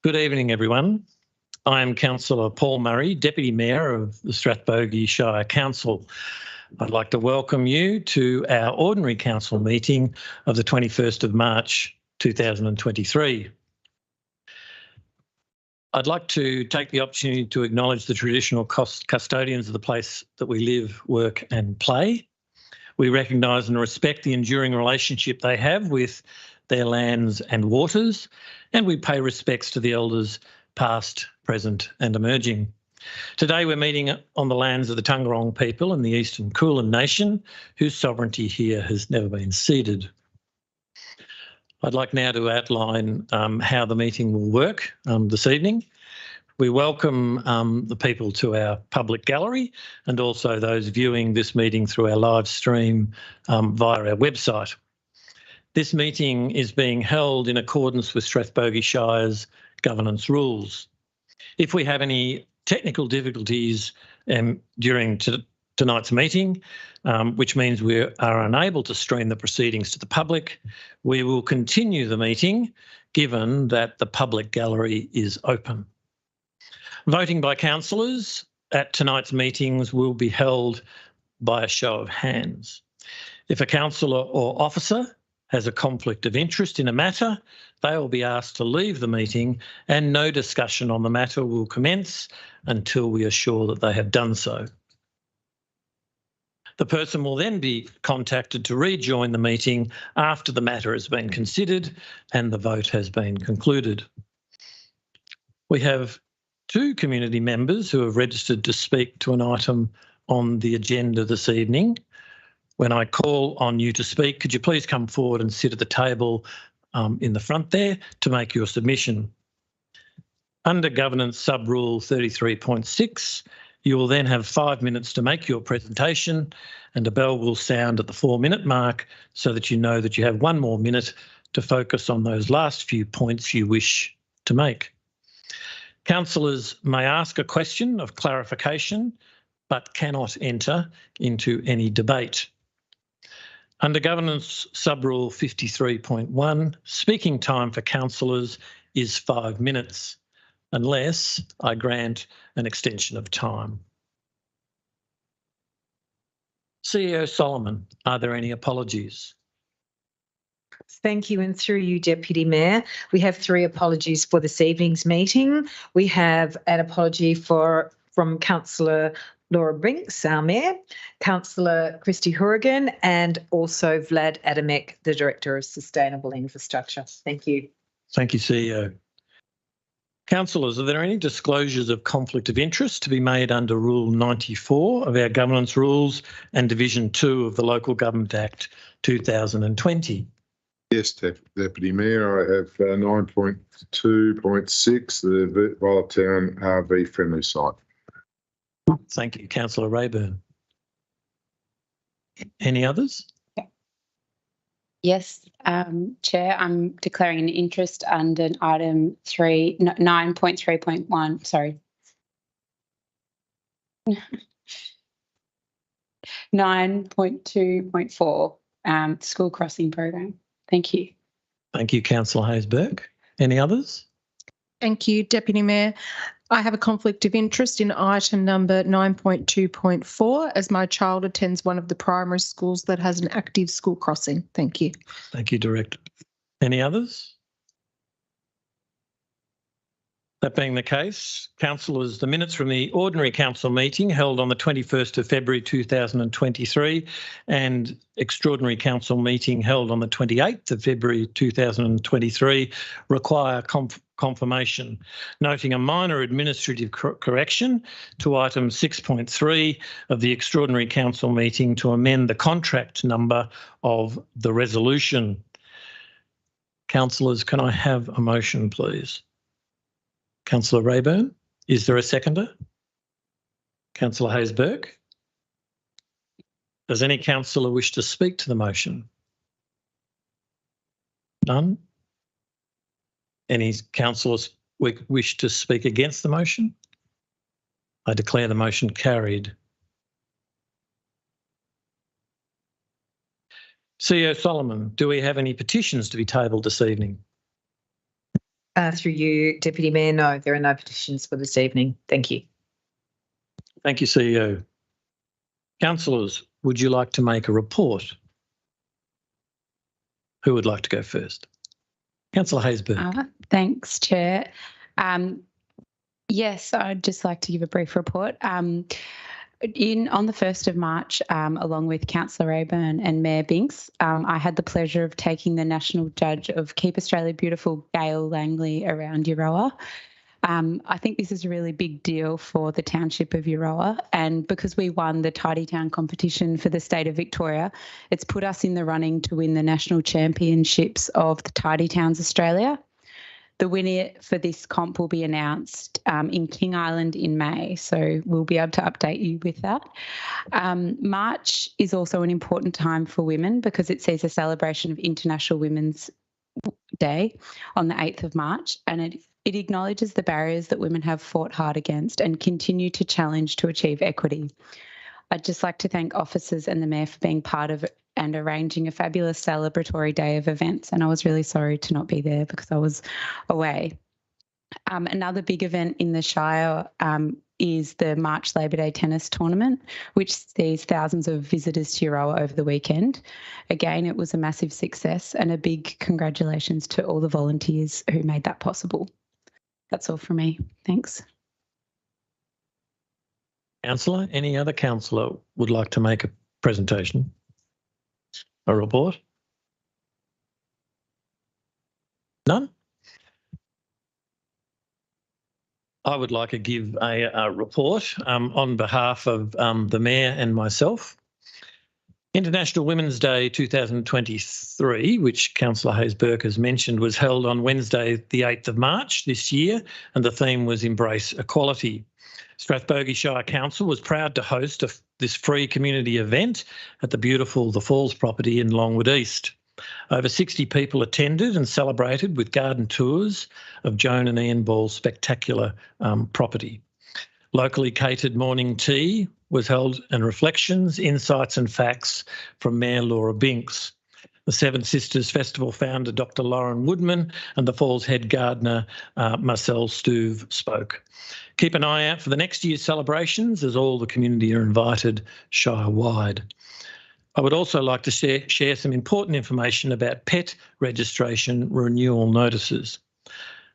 Good evening, everyone. I am Councillor Paul Murray, Deputy Mayor of the Strathbogie Shire Council. I'd like to welcome you to our Ordinary Council meeting of the 21st of March 2023. I'd like to take the opportunity to acknowledge the traditional custodians of the place that we live, work and play. We recognise and respect the enduring relationship they have with their lands and waters, and we pay respects to the elders past, present and emerging. Today we're meeting on the lands of the Taungurung people in the Eastern Kulin Nation, whose sovereignty here has never been ceded. I'd like now to outline how the meeting will work this evening. We welcome the people to our public gallery and also those viewing this meeting through our live stream via our website. This meeting is being held in accordance with Strathbogie Shire's governance rules. If we have any technical difficulties during tonight's meeting, which means we are unable to stream the proceedings to the public, we will continue the meeting given that the public gallery is open. Voting by councillors at tonight's meetings will be held by a show of hands. If a councillor or officer has a conflict of interest in a matter, they will be asked to leave the meeting and no discussion on the matter will commence until we are sure that they have done so. The person will then be contacted to rejoin the meeting after the matter has been considered and the vote has been concluded. We have two community members who have registered to speak to an item on the agenda this evening. When I call on you to speak, could you please come forward and sit at the table in the front there to make your submission. Under Governance Sub-Rule 33.6, you will then have 5 minutes to make your presentation and a bell will sound at the 4-minute mark so that you know that you have 1 more minute to focus on those last few points you wish to make. Councillors may ask a question of clarification but cannot enter into any debate. Under Governance Sub-Rule 53.1, speaking time for councillors is 5 minutes, unless I grant an extension of time. CEO Solomon, are there any apologies? Thank you, and through you, Deputy Mayor. We have 3 apologies for this evening's meeting. We have an apology from Councillor Laura Brinks, our Mayor, Councillor Christy Hourigan, and also Vlad Adamek, the Director of Sustainable Infrastructure. Thank you. Thank you, CEO. Councillors, are there any disclosures of conflict of interest to be made under Rule 94 of our governance rules and Division 2 of the Local Government Act 2020? Yes, Deputy Mayor, I have 9.2.6, the Violet Town RV friendly site. Thank you, Councillor Rayburn. Any others? Yes, Chair, I'm declaring an interest under item 9.3.1, sorry. 9.2.4, school crossing program. Thank you. Thank you, Councillor Hayes-Burke. Any others? Thank you, Deputy Mayor. I have a conflict of interest in item number 9.2.4 as my child attends one of the primary schools that has an active school crossing. Thank you. Thank you, Director. Any others? That being the case, councillors, the minutes from the ordinary council meeting held on the 21st of February 2023 and extraordinary council meeting held on the 28th of February 2023 require confirmation, noting a minor administrative correction to item 6.3 of the extraordinary council meeting to amend the contract number of the resolution. Councillors, can I have a motion, please? Councillor Rayburn, is there a seconder? Councillor Hayes-Burke? Does any councillor wish to speak to the motion? None? Any councillors wish to speak against the motion? I declare the motion carried. CEO Solomon, do we have any petitions to be tabled this evening? Through you, Deputy Mayor, no, there are no petitions for this evening. Thank you. Thank you, CEO. Councillors, would you like to make a report? Who would like to go first? Councillor Haysbert. Thanks, Chair. Yes, I'd just like to give a brief report. On the 1st of March, along with Councillor Rayburn and Mayor Binks, I had the pleasure of taking the National Judge of Keep Australia Beautiful, Gail Langley, around Euroa. I think this is a really big deal for the township of Euroa, and because we won the Tidy Town competition for the state of Victoria, it's put us in the running to win the national championships of the Tidy Towns Australia. The winner for this comp will be announced in King Island in May, so we'll be able to update you with that. March is also an important time for women because it sees a celebration of International Women's Day on the 8th of March, and it acknowledges the barriers that women have fought hard against and continue to challenge to achieve equity. I'd just like to thank officers and the Mayor for being part of it and arranging a fabulous celebratory day of events, and I was really sorry to not be there because I was away. Another big event in the Shire is the March Labor Day tennis tournament, which sees thousands of visitors to Euroa over the weekend. Again, it was a massive success, and a big congratulations to all the volunteers who made that possible. That's all from me. Thanks. Councillor, any other councillor would like to make a presentation? A report? None? I would like to give a report on behalf of the Mayor and myself. International Women's Day 2023, which Councillor Hayes-Burke has mentioned, was held on Wednesday the 8th of March this year, and the theme was Embrace Equality. Strathbogie Shire Council was proud to host this free community event at the beautiful The Falls property in Longwood East. Over 60 people attended and celebrated with garden tours of Joan and Ian Ball's spectacular property. Locally catered morning tea was held, and reflections, insights and facts from Mayor Laura Binks. The Seven Sisters Festival founder Dr Lauren Woodman and the Falls head gardener Marcel Stuve spoke. Keep an eye out for the next year's celebrations, as all the community are invited Shire-wide. I would also like to share some important information about pet registration renewal notices.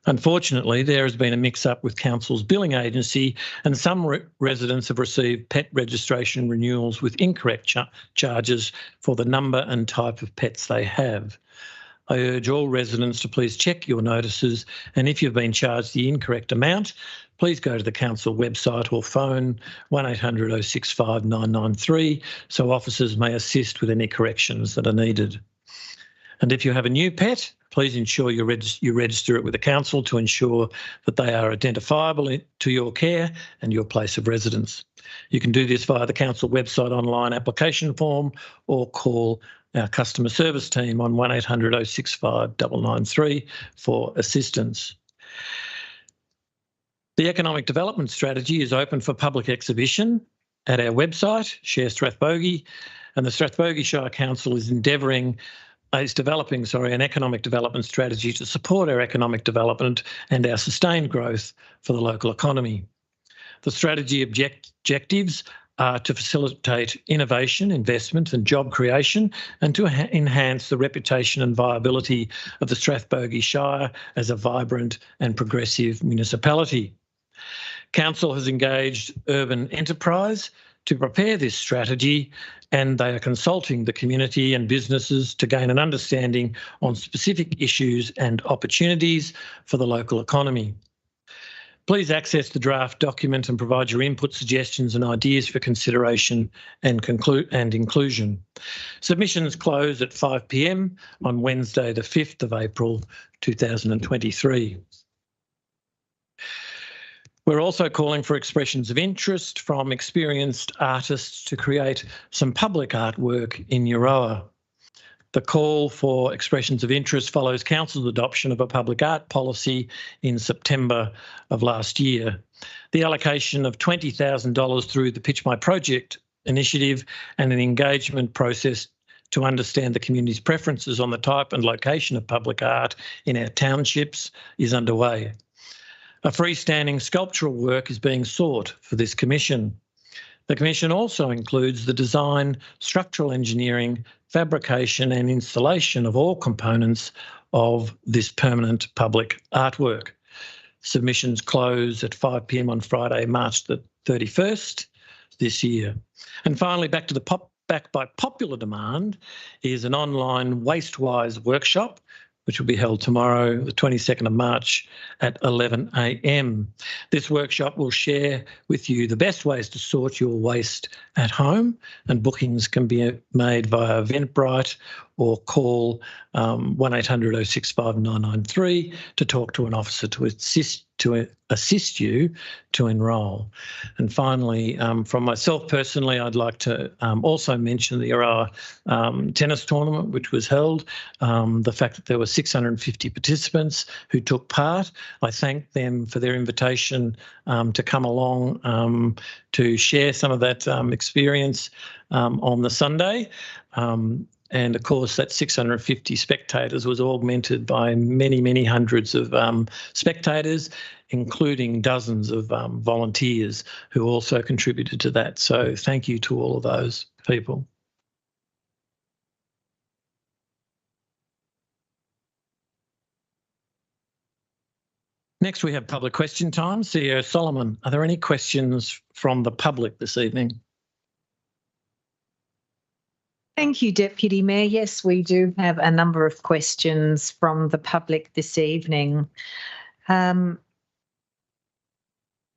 Unfortunately, there has been a mix-up with Council's billing agency, and some residents have received pet registration renewals with incorrect charges for the number and type of pets they have. I urge all residents to please check your notices, and if you've been charged the incorrect amount, please go to the Council website or phone 1800 065 993 so officers may assist with any corrections that are needed. And if you have a new pet, please ensure you register it with the Council to ensure that they are identifiable to your care and your place of residence. You can do this via the Council website online application form or call our customer service team on 1800 065 993 for assistance. The Economic Development Strategy is open for public exhibition at our website, Share Strathbogie, and the Strathbogie Shire Council is developing an economic development strategy to support our economic development and our sustained growth for the local economy. The strategy objectives are to facilitate innovation, investment and job creation, and to enhance the reputation and viability of the Strathbogie Shire as a vibrant and progressive municipality. Council has engaged Urban Enterprise to prepare this strategy, and they are consulting the community and businesses to gain an understanding on specific issues and opportunities for the local economy. Please access the draft document and provide your input, suggestions and ideas for consideration and inclusion. Submissions close at 5 p.m. on Wednesday the 5th of April 2023. We're also calling for expressions of interest from experienced artists to create some public artwork in Euroa. The call for expressions of interest follows Council's adoption of a public art policy in September of last year. The allocation of $20,000 through the Pitch My Project initiative and an engagement process to understand the community's preferences on the type and location of public art in our townships is underway. A freestanding sculptural work is being sought for this commission. The commission also includes the design, structural engineering, fabrication and installation of all components of this permanent public artwork. Submissions close at 5 p.m. on Friday, March the 31st this year. And finally, back by popular demand is an online Wastewise workshop, which will be held tomorrow, the 22nd of March at 11 a.m. This workshop will share with you the best ways to sort your waste at home, and bookings can be made via Eventbrite or call 1800 065 993 to talk to an officer to assist you to enrol. And finally, from myself personally, I'd like to also mention the Yarra tennis tournament, which was held. The fact that there were 650 participants who took part. I thank them for their invitation to come along to share some of that experience on the Sunday. And of course, that 650 spectators was augmented by many, many hundreds of spectators, including dozens of volunteers who also contributed to that. So thank you to all of those people. Next, we have public question time. CEO Solomon, are there any questions from the public this evening? Thank you, Deputy Mayor. Yes, we do have a number of questions from the public this evening.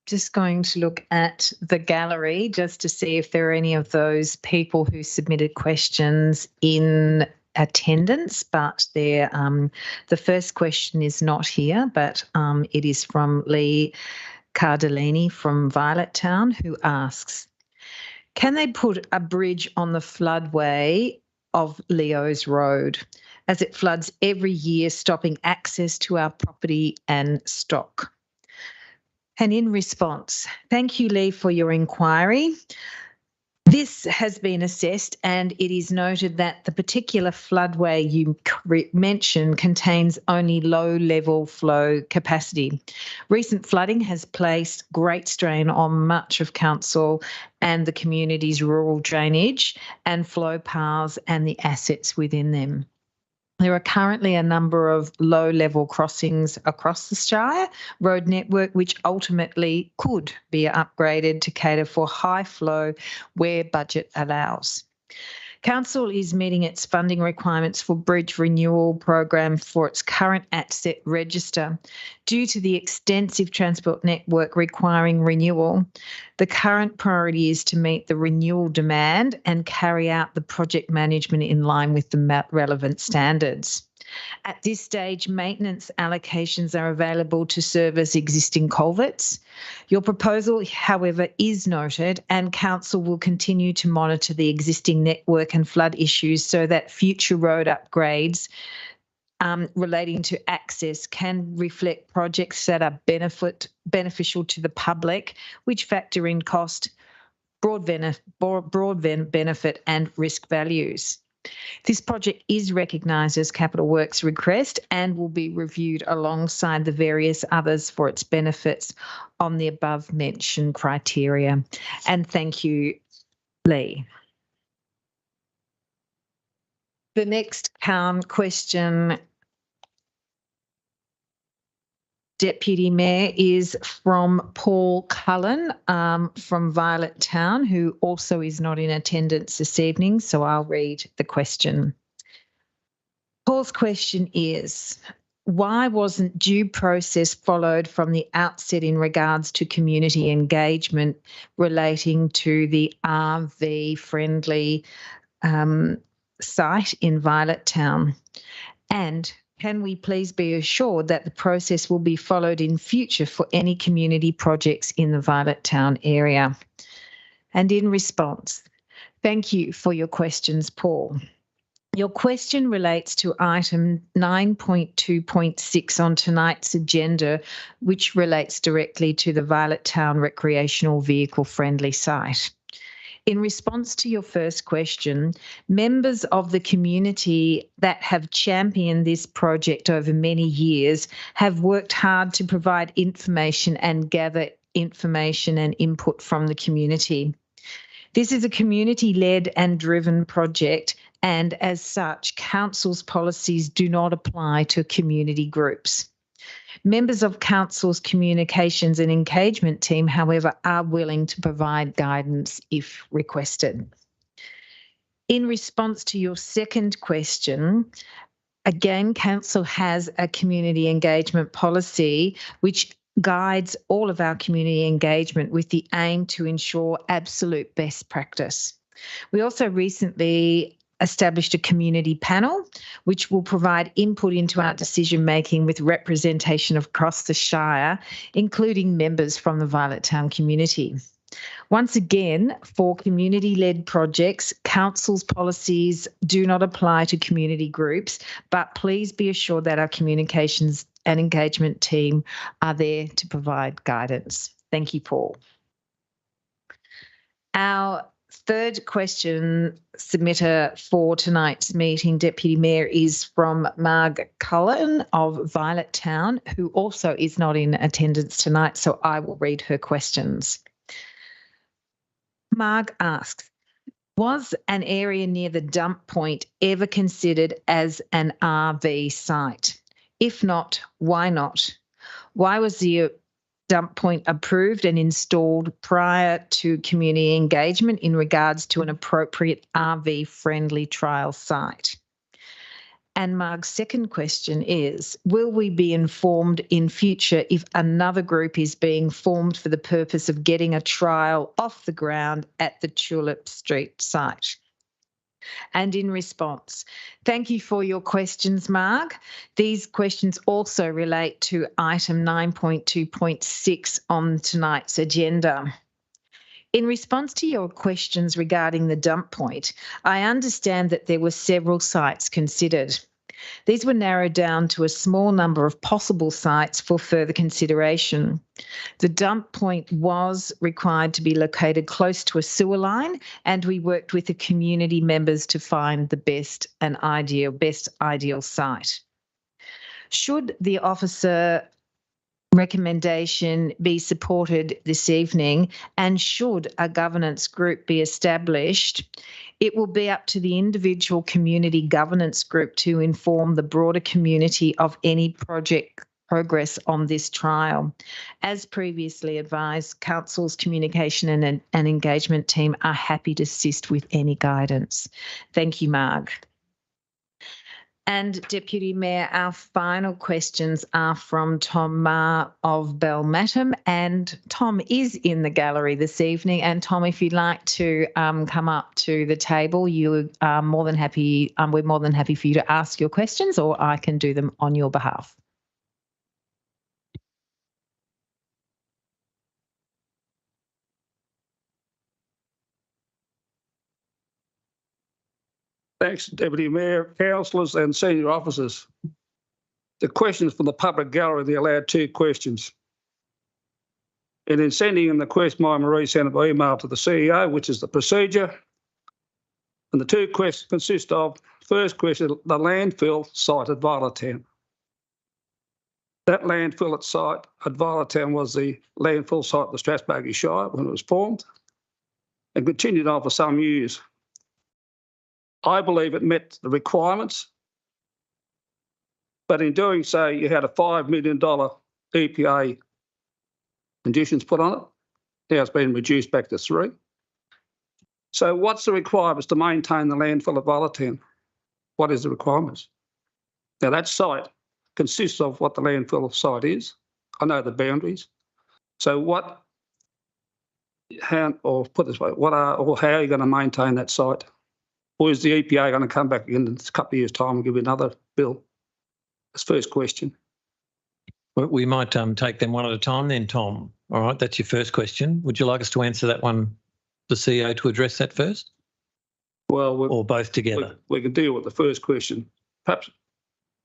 Just going to look at the gallery just to see if there are any of those people who submitted questions in attendance, but the first question is not here, but it is from Lee Cardellini from Violet Town, who asks, can they put a bridge on the floodway of Leo's Road as it floods every year, stopping access to our property and stock? And in response, thank you, Lee, for your inquiry. This has been assessed and it is noted that the particular floodway you mentioned contains only low-level flow capacity. Recent flooding has placed great strain on much of council and the community's rural drainage and flow paths and the assets within them. There are currently a number of low-level crossings across the Shire road network, which ultimately could be upgraded to cater for high flow where budget allows. Council is meeting its funding requirements for bridge renewal program for its current asset register. Due to the extensive transport network requiring renewal, the current priority is to meet the renewal demand and carry out the project management in line with the relevant standards. At this stage, maintenance allocations are available to service existing culverts. Your proposal, however, is noted, and Council will continue to monitor the existing network and flood issues so that future road upgrades relating to access can reflect projects that are beneficial to the public, which factor in cost, broad benefit and risk values. This project is recognised as Capital Works request and will be reviewed alongside the various others for its benefits on the above mentioned criteria. And thank you, Lee. The next question, Deputy Mayor, is from Paul Cullen from Violet Town, who also is not in attendance this evening, so I'll read the question. Paul's question is, why wasn't due process followed from the outset in regards to community engagement relating to the RV-friendly site in Violet Town? And can we please be assured that the process will be followed in future for any community projects in the Violet Town area? And in response, thank you for your questions, Paul. Your question relates to item 9.2.6 on tonight's agenda, which relates directly to the Violet Town recreational vehicle friendly site. In response to your first question, members of the community that have championed this project over many years have worked hard to provide information and gather information and input from the community. This is a community-led and driven project, and as such, council's policies do not apply to community groups. Members of council's communications and engagement team, however, are willing to provide guidance if requested. In response to your second question, again, council has a community engagement policy which guides all of our community engagement with the aim to ensure absolute best practice. We also recently established a community panel which will provide input into our decision making with representation across the Shire, including members from the Violet Town community. Once again, for community-led projects, council's policies do not apply to community groups, but please be assured that our communications and engagement team are there to provide guidance. Thank you, Paul. Our third question submitter for tonight's meeting, Deputy Mayor, is from Marg Cullen of Violet Town, who also is not in attendance tonight, so I will read her questions. Marg asks, was an area near the dump point ever considered as an RV site? If not, why not? Why was the dump point approved and installed prior to community engagement in regards to an appropriate RV-friendly trial site? And Marg's second question is, will we be informed in future if another group is being formed for the purpose of getting a trial off the ground at the Tulip Street site? And in response, thank you for your questions, Marg. These questions also relate to item 9.2.6 on tonight's agenda. In response to your questions regarding the dump point, I understand that there were several sites considered. These were narrowed down to a small number of possible sites for further consideration. The dump point was required to be located close to a sewer line, and we worked with the community members to find the best ideal site. Should the officer recommendation be supported this evening, and should a governance group be established, it will be up to the individual community governance group to inform the broader community of any project progress on this trial. As previously advised, Council's communication and engagement team are happy to assist with any guidance. Thank you, Marg. And Deputy Mayor, our final questions are from Tom Ma of Belmatum, and Tom is in the gallery this evening. And Tom, if you'd like to come up to the table, you are more than happy. We're more than happy for you to ask your questions, or I can do them on your behalf. Thanks, Deputy Mayor, councillors and senior officers. The questions from the public gallery, they allowed 2 questions. And in sending in the question, Marie sent an email to the CEO, which is the procedure. And the 2 questions consist of, first question, the landfill site at Violet Town. That landfill site at Violet Town was the landfill site of the Strathbogie Shire when it was formed and continued on for some years. I believe it met the requirements, but in doing so, you had a $5 million EPA conditions put on it. Now it's been reduced back to 3. So what's the requirements to maintain the landfill at Violet Town? What is the requirements? Now that site consists of what the landfill site is. I know the boundaries. So how are you going to maintain that site? Or is the EPA going to come back again in a couple of years' time and give you another bill? That's the first question. Well, we might take them one at a time then, Tom. All right, that's your first question. Would you like us to answer that one, the CEO, to address that first? Well, or both together? We can deal with the first question. Perhaps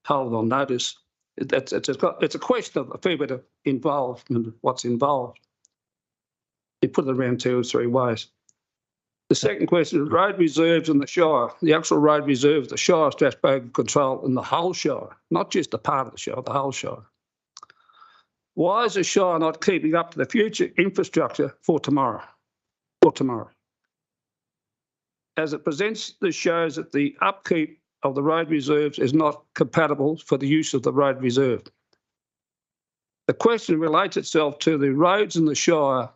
hold on notice. It's a question of a fair bit of involvement, what's involved. You put it around 2 or 3 ways. The second question is road reserves in the Shire, the actual road reserves, the Shire Strathbogie control in the whole Shire, not just a part of the Shire, the whole Shire. Why is the Shire not keeping up to the future infrastructure for tomorrow? As it presents, this shows that the upkeep of the road reserves is not compatible for the use of the road reserve. The question relates itself to the roads in the Shire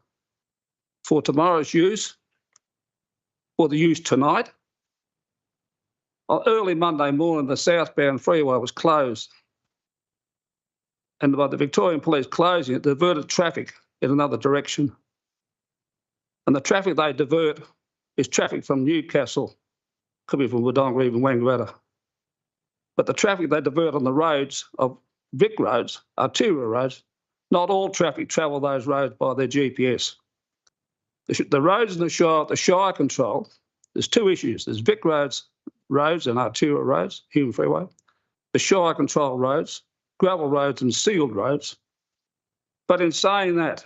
for tomorrow's use, for the use tonight. On early Monday morning, the southbound freeway was closed, and by the Victorian Police closing it, diverted traffic in another direction. And the traffic they divert is traffic from Newcastle, could be from Wodonga or even Wangaratta. But the traffic they divert on the roads of Vic roads, arterial roads, not all traffic travel those roads by their GPS. The roads in the Shire control, there's two issues. There's Vic roads and arterial roads, Hume Freeway, the Shire control roads, gravel roads and sealed roads. But in saying that,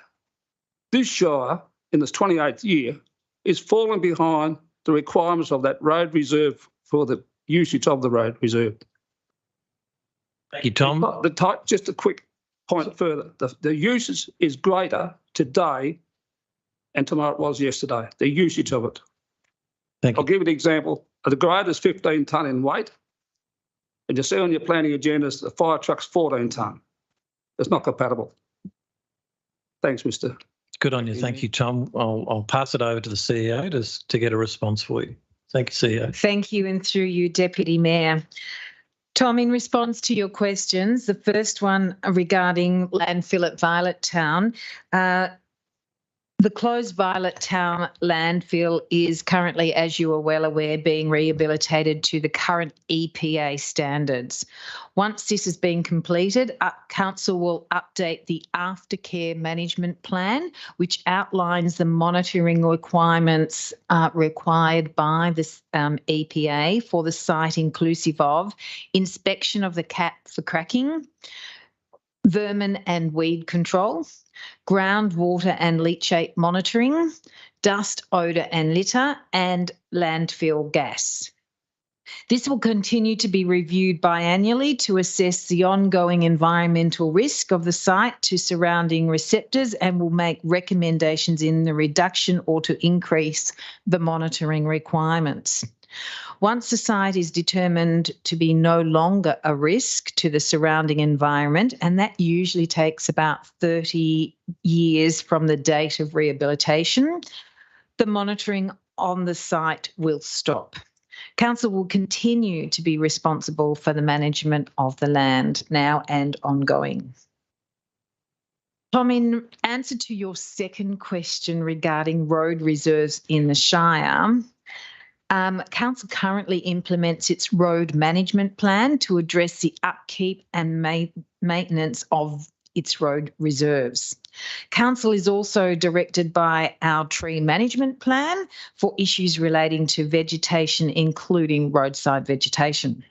this Shire, in its 28th year, is falling behind the requirements of that road reserve for the usage of the road reserve. Thank you, Tom. Just a quick point further. The usage is greater today and tomorrow it was yesterday, the usage of it. Thank you. I'll give you an example. The grader is 15 tonne in weight, and you see on your planning agendas the fire truck's 14 tonne. It's not compatible. Thanks, Mr. Good on you. Thank you, Tom. I'll pass it over to the CEO to get a response for you. Thank you, CEO. Thank you, and through you, Deputy Mayor. Tom, in response to your questions, the first one regarding landfill at Violet Town, the closed Violet Town landfill is currently, as you are well aware, being rehabilitated to the current EPA standards. Once this has been completed, Council will update the aftercare management plan, which outlines the monitoring requirements required by the EPA for the site, inclusive of inspection of the cap for cracking, vermin and weed control, groundwater and leachate monitoring, dust, odour and litter, and landfill gas. This will continue to be reviewed biannually to assess the ongoing environmental risk of the site to surrounding receptors, and will make recommendations in the reduction or to increase the monitoring requirements. Once the site is determined to be no longer a risk to the surrounding environment, and that usually takes about 30 years from the date of rehabilitation, the monitoring on the site will stop. Council will continue to be responsible for the management of the land now and ongoing. Tom, in answer to your second question regarding road reserves in the Shire, Council currently implements its road management plan to address the upkeep and maintenance of its road reserves. Council is also directed by our tree management plan for issues relating to vegetation, including roadside vegetation.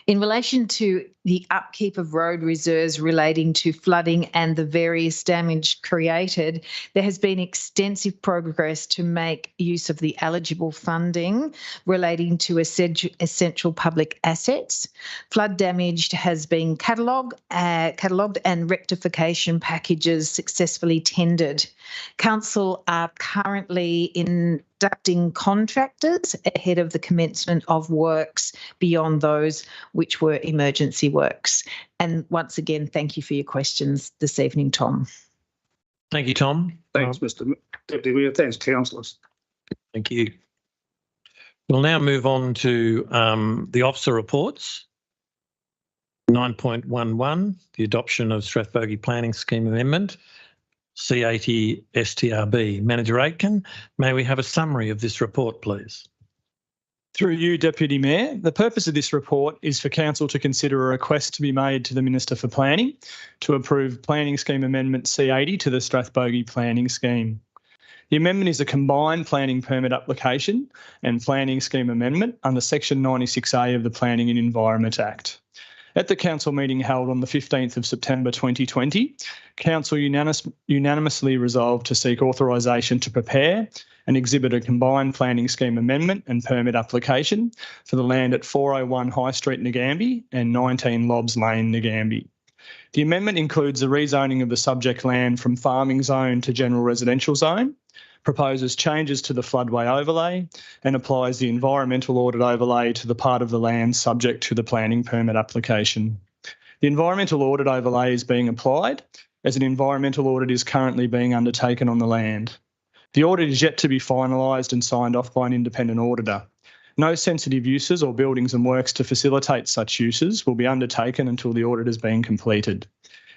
In relation to the upkeep of road reserves relating to flooding and the various damage created, there has been extensive progress to make use of the eligible funding relating to essential public assets. Flood damage has been catalogued and rectification packages successfully tendered. Council are currently inducting contractors ahead of the commencement of works beyond those which were emergency works. And once again, thank you for your questions this evening, Tom. Thank you, Tom. Thanks, Mr. Deputy Mayor. Thanks, councillors. Thank you. We'll now move on to the officer reports. 9.11, the adoption of Strathbogie Planning Scheme Amendment, C80 STRB. Manager Aitken, may we have a summary of this report, please? Through you, Deputy Mayor, the purpose of this report is for Council to consider a request to be made to the Minister for Planning to approve Planning Scheme Amendment C80 to the Strathbogie Planning Scheme. The amendment is a combined planning permit application and planning scheme amendment under Section 96A of the Planning and Environment Act. At the council meeting held on the 15th of September 2020, council unanimously resolved to seek authorisation to prepare and exhibit a combined planning scheme amendment and permit application for the land at 401 High Street, Nagambie and 19 Lobbs Lane, Nagambie. The amendment includes the rezoning of the subject land from farming zone to general residential zone, proposes changes to the floodway overlay and applies the environmental audit overlay to the part of the land subject to the planning permit application. The environmental audit overlay is being applied as an environmental audit is currently being undertaken on the land. The audit is yet to be finalised and signed off by an independent auditor. No sensitive uses or buildings and works to facilitate such uses will be undertaken until the audit has been completed.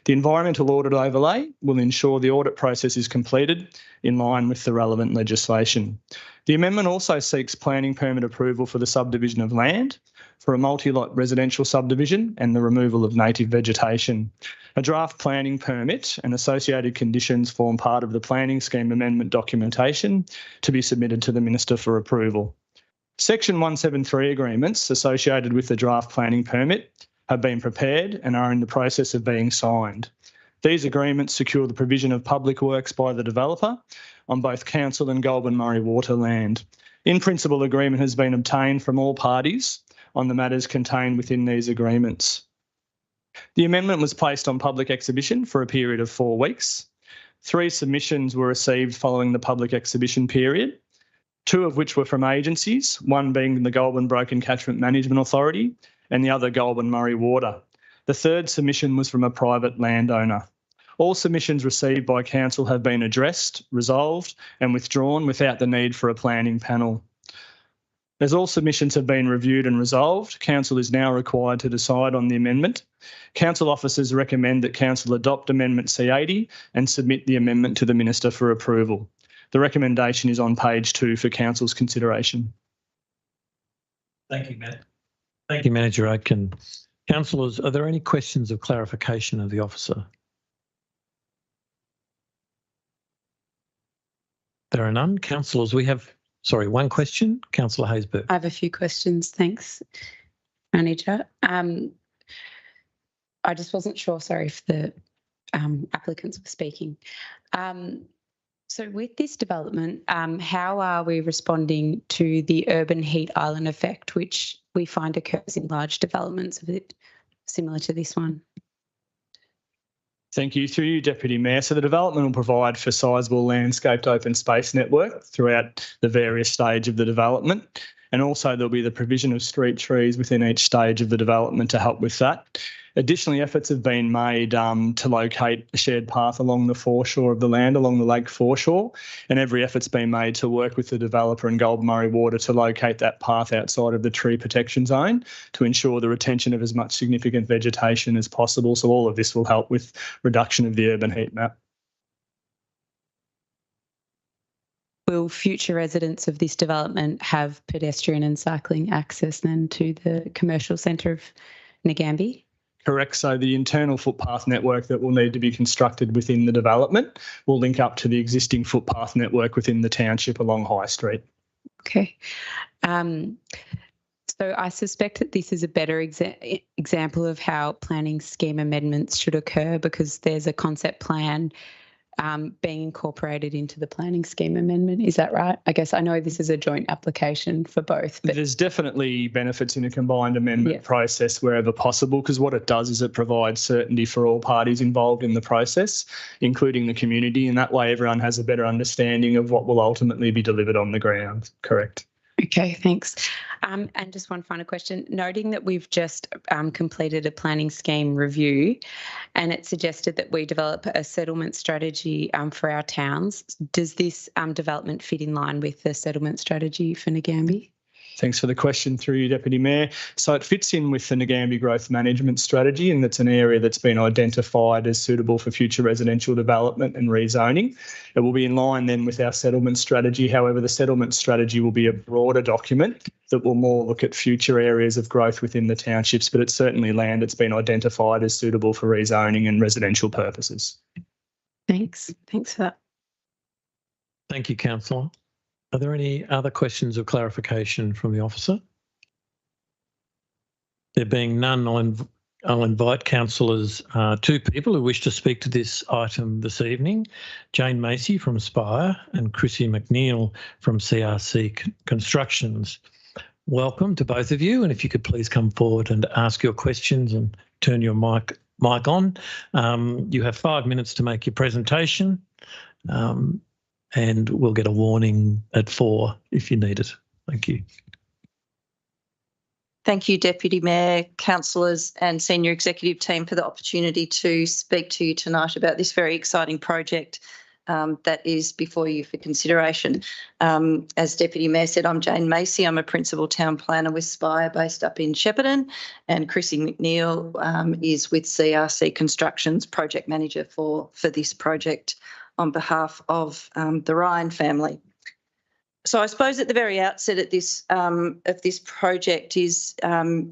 The environmental audit overlay will ensure the audit process is completed in line with the relevant legislation. The amendment also seeks planning permit approval for the subdivision of land for a multi-lot residential subdivision and the removal of native vegetation. A draft planning permit and associated conditions form part of the planning scheme amendment documentation to be submitted to the Minister for approval. Section 173 agreements associated with the draft planning permit have been prepared and are in the process of being signed. These agreements secure the provision of public works by the developer on both council and Goulburn Murray water land. In principle, agreement has been obtained from all parties on the matters contained within these agreements. The amendment was placed on public exhibition for a period of 4 weeks. 3 submissions were received following the public exhibition period, 2 of which were from agencies, one being the Goulburn Broken Catchment Management Authority and the other Goulburn Murray Water. The 3rd submission was from a private landowner. All submissions received by council have been addressed, resolved and withdrawn without the need for a planning panel. As all submissions have been reviewed and resolved, council is now required to decide on the amendment. Council officers recommend that council adopt Amendment C80 and submit the amendment to the Minister for approval. The recommendation is on page 2 for council's consideration. Thank you, Matt. Thank you, Manager Aitken. Councillors, are there any questions of clarification of the officer? There are none. Councillors, we have, one question. Councillor Haysbert. I have a few questions. Thanks, Manager. I just wasn't sure, sorry, if the applicants were speaking. So with this development, how are we responding to the urban heat island effect, which we find occurs in large developments of it, similar to this one? Thank you. Through you, Deputy Mayor. So the development will provide for sizable landscaped open space network throughout the various stage of the development. And also there'll be the provision of street trees within each stage of the development to help with that. Additionally, efforts have been made to locate a shared path along the foreshore of the land, along the lake foreshore, and every effort's been made to work with the developer and Goulburn Murray Water to locate that path outside of the tree protection zone to ensure the retention of as much significant vegetation as possible. So all of this will help with reduction of the urban heat map. Will future residents of this development have pedestrian and cycling access then to the commercial centre of Nagambie? Correct. So the internal footpath network that will need to be constructed within the development will link up to the existing footpath network within the township along High Street. Okay. So I suspect that this is a better example of how planning scheme amendments should occur because there's a concept plan being incorporated into the planning scheme amendment. Is that right? I guess I know this is a joint application for both. But there's definitely benefits in a combined amendment process wherever possible, because what it does is it provides certainty for all parties involved in the process, including the community, and that way everyone has a better understanding of what will ultimately be delivered on the ground. Correct. Okay, thanks. And just one final question. Noting that we've just completed a planning scheme review and it suggested that we develop a settlement strategy for our towns, does this development fit in line with the settlement strategy for Nagambie? Thanks for the question through you, Deputy Mayor. So it fits in with the Nagambie Growth Management Strategy, and it's an area that's been identified as suitable for future residential development and rezoning. It will be in line then with our settlement strategy. However, the settlement strategy will be a broader document that will more look at future areas of growth within the townships, but it's certainly land that's been identified as suitable for rezoning and residential purposes. Thanks. Thanks for that. Thank you, Councillor. Are there any other questions of clarification from the officer? There being none, I'll I'll invite councillors, two people who wish to speak to this item this evening, Jane Macy from Shire and Chrissy McNeil from CRC Constructions. Welcome to both of you, and if you could please come forward and ask your questions and turn your mic on. You have 5 minutes to make your presentation, and we'll get a warning at 4 if you need it. Thank you. Thank you, Deputy Mayor, councillors and senior executive team for the opportunity to speak to you tonight about this very exciting project that is before you for consideration. As Deputy Mayor said, I'm Jane Macy. I'm a Principal Town Planner with Shire based up in Shepparton, and Chrissy McNeil is with CRC Constructions Project Manager for this project on behalf of the Ryan family. So I suppose at the very outset of this project is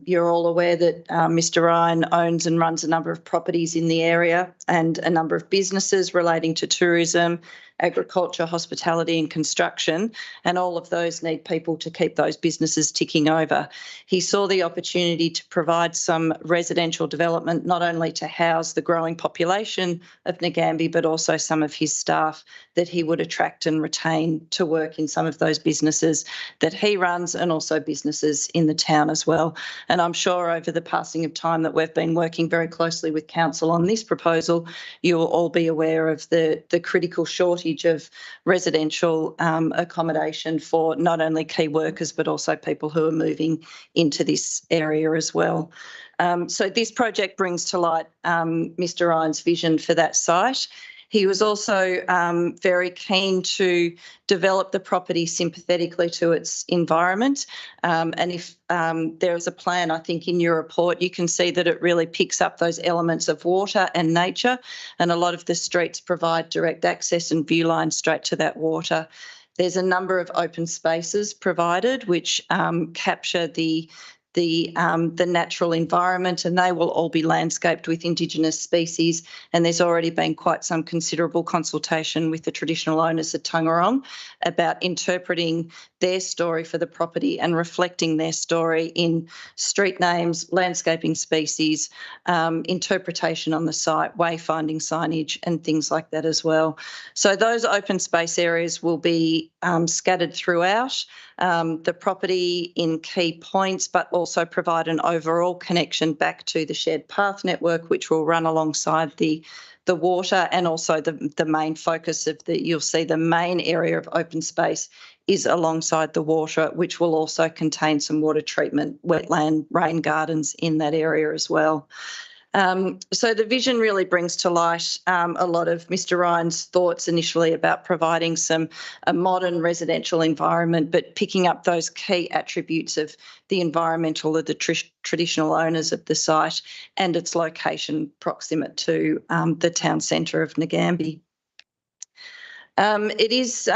you're all aware that Mr Ryan owns and runs a number of properties in the area and a number of businesses relating to tourism, agriculture, hospitality and construction, and all of those need people to keep those businesses ticking over. He saw the opportunity to provide some residential development, not only to house the growing population of Ngambie, but also some of his staff that he would attract and retain to work in some of those businesses that he runs, and also businesses in the town as well. And I'm sure over the passing of time that we've been working very closely with council on this proposal, you will all be aware of the critical shortage of residential accommodation for not only key workers but also people who are moving into this area as well. So this project brings to light Mr Ryan's vision for that site. He was also very keen to develop the property sympathetically to its environment. And if there is a plan, I think, in your report, you can see that it really picks up those elements of water and nature. And a lot of the streets provide direct access and view lines straight to that water. There's a number of open spaces provided which capture the natural environment, and they will all be landscaped with Indigenous species. And there's already been quite some considerable consultation with the traditional owners of Taungurong about interpreting their story for the property and reflecting their story in street names, landscaping species, interpretation on the site, wayfinding signage and things like that as well. So those open space areas will be scattered throughout the property in key points, but also provide an overall connection back to the shared path network, which will run alongside the water, and also the main focus of you'll see the main area of open space is alongside the water, which will also contain some water treatment, wetland, rain gardens in that area as well. So the vision really brings to light a lot of Mr Ryan's thoughts initially about providing a modern residential environment, but picking up those key attributes of the environmental of the traditional owners of the site and its location proximate to the town centre of Ngambie. It is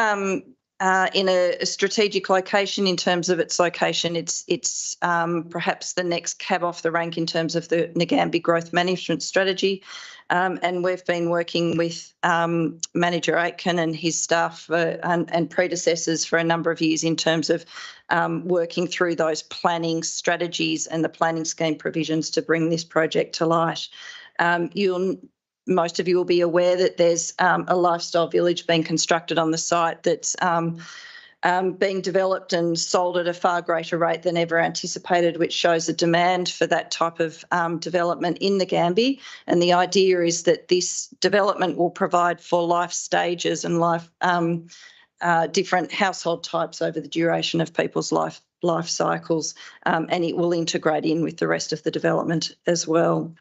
in a strategic location in terms of its location. It's perhaps the next cab off the rank in terms of the Ngambie growth management strategy. And we've been working with Manager Aitken and his staff and predecessors for a number of years in terms of working through those planning strategies and the planning scheme provisions to bring this project to light. Most of you will be aware that there's a lifestyle village being constructed on the site that's being developed and sold at a far greater rate than ever anticipated, which shows a demand for that type of development in Ngambie. And the idea is that this development will provide for life stages and different household types over the duration of people's life cycles, and it will integrate in with the rest of the development as well.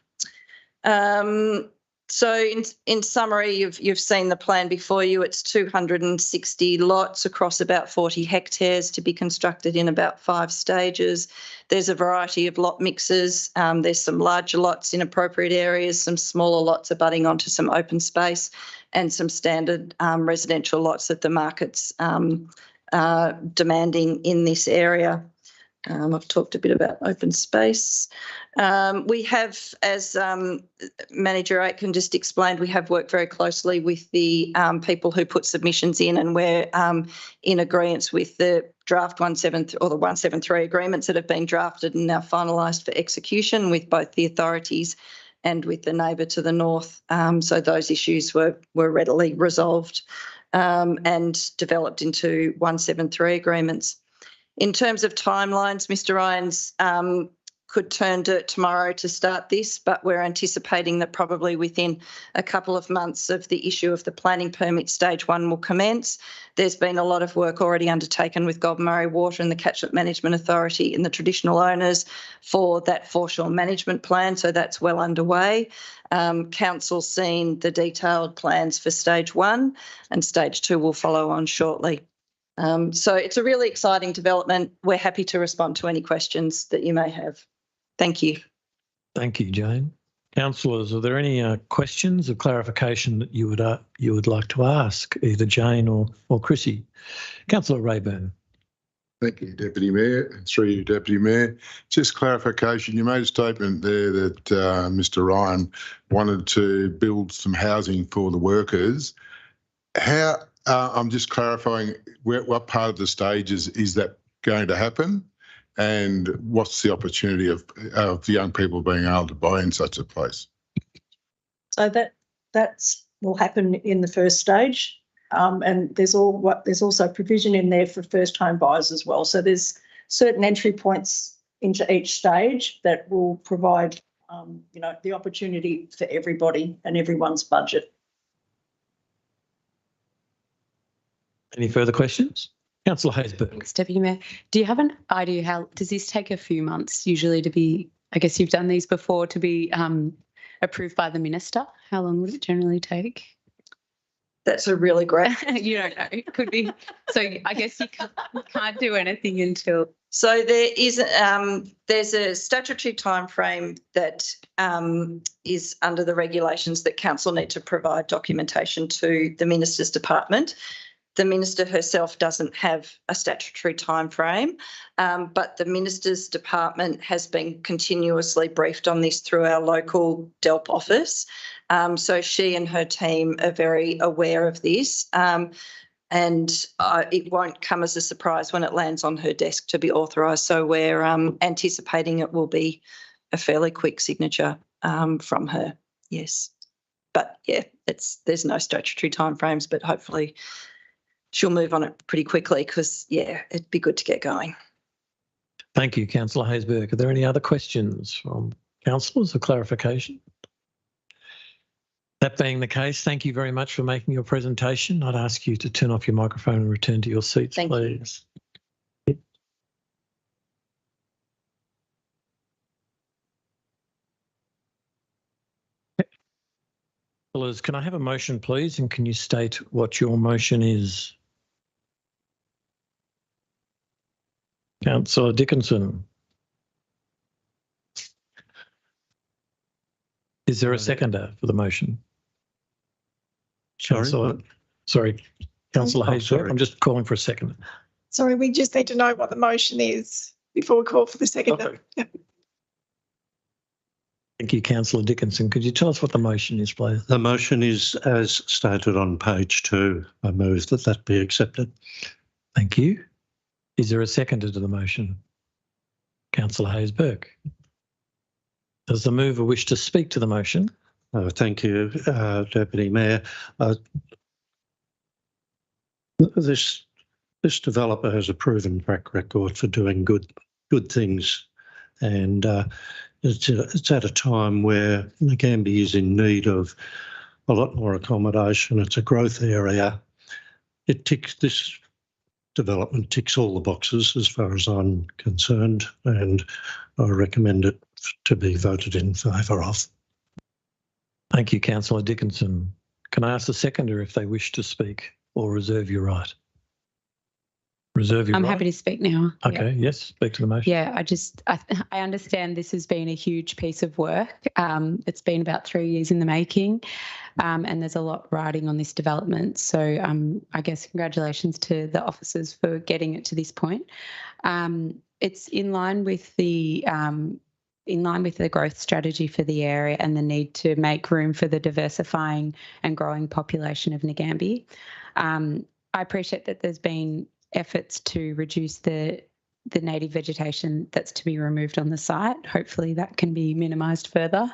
So in summary, you've seen the plan before you. It's 260 lots across about 40 hectares to be constructed in about 5 stages. There's a variety of lot mixes. There's some larger lots in appropriate areas, some smaller lots abutting onto some open space, and some standard residential lots that the market's demanding in this area. I've talked a bit about open space. We have, as Manager Aitken just explained, we have worked very closely with the people who put submissions in, and we're in agreement with the draft 173 agreements that have been drafted and now finalised for execution with both the authorities and with the neighbour to the north. So those issues were readily resolved and developed into 173 agreements. In terms of timelines, Mr Irons could turn to tomorrow to start this, but we're anticipating that probably within a couple of months of the issue of the planning permit, stage 1 will commence. There's been a lot of work already undertaken with Goulburn Water and the Catchment Management Authority and the traditional owners for that foreshore management plan, so that's well underway. Council's seen the detailed plans for stage 1 and stage 2 will follow on shortly. So it's a really exciting development. We're happy to respond to any questions that you may have. Thank you. Thank you, Jane. Councillors, are there any questions or clarification that you would like to ask either Jane or Chrissy? Councillor Rayburn. Thank you, Deputy Mayor. Through you, Deputy Mayor. Just clarification, you made a statement there that Mr Ryan wanted to build some housing for the workers. How, I'm just clarifying, what part of the stages is that going to happen? And what's the opportunity of young people being able to buy in such a place? So that will happen in the first stage, and there's also provision in there for first home buyers as well. So there's certain entry points into each stage that will provide, the opportunity for everybody and everyone's budget. Any further questions? Councillor Haysbert. Thanks, Deputy Mayor. Do you have an idea how, does this take a few months usually to be, I guess you've done these before, to be approved by the Minister? How long would it generally take? That's a really great... You don't know. It could be. So I guess you can't do anything until... So there's a statutory timeframe that is under the regulations that council need to provide documentation to the Minister's department. The Minister herself doesn't have a statutory timeframe, but the Minister's department has been continuously briefed on this through our local DELP office. So she and her team are very aware of this, and it won't come as a surprise when it lands on her desk to be authorised. So we're anticipating it will be a fairly quick signature from her, yes. But yeah, there's no statutory timeframes, but hopefully she'll move on it pretty quickly because, yeah, it'd be good to get going. Thank you, Councillor Haysbert. Are there any other questions from councillors or clarification? That being the case, thank you very much for making your presentation. I'd ask you to turn off your microphone and return to your seats, please. Councillors, can I have a motion, please? And can you state what your motion is? Councillor Dickinson. Is there a seconder for the motion? Sorry, Councillor Haysbert. I'm just calling for a seconder. Sorry, we just need to know what the motion is before we call for the seconder. Okay. Yep. Thank you, Councillor Dickinson. Could you tell us what the motion is, please? The motion is as stated on page 2. I move that be accepted. Thank you. Is there a seconder to the motion? Councillor Haysbert. Does the mover wish to speak to the motion? Thank you, Deputy Mayor. This developer has a proven track record for doing good things, and it's at a time where Ngambie is in need of a lot more accommodation. It's a growth area. This development ticks all the boxes as far as I'm concerned, and I recommend it to be voted in favour of. Thank you, Councillor Dickinson. Can I ask the seconder if they wish to speak or reserve your right? Reserve your right. I'm happy to speak now. Okay, yeah. Yes, speak to the motion. Yeah, I understand this has been a huge piece of work. It's been about 3 years in the making, and there's a lot riding on this development. So I guess congratulations to the officers for getting it to this point. It's in line with the growth strategy for the area and the need to make room for the diversifying and growing population of Ngambie. I appreciate that there's been efforts to reduce the native vegetation that's to be removed on the site. Hopefully that can be minimised further.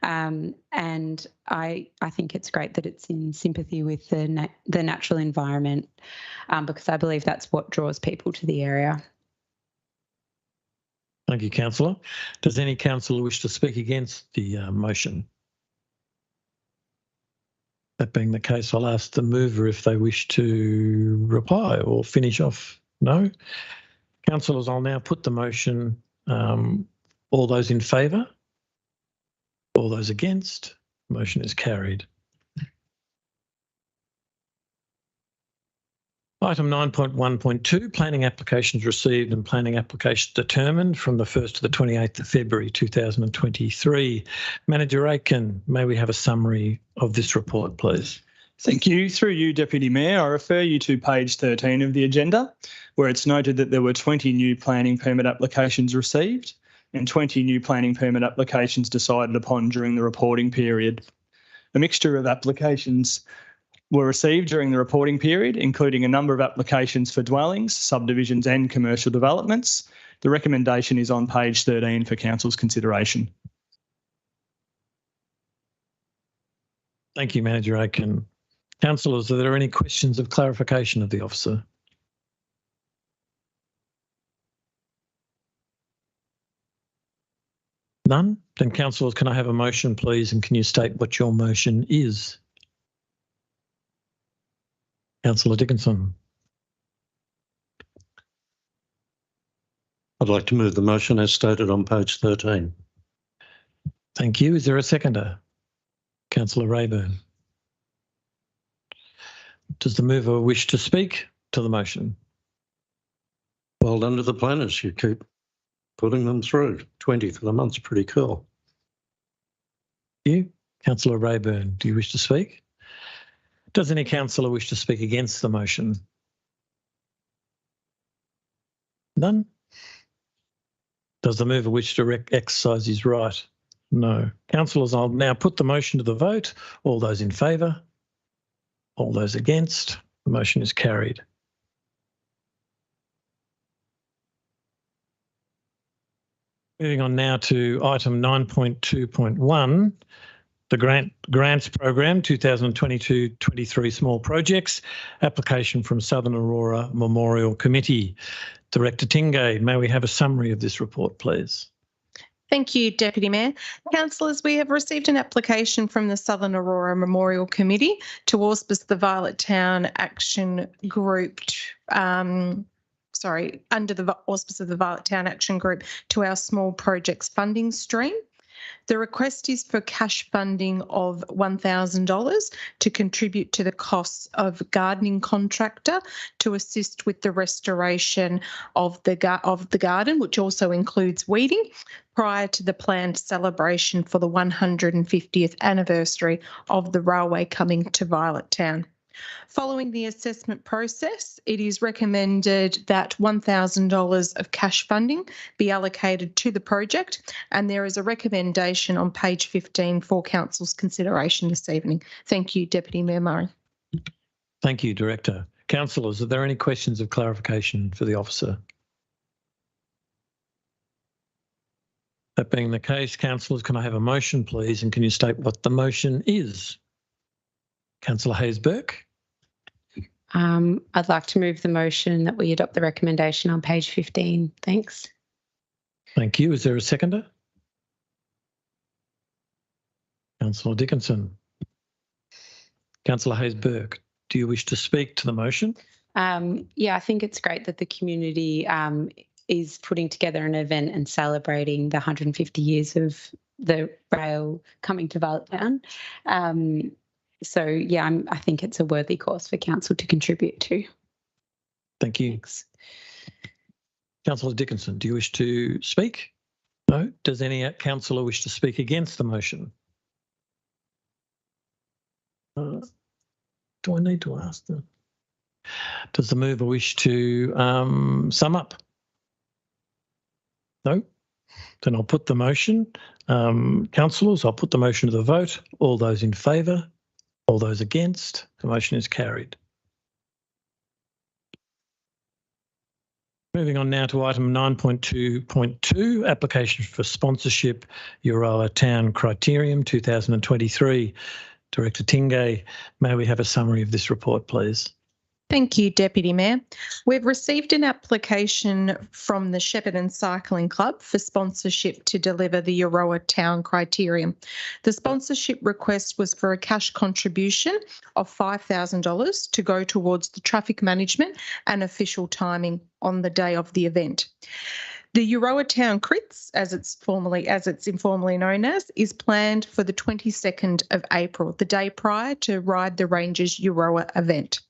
And I think it's great that it's in sympathy with the natural environment, because I believe that's what draws people to the area. Thank you, councillor. Does any councillor wish to speak against the motion? That being the case, I'll ask the mover if they wish to reply or finish off. No? Councillors, I'll now put the motion. All those in favour? All those against? Motion is carried. Item 9.1.2, planning applications received and planning applications determined from the 1st to the 28th of February 2023. Manager Aiken, may we have a summary of this report, please? Thank you. Through you, Deputy Mayor, I refer you to page 13 of the agenda, where it's noted that there were 20 new planning permit applications received and 20 new planning permit applications decided upon during the reporting period. A mixture of applications were received during the reporting period, including a number of applications for dwellings, subdivisions and commercial developments. The recommendation is on page 13 for Council's consideration. Thank you, Manager Aiken. Councillors, are there any questions of clarification of the officer? None? Then councillors, can I have a motion, please, and can you state what your motion is? Councillor Dickinson. I'd like to move the motion as stated on page 13. Thank you. Is there a seconder? Councillor Rayburn. Does the mover wish to speak to the motion? Well done to the planners. You keep putting them through. 20 for the month's pretty cool. You, Councillor Rayburn, do you wish to speak? Does any councillor wish to speak against the motion? None? Does the mover wish to exercise his right? No. Councillors, I'll now put the motion to the vote. All those in favour? All those against? The motion is carried. Moving on now to item 9.2.1. The Grants Program 2022-23 Small Projects, application from Southern Aurora Memorial Committee. Director Tingay, may we have a summary of this report, please? Thank you, Deputy Mayor. Councillors, we have received an application from the Southern Aurora Memorial Committee to auspice the Violet Town Action Group, under the auspice of the Violet Town Action Group to our small projects funding stream. The request is for cash funding of $1,000 to contribute to the costs of gardening contractor to assist with the restoration of the garden, which also includes weeding, prior to the planned celebration for the 150th anniversary of the railway coming to Violet Town. Following the assessment process, it is recommended that $1,000 of cash funding be allocated to the project, and there is a recommendation on page 15 for Council's consideration this evening. Thank you, Deputy Mayor Murray. Thank you, Director. Councillors, are there any questions of clarification for the officer? That being the case, councillors, can I have a motion, please, and can you state what the motion is? Councillor Hayes-Burke. I'd like to move the motion that we adopt the recommendation on page 15. Thanks. Thank you. Is there a seconder? Councillor Dickinson. Councillor Hayes-Burke, do you wish to speak to the motion? Yeah, I think it's great that the community is putting together an event and celebrating the 150 years of the rail coming to Violet Town. So, yeah, I think it's a worthy cause for council to contribute to. Thank you. Thanks. Councillor Dickinson, do you wish to speak? No. Does any councillor wish to speak against the motion? Do I need to ask them? Does the mover wish to sum up? No? Then I'll put the motion. Councillors, I'll put the motion to the vote. All those in favour? All those against? The motion is carried. Moving on now to item 9.2.2, application for sponsorship, Euroa Town Criterium 2023. Director Tingay, may we have a summary of this report, please? Thank you, Deputy Mayor. We've received an application from the Shepparton Cycling Club for sponsorship to deliver the Euroa Town Criterium. The sponsorship request was for a cash contribution of $5,000 to go towards the traffic management and official timing on the day of the event. The Euroa Town Crits, as it's informally known as, is planned for the 22nd of April, the day prior to Ride the Ranges Euroa event.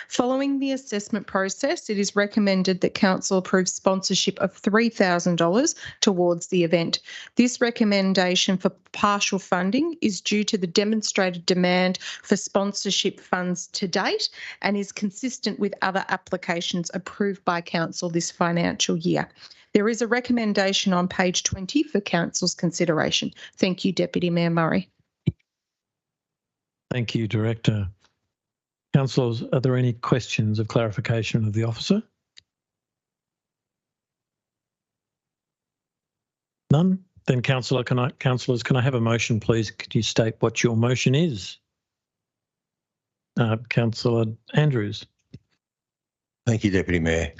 Following the assessment process, it is recommended that Council approve sponsorship of $3,000 towards the event. This recommendation for partial funding is due to the demonstrated demand for sponsorship funds to date and is consistent with other applications approved by Council this financial year. There is a recommendation on page 20 for Council's consideration. Thank you, Deputy Mayor Murray. Thank you, Director. Councillors, are there any questions of clarification of the officer? None? Then councillors, can I have a motion, please? Could you state what your motion is? Councillor Andrews. Thank you, Deputy Mayor.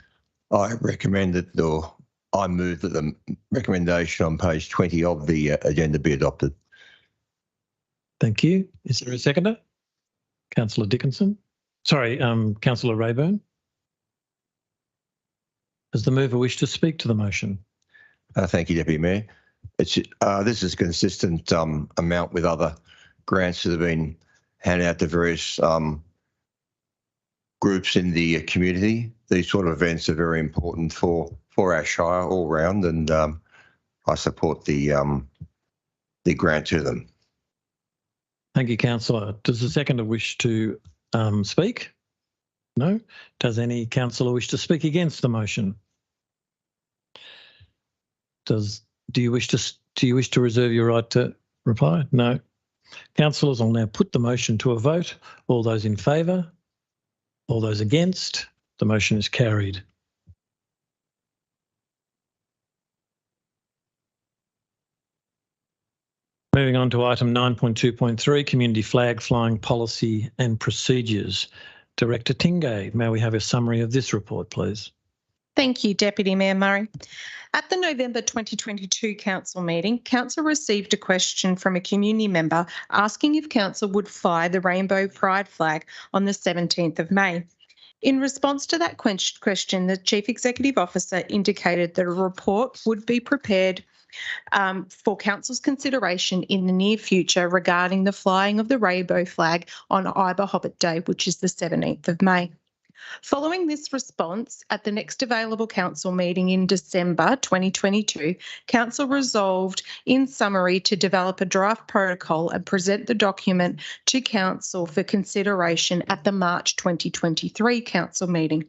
I recommend that, or I move that the recommendation on page 20 of the agenda be adopted. Thank you. Is there a seconder? Councillor Dickinson. Sorry, Councillor Rayburn. Does the mover wish to speak to the motion? Thank you, Deputy Mayor. This is a consistent amount with other grants that have been handed out to various groups in the community. These sort of events are very important for our Shire all round, and I support the grant to them. Thank you, Councillor. Does the seconder wish to speak? No. Does any councillor wish to speak against the motion? Do you wish to reserve your right to reply? No. Councillors, I'll now put the motion to a vote. All those in favour? All those against? The motion is carried. Moving on to item 9.2.3, community flag flying policy and procedures. Director Tingay, may we have a summary of this report, please? Thank you, Deputy Mayor Murray. At the November 2022 Council meeting, Council received a question from a community member asking if Council would fly the Rainbow Pride flag on the 17th of May. In response to that question, the Chief Executive Officer indicated that a report would be prepared for Council's consideration in the near future regarding the flying of the rainbow flag on Iber Hobbit Day, which is the 17th of May. Following this response, at the next available Council meeting in December 2022, Council resolved in summary to develop a draft protocol and present the document to Council for consideration at the March 2023 Council meeting.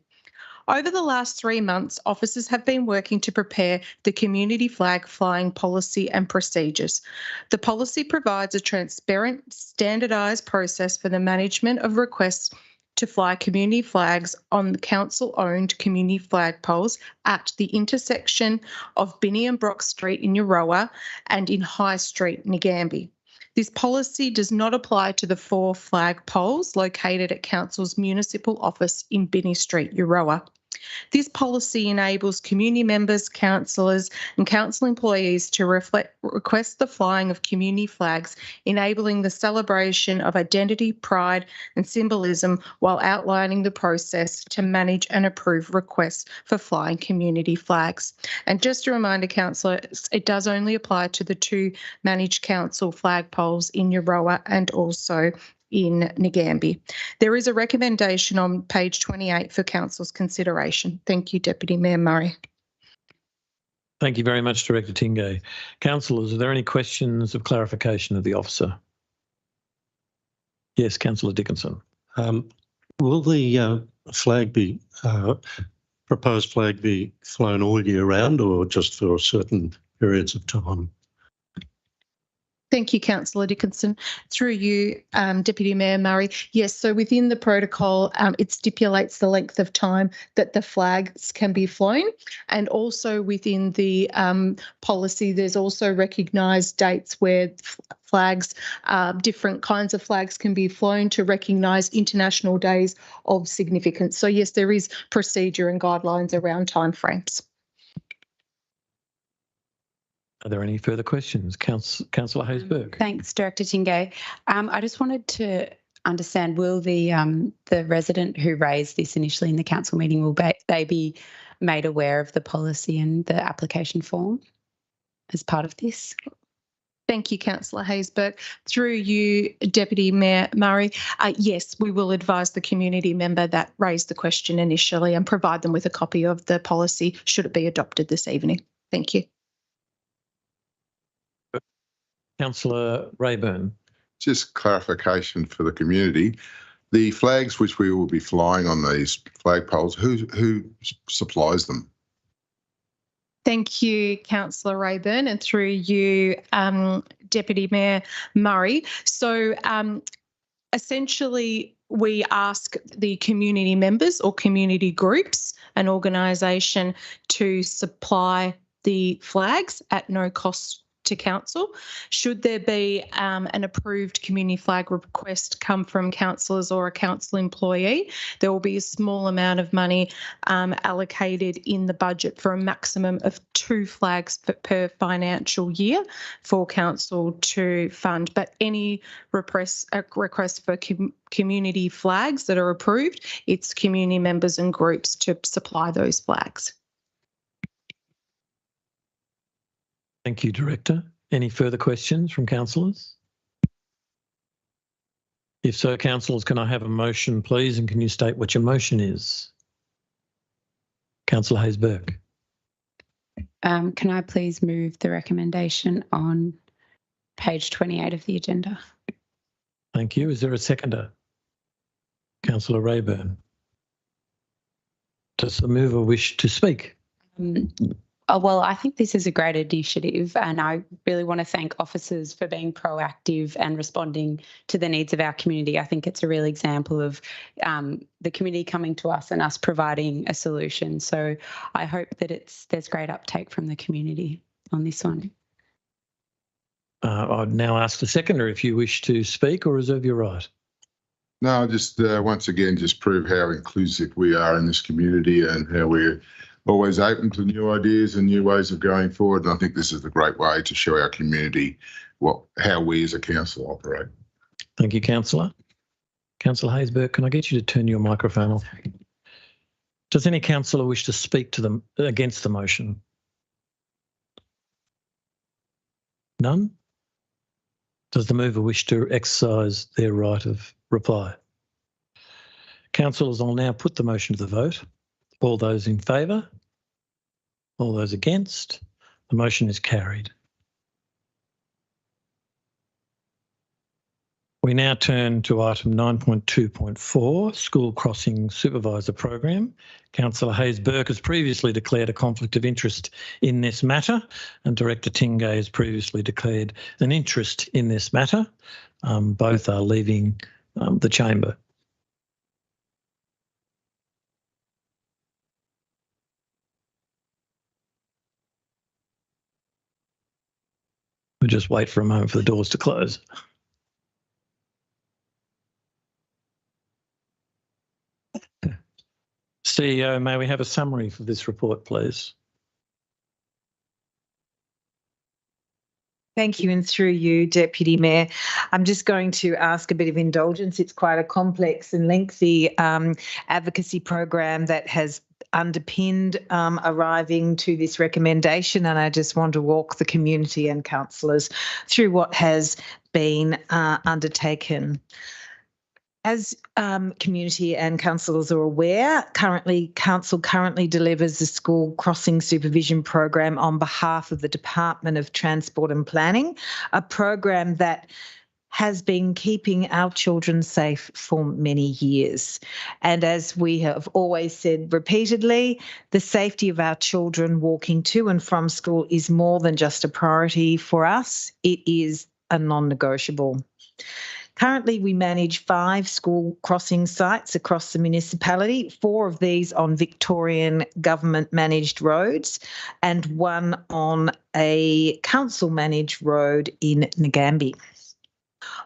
Over the last 3 months, officers have been working to prepare the community flag flying policy and procedures. The policy provides a transparent, standardised process for the management of requests to fly community flags on the council-owned community flagpoles at the intersection of Binney and Brock Street in Euroa and in High Street, Ngambie. This policy does not apply to the 4 flagpoles located at Council's municipal office in Binney Street, Euroa. This policy enables community members, councillors and council employees to request the flying of community flags, enabling the celebration of identity, pride and symbolism while outlining the process to manage and approve requests for flying community flags. And just a reminder, councillors, it does only apply to the 2 managed council flagpoles in Euroa and also in Ngambie. There is a recommendation on page 28 for Council's consideration. Thank you, Deputy Mayor Murray. Thank you very much, Director Tingay. Councillors, are there any questions of clarification of the officer? Yes, Councillor Dickinson. Will the flag be proposed flag be flown all year round or just for certain periods of time? Thank you, Councillor Dickinson. Through you, Deputy Mayor Murray. Yes, so within the protocol, it stipulates the length of time that the flags can be flown, and also within the policy, there's also recognised dates where flags, different kinds of flags can be flown to recognise international days of significance. So yes, there is procedure and guidelines around timeframes. Are there any further questions? Councillor Hayes-Burke. Thanks, Director Tingay. I just wanted to understand, will the resident who raised this initially in the council meeting, will they be made aware of the policy and the application form as part of this? Thank you, Councillor Hayes-Burke. Through you, Deputy Mayor Murray, yes, we will advise the community member that raised the question initially and provide them with a copy of the policy should it be adopted this evening. Thank you. Councillor Rayburn. Just clarification for the community. The flags which we will be flying on these flagpoles, who supplies them? Thank you, Councillor Rayburn, and through you, Deputy Mayor Murray. So essentially, we ask the community members or community groups, an organisation, to supply the flags at no cost to council. Should there be an approved community flag request come from councillors or a council employee, there will be a small amount of money allocated in the budget for a maximum of 2 flags per financial year for council to fund. But any request for community flags that are approved, it's community members and groups to supply those flags. Thank you, Director. Any further questions from councillors? If so, councillors, can I have a motion, please, and can you state what your motion is? Councillor Hayes-Burke. Can I please move the recommendation on page 28 of the agenda? Thank you. Is there a seconder? Councillor Rayburn. Does the mover wish to speak? Well, I think this is a great initiative, and I really want to thank officers for being proactive and responding to the needs of our community. I think it's a real example of the community coming to us and us providing a solution. So I hope that there's great uptake from the community on this one. I'd now ask the seconder if you wish to speak or reserve your right. No, just once again, just prove how inclusive we are in this community and how we're always open to new ideas and new ways of going forward. And I think this is a great way to show our community how we as a council operate. Thank you, Councillor. Councillor Hayes-Burke, can I get you to turn your microphone off? Does any councillor wish to speak to them against the motion? None? Does the mover wish to exercise their right of reply? Councillors, I'll now put the motion to the vote. All those in favour? All those against? The motion is carried. We now turn to item 9.2.4, School Crossing Supervisor Program. Councillor Hayes-Burke has previously declared a conflict of interest in this matter, and Director Tingay has previously declared an interest in this matter. Both are leaving the chamber. We'll just wait for a moment for the doors to close. CEO, may we have a summary for this report, please? Thank you, and through you, Deputy Mayor. I'm just going to ask a bit of indulgence. It's quite a complex and lengthy advocacy program that has underpinned arriving to this recommendation, and I just want to walk the community and councillors through what has been undertaken. As community and councillors are aware, council currently delivers the school crossing supervision program on behalf of the Department of Transport and Planning, a program that has been keeping our children safe for many years. And as we have always said repeatedly, the safety of our children walking to and from school is more than just a priority for us. It is a non-negotiable. Currently, we manage 5 school crossing sites across the municipality, 4 of these on Victorian government-managed roads and 1 on a council-managed road in Ngambie.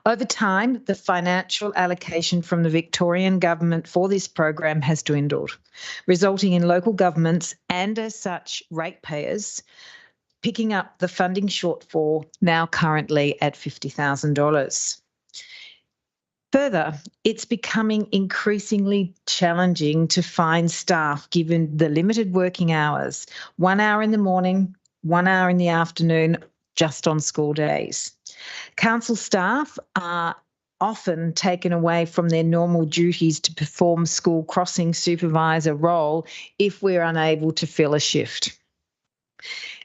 Over time, the financial allocation from the Victorian government for this program has dwindled, resulting in local governments and, as such, ratepayers picking up the funding shortfall, now currently at $50,000. Further, it's becoming increasingly challenging to find staff given the limited working hours, 1 hour in the morning, 1 hour in the afternoon, just on school days. Council staff are often taken away from their normal duties to perform school crossing supervisor role if we're unable to fill a shift.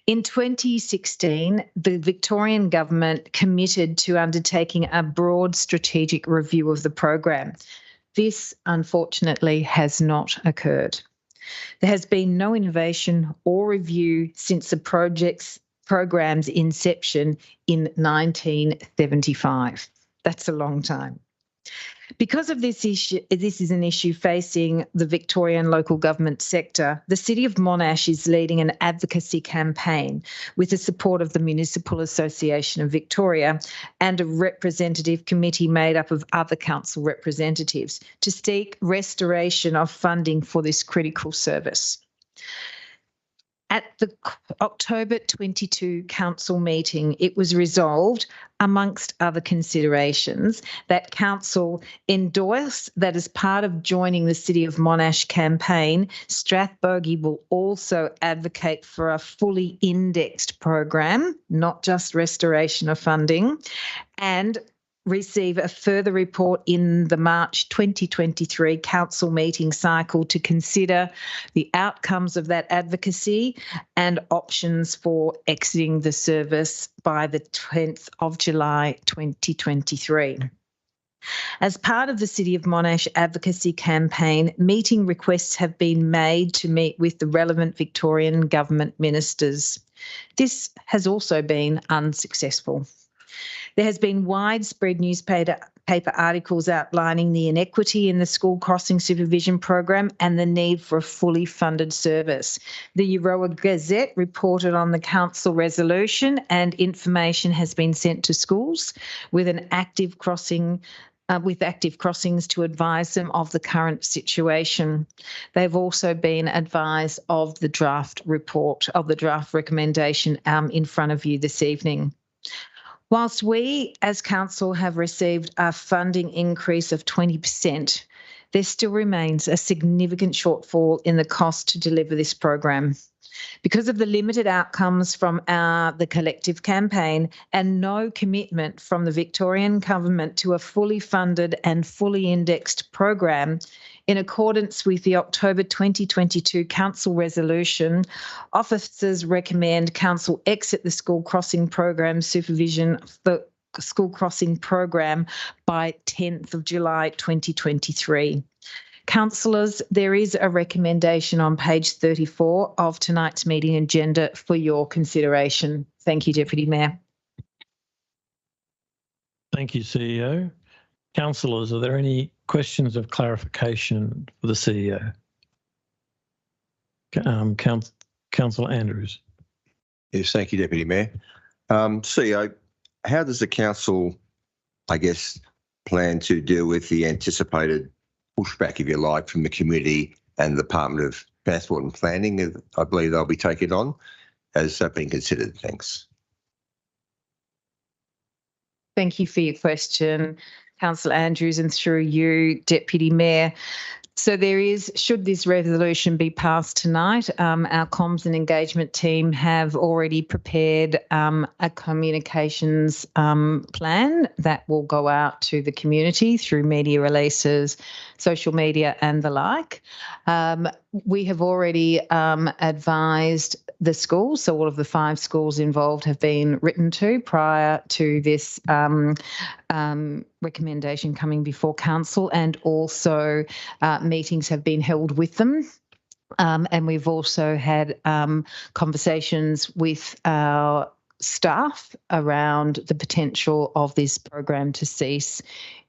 In 2016, the Victorian government committed to undertaking a broad strategic review of the program. This, unfortunately, has not occurred. There has been no innovation or review since the program's inception in 1975. That's a long time. Because of this issue, this is an issue facing the Victorian local government sector, the City of Monash is leading an advocacy campaign with the support of the Municipal Association of Victoria and a representative committee made up of other council representatives to seek restoration of funding for this critical service. At the October 22 council meeting, it was resolved, amongst other considerations, that council endorse that as part of joining the City of Monash campaign, Strathbogie will also advocate for a fully indexed program, not just restoration of funding, and receive a further report in the March 2023 council meeting cycle to consider the outcomes of that advocacy and options for exiting the service by the 10th of July 2023. As part of the City of Monash advocacy campaign, meeting requests have been made to meet with the relevant Victorian government ministers. This has also been unsuccessful. There has been widespread newspaper articles outlining the inequity in the school crossing supervision program and the need for a fully funded service. The Euroa Gazette reported on the council resolution and information has been sent to schools with active crossings to advise them of the current situation. They've also been advised of the draft report, of the draft recommendation in front of you this evening. Whilst we as council have received a funding increase of 20%, there still remains a significant shortfall in the cost to deliver this program. Because of the limited outcomes from the collective campaign and no commitment from the Victorian government to a fully funded and fully indexed program, in accordance with the October 2022 council resolution, officers recommend council exit the school crossing program supervision for school crossing program by 10th of July 2023. Councillors, there is a recommendation on page 34 of tonight's meeting agenda for your consideration. Thank you, Deputy Mayor. Thank you, CEO. Councillors, are there any questions of clarification for the CEO? Councillor Andrews. Yes, thank you, Deputy Mayor. CEO, how does the council, I guess, plan to deal with the anticipated pushback, if you like, from the community and the Department of Transport and Planning? I believe they'll be taking on. Has that been considered? Thanks. Thank you for your question, Councillor Andrews, and through you, Deputy Mayor. So there is, should this resolution be passed tonight, our comms and engagement team have already prepared a communications plan that will go out to the community through media releases, social media and the like. We have already advised the schools, so all of the 5 schools involved have been written to prior to this recommendation coming before council, and also meetings have been held with them. And we've also had conversations with our staff around the potential of this program to cease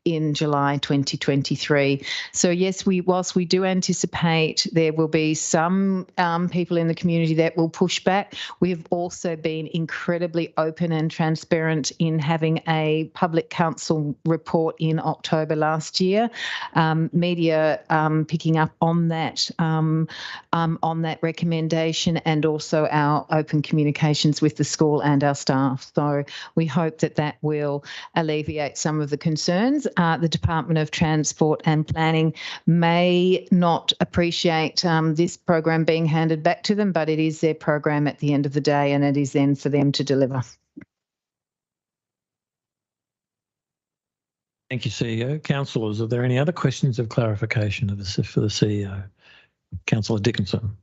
in July 2023. So yes, whilst we do anticipate there will be some people in the community that will push back, we have also been incredibly open and transparent in having a public council report in October last year. Media picking up on that recommendation, and also our open communications with the school and our staff. So we hope that that will alleviate some of the concerns. The Department of Transport and Planning may not appreciate this program being handed back to them, but it is their program at the end of the day, and it is then for them to deliver. Thank you, CEO. Councillors, are there any other questions of clarification for the CEO? Councillor Dickinson.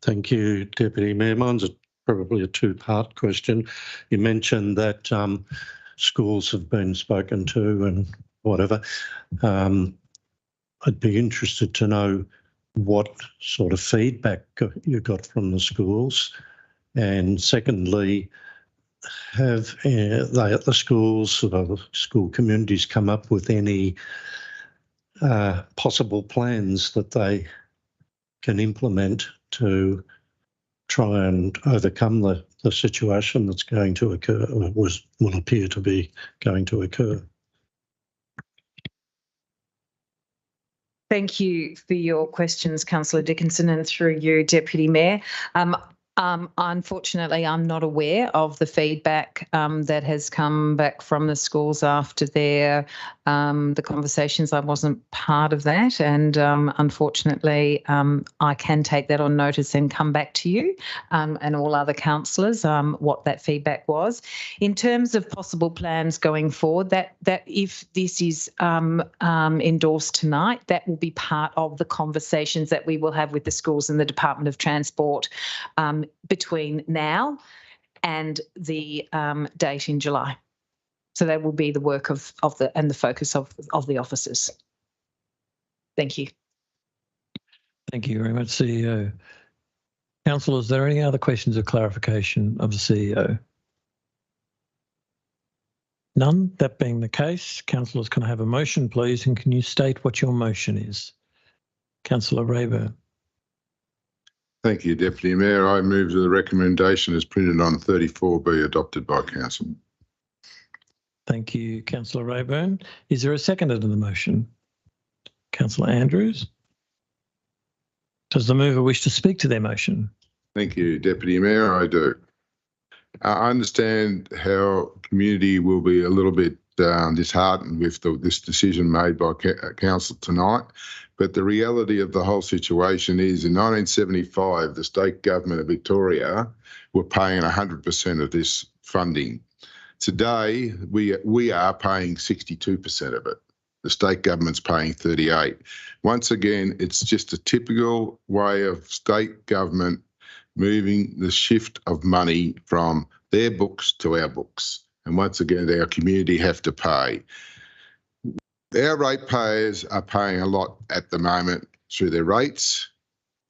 Thank you, Deputy Mayor. Mine's probably a 2-part question. You mentioned that schools have been spoken to and whatever. I'd be interested to know what sort of feedback you got from the schools. And secondly, have the schools or the school communities come up with any possible plans that they can implement to try and overcome the situation that's going to occur, or will appear to be going to occur? Thank you for your questions, Councillor Dickinson, and through you, Deputy Mayor. Unfortunately, I'm not aware of the feedback that has come back from the schools after the conversations. I wasn't part of that, and unfortunately, I can take that on notice and come back to you and all other councillors what that feedback was. In terms of possible plans going forward, that if this is endorsed tonight, that will be part of the conversations that we will have with the schools and the Department of Transport between now and the date in July. So that will be the work of the focus of the officers. Thank you. Thank you very much, CEO. Councillors, is there any other questions of clarification of the CEO? None. That being the case, councillors, can I have a motion, please? And can you state what your motion is? Councillor Rayburn. Thank you, Deputy Mayor. I move that the recommendation as printed on 34 be adopted by Council. Thank you, Councillor Rayburn. Is there a seconder to the motion? Councillor Andrews. Does the mover wish to speak to their motion? Thank you, Deputy Mayor. I do. I understand how community will be a little bit disheartened with this decision made by Council tonight, but the reality of the whole situation is in 1975, the state government of Victoria were paying 100% of this funding. Today, we are paying 62% of it. The state government's paying 38%. Once again, it's just a typical way of state government moving the shift of money from their books to our books. And once again, our community have to pay. Our ratepayers are paying a lot at the moment through their rates.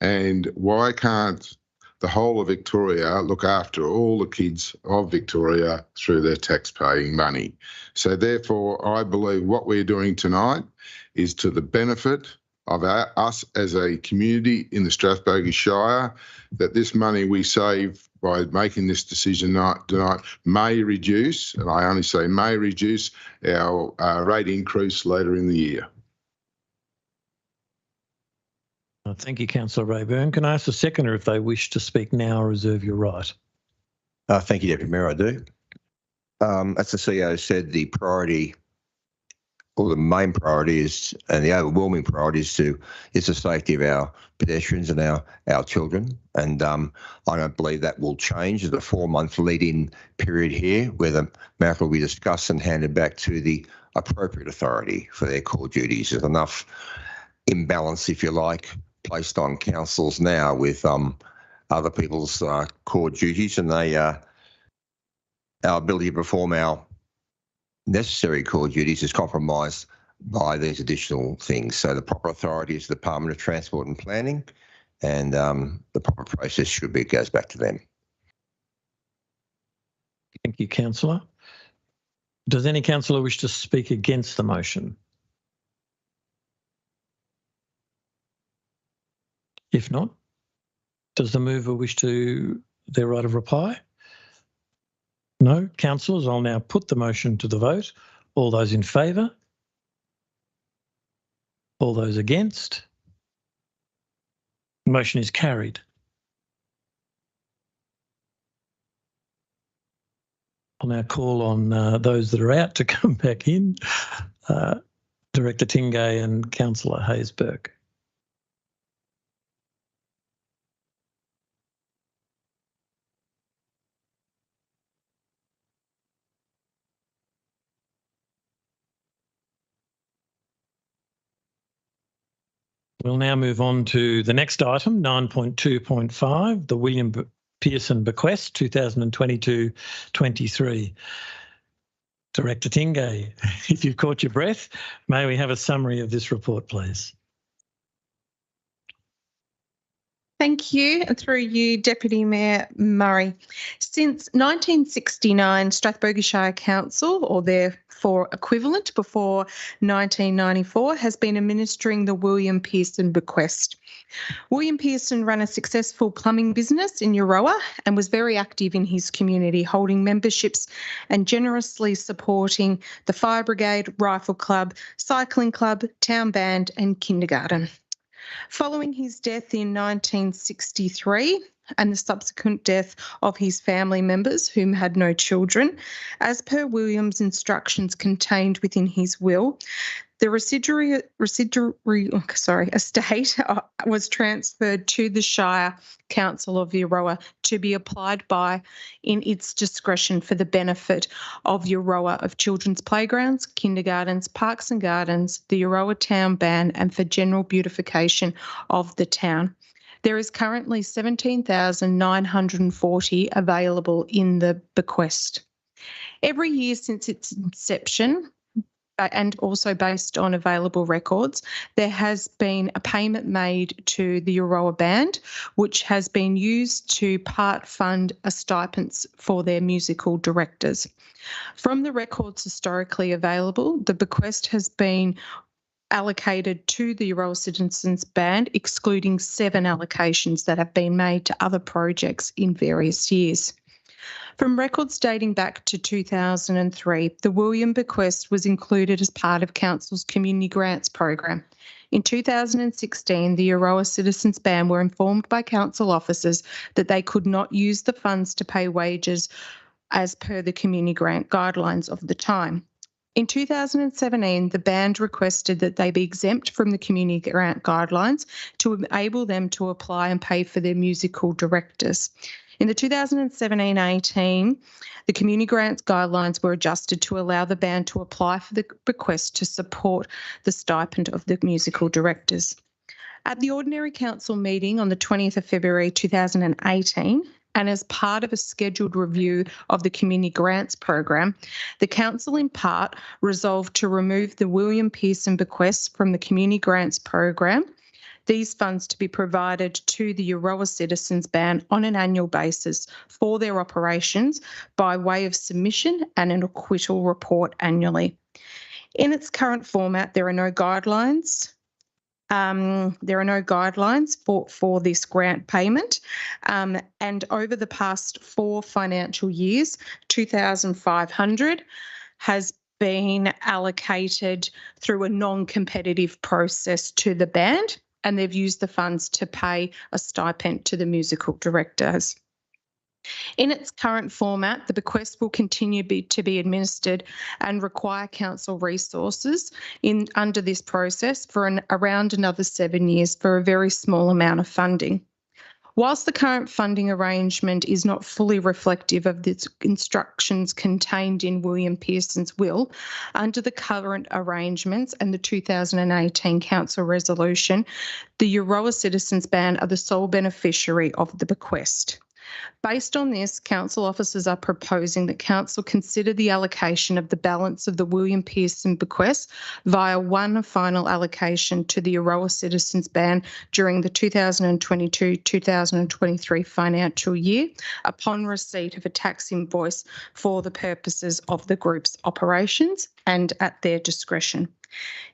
And why can't the whole of Victoria look after all the kids of Victoria through their tax-paying money? So therefore, I believe what we're doing tonight is to the benefit of us as a community in the Strathbogie Shire, that this money we save by making this decision tonight may reduce, and I only say may reduce, our rate increase later in the year. Thank you, Councillor Rayburn. Can I ask the seconder if they wish to speak now or reserve your right? Thank you, Deputy Mayor. I do. As the CEO said, the priority or the main priority is, and the overwhelming priority is the safety of our pedestrians and our children. And I don't believe that will change. There's a 4-month lead-in period here where the matter will be discussed and handed back to the appropriate authority for their core duties. There's enough imbalance, if you like, placed on councils now with other people's core duties, and our ability to perform our necessary core duties is compromised by these additional things. So the proper authority is the Department of Transport and Planning, and the proper process goes back to them. Thank you, councillor. Does any councillor wish to speak against the motion? If not, does the mover wish to their right of reply? No. Councillors, I'll now put the motion to the vote. All those in favour? All those against? The motion is carried. I'll now call on those that are out to come back in. Director Tingay and Councillor Hayes-Burke. We'll now move on to the next item, 9.2.5, the William Pearson Bequest 2022-23. Director Tingay, if you've caught your breath, may we have a summary of this report, please? Thank you. Through you, Deputy Mayor Murray. Since 1969, Strathbogie Shire Council, or therefore equivalent before 1994, has been administering the William Pearson Bequest. William Pearson ran a successful plumbing business in Euroa and was very active in his community, holding memberships and generously supporting the Fire Brigade, Rifle Club, Cycling Club, Town Band and Kindergarten. Following his death in 1963 and the subsequent death of his family members whom had no children, as per William's instructions contained within his will, the residuary estate was transferred to the Shire Council of Euroa to be applied by in its discretion for the benefit of Euroa of children's playgrounds, kindergartens, parks and gardens, the Euroa Town Band and for general beautification of the town. There is currently 17,940 available in the bequest. Every year since its inception, and also based on available records, there has been a payment made to the Euroa Band, which has been used to part fund a stipends for their musical directors. From the records historically available, the bequest has been allocated to the Euroa Citizens Band, excluding 7 allocations that have been made to other projects in various years. From records dating back to 2003, the William Bequest was included as part of Council's Community Grants program. In 2016, the Euroa Citizens Band were informed by council officers that they could not use the funds to pay wages as per the community grant guidelines of the time. In 2017, the band requested that they be exempt from the community grant guidelines to enable them to apply and pay for their musical directors. In the 2017-18, the community grants guidelines were adjusted to allow the band to apply for the bequest to support the stipend of the musical directors. At the Ordinary Council meeting on the 20th of February 2018, and as part of a scheduled review of the community grants program, the council in part resolved to remove the William Pearson bequest from the community grants program, these funds to be provided to the Euroa Citizens Band on an annual basis for their operations by way of submission and an acquittal report annually. In its current format, there are no guidelines. For this grant payment, and over the past 4 financial years, 2,500 has been allocated through a non-competitive process to the band, and they've used the funds to pay a stipend to the musical directors. In its current format, the bequest will continue to be administered and require council resources under this process for around another 7 years for a very small amount of funding. Whilst the current funding arrangement is not fully reflective of the instructions contained in William Pearson's will, under the current arrangements and the 2018 Council resolution, the Euroa Citizens Band are the sole beneficiary of the bequest. Based on this, council officers are proposing that council consider the allocation of the balance of the William Pearson bequest via one final allocation to the Euroa Citizens Band during the 2022-2023 financial year upon receipt of a tax invoice for the purposes of the group's operations and at their discretion.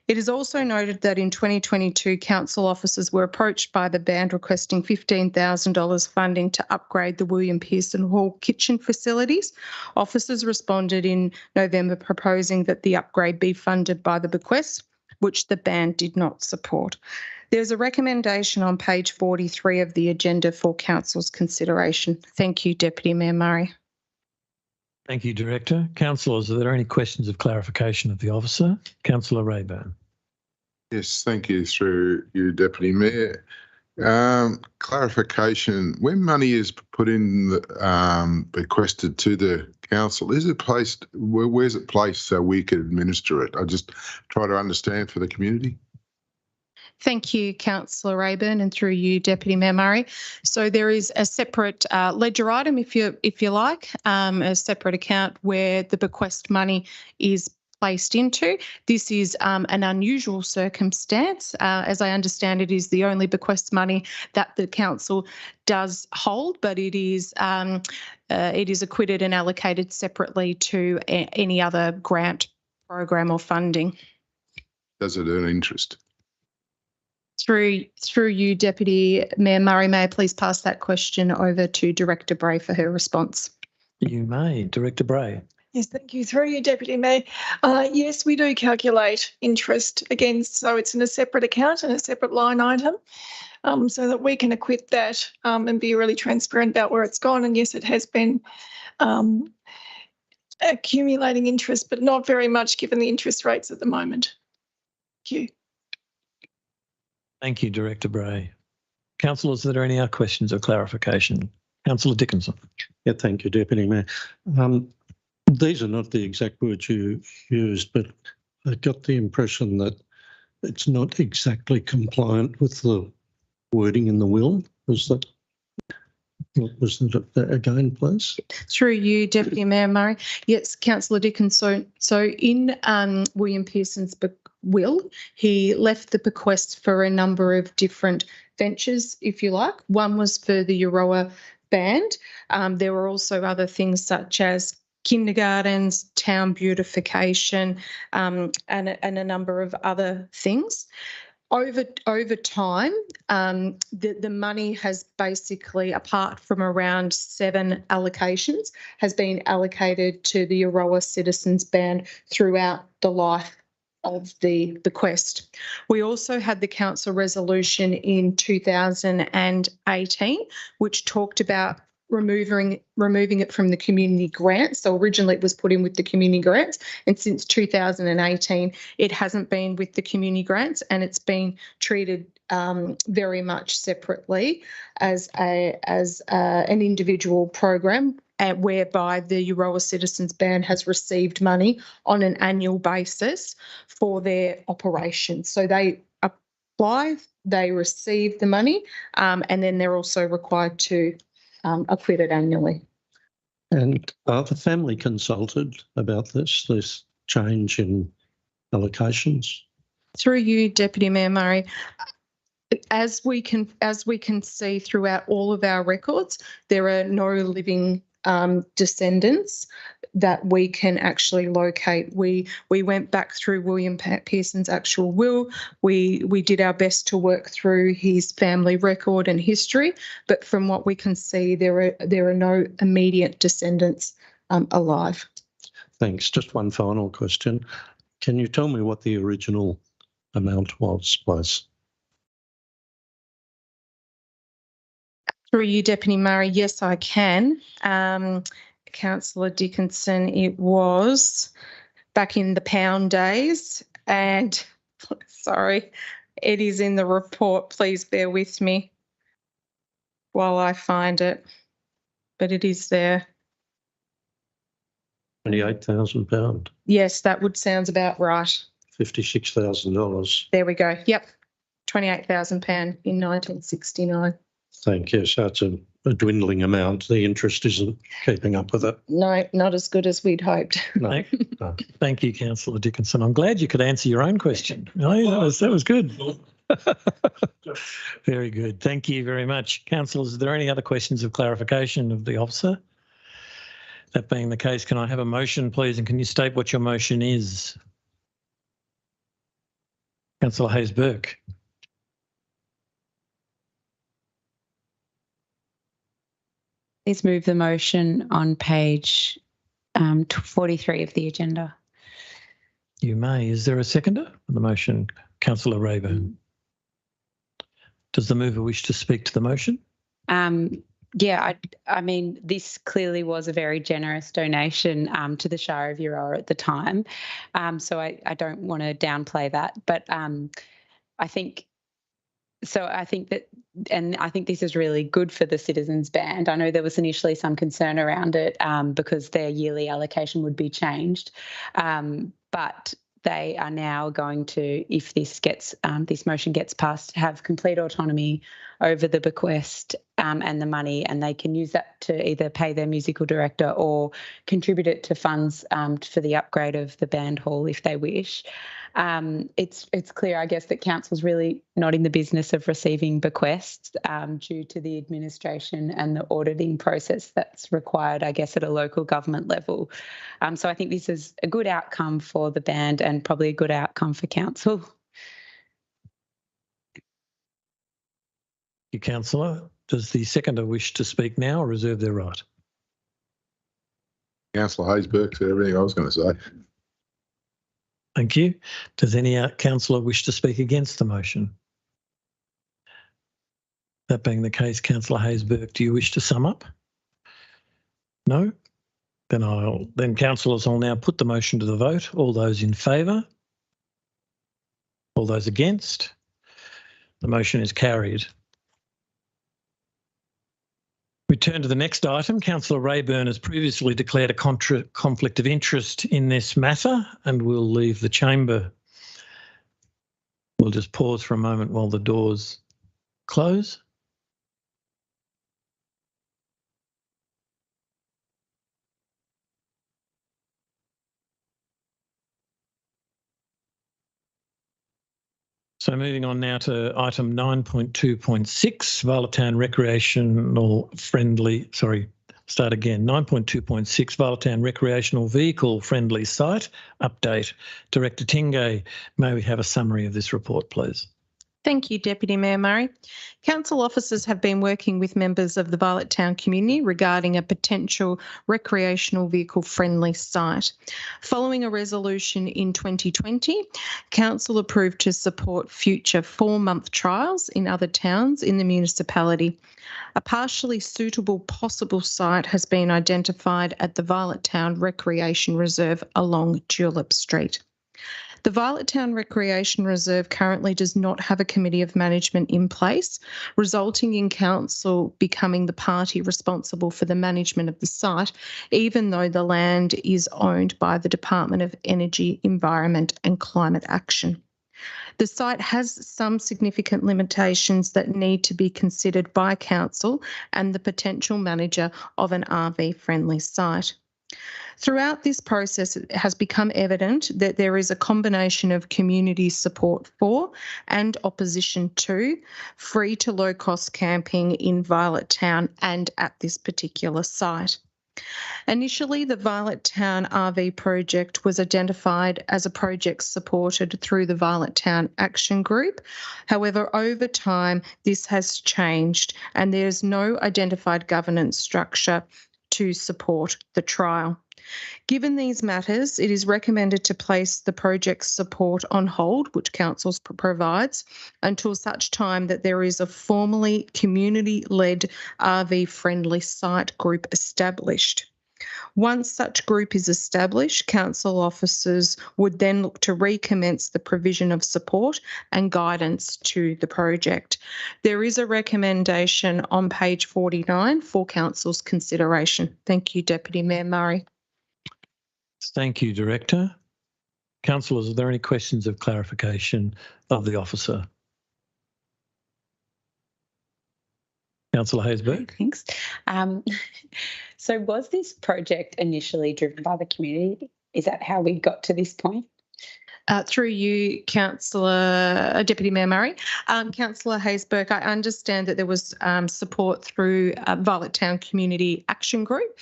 It is also noted that in 2022, council officers were approached by the band requesting $15,000 funding to upgrade the William Pearson Hall kitchen facilities. Officers responded in November proposing that the upgrade be funded by the bequest, which the band did not support. There's a recommendation on page 43 of the agenda for council's consideration. Thank you, Deputy Mayor Murray. Thank you, Director. Councillors, are there any questions of clarification of the officer? Councillor Rayburn. Yes, thank you, through you, Deputy Mayor. Clarification, when money is put in, bequested to the council, is it placed, where's it placed so we can administer it? I just try to understand for the community. Thank you, Councillor Rayburn, and through you, Deputy Mayor Murray. So there is a separate ledger item, if you like, a separate account where the bequest money is placed into. This is an unusual circumstance. As I understand, it is the only bequest money that the council does hold, but it is acquitted and allocated separately to any other grant program or funding. Does it earn interest? Through you, Deputy Mayor Murray, may I please pass that question over to Director Bray for her response? You may. Director Bray. Yes, thank you. Through you, Deputy Mayor. Yes, we do calculate interest again, so it's in a separate account and a separate line item, so that we can acquit that and be really transparent about where it's gone. And yes, it has been accumulating interest, but not very much given the interest rates at the moment. Thank you. Thank you, Director Bray. Councillors, are there any other questions or clarification? Councillor Dickinson. Yeah, thank you, Deputy Mayor. These are not the exact words you used, but I got the impression that it's not exactly compliant with the wording in the will. Was that again, please? Through you, Deputy Mayor Murray. Yes, Councillor Dickinson. So in William Pearson's will, he left the bequest for a number of different ventures, if you like. One was for the Euroa Band. There were also other things such as kindergartens, town beautification, and a number of other things. Over time, the money has basically, apart from around 7 allocations, has been allocated to the Euroa Citizens Band throughout the life of the bequest. We also had the council resolution in 2018, which talked about removing it from the community grants. So originally it was put in with the community grants, and since 2018 it hasn't been with the community grants, and it's been treated very much separately as an individual program, whereby the Euroa Citizens Band has received money on an annual basis for their operations. So they apply, they receive the money, and then they're also required to acquit it annually. And are the family consulted about this change in allocations? Through you, Deputy Mayor Murray. As we can see throughout all of our records, there are no living descendants that we can actually locate. We went back through William Pearson's actual will. We did our best to work through his family record and history, but from what we can see, there are no immediate descendants alive. Thanks. Just one final question. Can you tell me what the original amount was, please? Through you, Deputy Murray, yes, I can. Councillor Dickinson, it was back in the pound days, and sorry, it is in the report. Please bear with me while I find it, but it is there. £28,000, Yes, that would sounds about right. $56,000. There we go. Yep, £28,000 in 1969. Thank you. So it's a dwindling amount. The interest isn't keeping up with it. No, not as good as we'd hoped. No. Thank you, Councillor Dickinson. I'm glad you could answer your own question. No, that was good. Very good. Thank you very much. Councillors, are there any other questions of clarification of the officer? That being the case, can I have a motion, please? And can you state what your motion is? Councillor Hayes-Burke. Please move the motion on page 43 of the agenda. You may. Is there a seconder for the motion? Councillor Rayburn. Does the mover wish to speak to the motion? Yeah, I mean, this clearly was a very generous donation to the Shire of Euroa at the time. So I don't want to downplay that. But I think that, and I think this is really good for the Citizens Band. I know there was initially some concern around it because their yearly allocation would be changed. But they are now going to, if this motion gets passed, have complete autonomy over the bequest and the money, and they can use that to either pay their musical director or contribute it to funds for the upgrade of the band hall if they wish. It's clear, I guess, that council's really not in the business of receiving bequests due to the administration and the auditing process that's required, I guess, at a local government level. So I think this is a good outcome for the band and probably a good outcome for council. You, Councillor. Does the seconder wish to speak now or reserve their right? Councillor Hayes-Burke said everything I was going to say. Thank you. Does any councillor wish to speak against the motion? That being the case, Councillor Hayes-Burke, do you wish to sum up? No? Then councillors, I'll now put the motion to the vote. All those in favour? All those against? The motion is carried. We turn to the next item. Councillor Rayburn has previously declared a conflict of interest in this matter and will leave the chamber. We'll just pause for a moment while the doors close. So moving on now to item 9.2.6, Varlatown Recreational Friendly, 9.2.6, Varlatown Recreational Vehicle Friendly Site Update. Director Tingay, may we have a summary of this report, please? Thank you, Deputy Mayor Murray. Council officers have been working with members of the Varlatown community regarding a potential recreational vehicle friendly site. Following a resolution in 2020, Council approved to support future 4-month trials in other towns in the municipality. A partially suitable possible site has been identified at the Varlatown Recreation Reserve along Julep Street. The Varlatown Recreation Reserve currently does not have a committee of management in place, resulting in council becoming the party responsible for the management of the site, even though the land is owned by the Department of Energy, Environment and Climate Action. The site has some significant limitations that need to be considered by council and the potential manager of an RV-friendly site. Throughout this process, it has become evident that there is a combination of community support for and opposition to free to low-cost camping in Varlatown and at this particular site. Initially, the Varlatown RV project was identified as a project supported through the Varlatown Action Group. However, over time, this has changed and there is no identified governance structure to support the trial. Given these matters, it is recommended to place the project's support on hold, which Council provides, until such time that there is a formally community-led RV-friendly site group established. Once such group is established, Council officers would then look to recommence the provision of support and guidance to the project. There is a recommendation on page 49 for Council's consideration. Thank you, Deputy Mayor Murray. Thank you, Director. Councillors, are there any questions of clarification of the officer? Councillor Haysbert. Thanks. So was this project initially driven by the community? Is that how we got to this point? Through you, Deputy Mayor Murray. Councillor Haysbert, I understand that there was support through Violet Town Community Action Group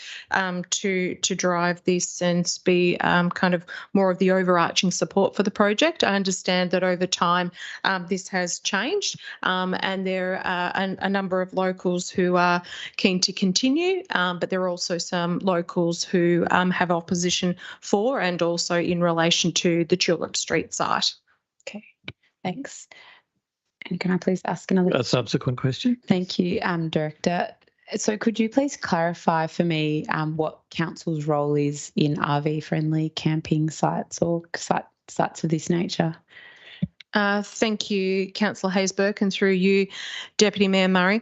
to drive this and be kind of more of the overarching support for the project. I understand that over time this has changed and there are a number of locals who are keen to continue, but there are also some locals who have opposition for and also in relation to the Tulip Street site. Okay, thanks. And can I please ask another? A subsequent question. Thank you, Director. So could you please clarify for me what Council's role is in RV-friendly camping sites or sites of this nature? Thank you, Councillor Haysbert, and through you, Deputy Mayor Murray.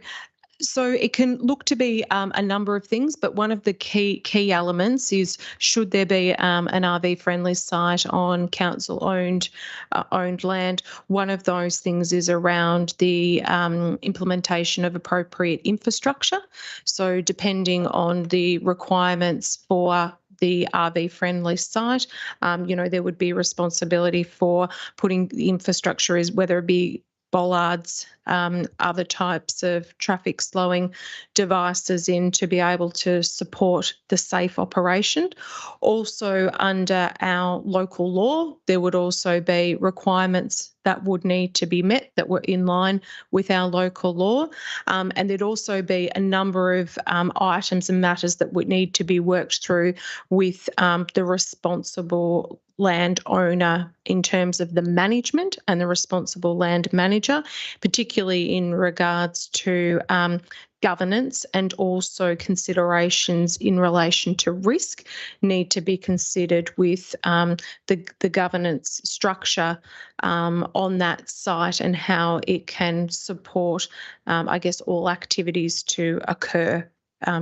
So it can look to be a number of things, but one of the key elements is should there be an RV-friendly site on council-owned land. One of those things is around the implementation of appropriate infrastructure. So depending on the requirements for the RV-friendly site, there would be responsibility for putting the infrastructure, whether it be bollards, other types of traffic slowing devices in to be able to support the safe operation. Also, under our local law, there would also be requirements that would need to be met that were in line with our local law. And there'd also be a number of items and matters that would need to be worked through with the responsible landowner in terms of the management and the responsible land manager, particularly in regards to governance, and also considerations in relation to risk need to be considered with the governance structure on that site and how it can support, all activities to occur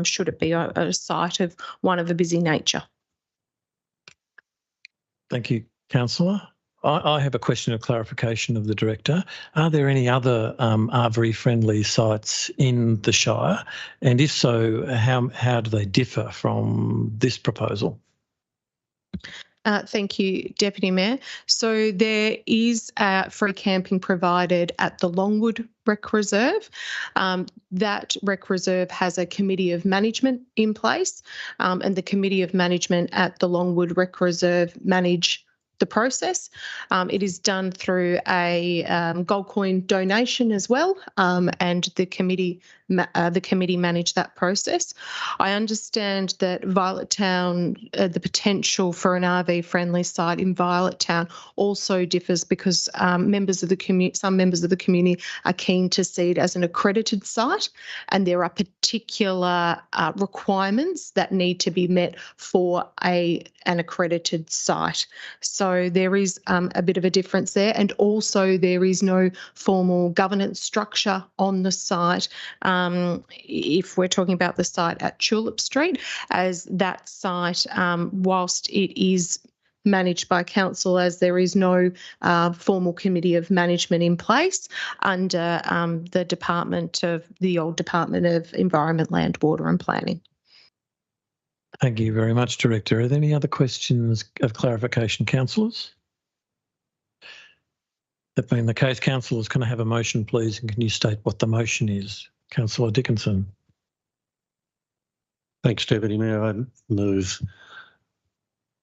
should it be a site of one of a busy nature. Thank you, Councillor. I have a question of clarification of the Director. Are there any other RV-friendly sites in the Shire? And if so, how do they differ from this proposal? Thank you, Deputy Mayor. So there is free camping provided at the Longwood Rec Reserve. That Rec Reserve has a committee of management in place, and the committee of management at the Longwood Rec Reserve manage the process. It is done through a gold coin donation as well, and the committee manage that process. I understand that Violet Town, the potential for an RV-friendly site in Violet Town also differs because some members of the community are keen to see it as an accredited site, and there are particular requirements that need to be met for an accredited site. So there is a bit of a difference there, and also there is no formal governance structure on the site. If we're talking about the site at Tulip Street, as that site, whilst it is managed by council, as there is no formal committee of management in place under the old Department of Environment, Land, Water and Planning. Thank you very much, Director. Are there any other questions of clarification, councillors? That being the case, councillors, can I have a motion, please, and can you state what the motion is? Councillor Dickinson. Thanks, Deputy Mayor. I move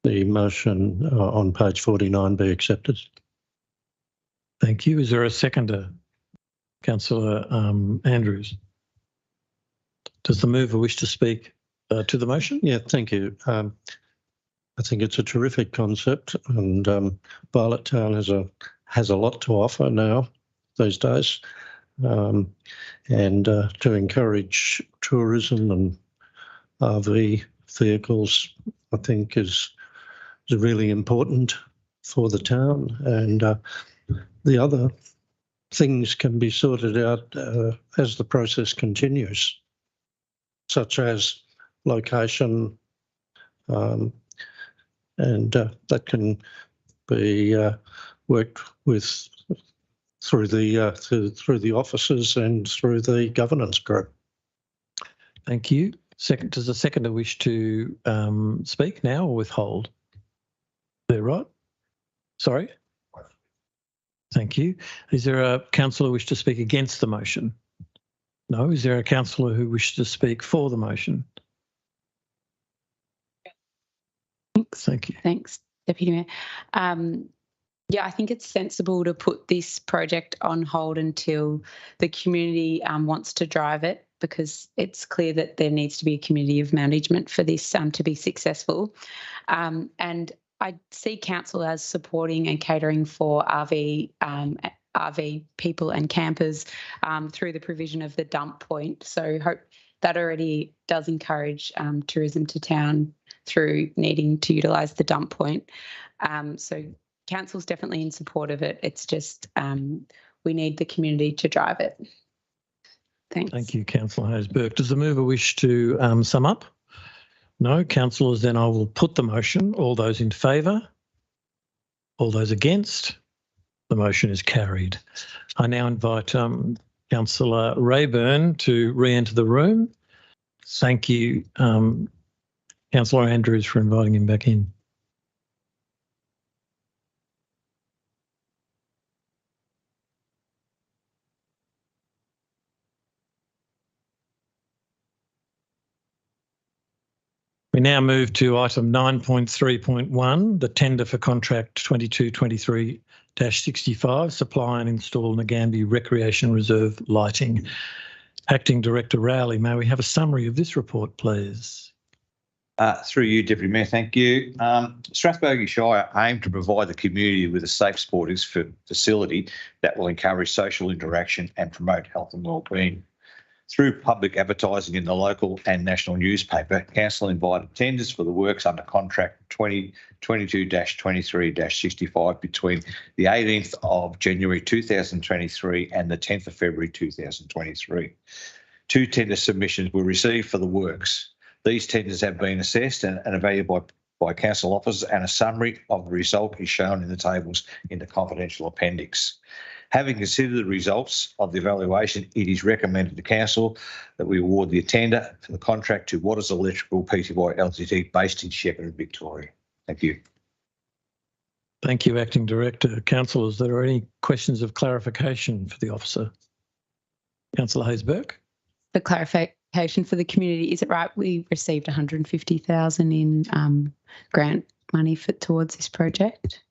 the motion on page 49 be accepted. Thank you. Is there a seconder? Councillor Andrews. Does the mover wish to speak to the motion? Yeah, thank you. I think it's a terrific concept, and Violet Town has a lot to offer now these days, and to encourage tourism and RV vehicles, I think is really important for the town, and the other things can be sorted out as the process continues, such as location, and that can be worked with through the officers and through the governance group. Thank you. Does the seconder wish to speak now or withhold? They're right. Sorry. Thank you. Is there a councillor wish to speak against the motion? No. Is there a councillor who wishes to speak for the motion? Thank you. Thanks, Deputy Mayor. Yeah, I think it's sensible to put this project on hold until the community wants to drive it, because it's clear that there needs to be a community of management for this to be successful. And I see council as supporting and catering for RV people and campers through the provision of the dump point. So hope that already does encourage tourism to town through needing to utilise the dump point. So council's definitely in support of it. It's just we need the community to drive it. Thanks. Thank you, Councillor Hayes-Burke. Does the mover wish to sum up? No. Councillors, then I will put the motion. All those in favour? All those against? The motion is carried. I now invite Councillor Rayburn to re-enter the room. Thank you, Councillor Andrews, for inviting him back in. We now move to item 9.3.1, the tender for contract 2223-65, supply and install Nagambie Recreation Reserve lighting. Acting Director Rowley, may we have a summary of this report, please? Through you, Deputy Mayor, thank you. Strathbogie Shire aim to provide the community with a safe sporting facility that will encourage social interaction and promote health and wellbeing. Through public advertising in the local and national newspaper, Council invited tenders for the works under contract 2022-23-65 between the 18th of January 2023 and the 10th of February 2023. 2 tender submissions were received for the works. These tenders have been assessed and evaluated by council officers, and a summary of the result is shown in the tables in the confidential appendix. Having considered the results of the evaluation, it is recommended to council that we award the tender for the contract to Waters Electrical Pty Ltd based in Shepparton, Victoria. Thank you. Thank you, Acting Director. Councillors, are there any questions of clarification for the officer? Councillor Hayes-Burke. The clarification for the community, is it right we received 150,000 in grant money towards this project?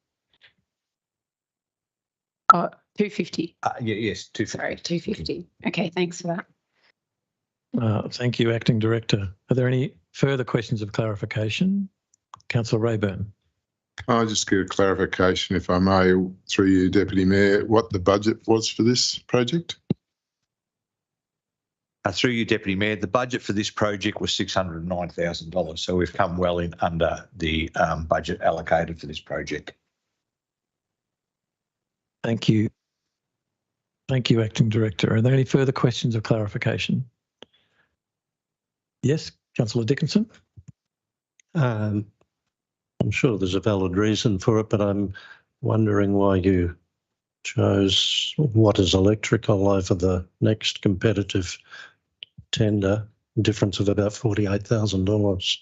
250. Yes, 250. Sorry, 250. Okay, thanks for that. Thank you, Acting Director. Are there any further questions of clarification? Councillor Rayburn. I'll just get a clarification, if I may, through you, Deputy Mayor, what the budget was for this project? Through you, Deputy Mayor, the budget for this project was $609,000, so we've come well in under the budget allocated for this project. Thank you. Thank you, Acting Director. Are there any further questions of clarification? Yes, Councillor Dickinson. I'm sure there's a valid reason for it, but I'm wondering why you chose Waters Electrical over the next competitive tender, difference of about $48,000.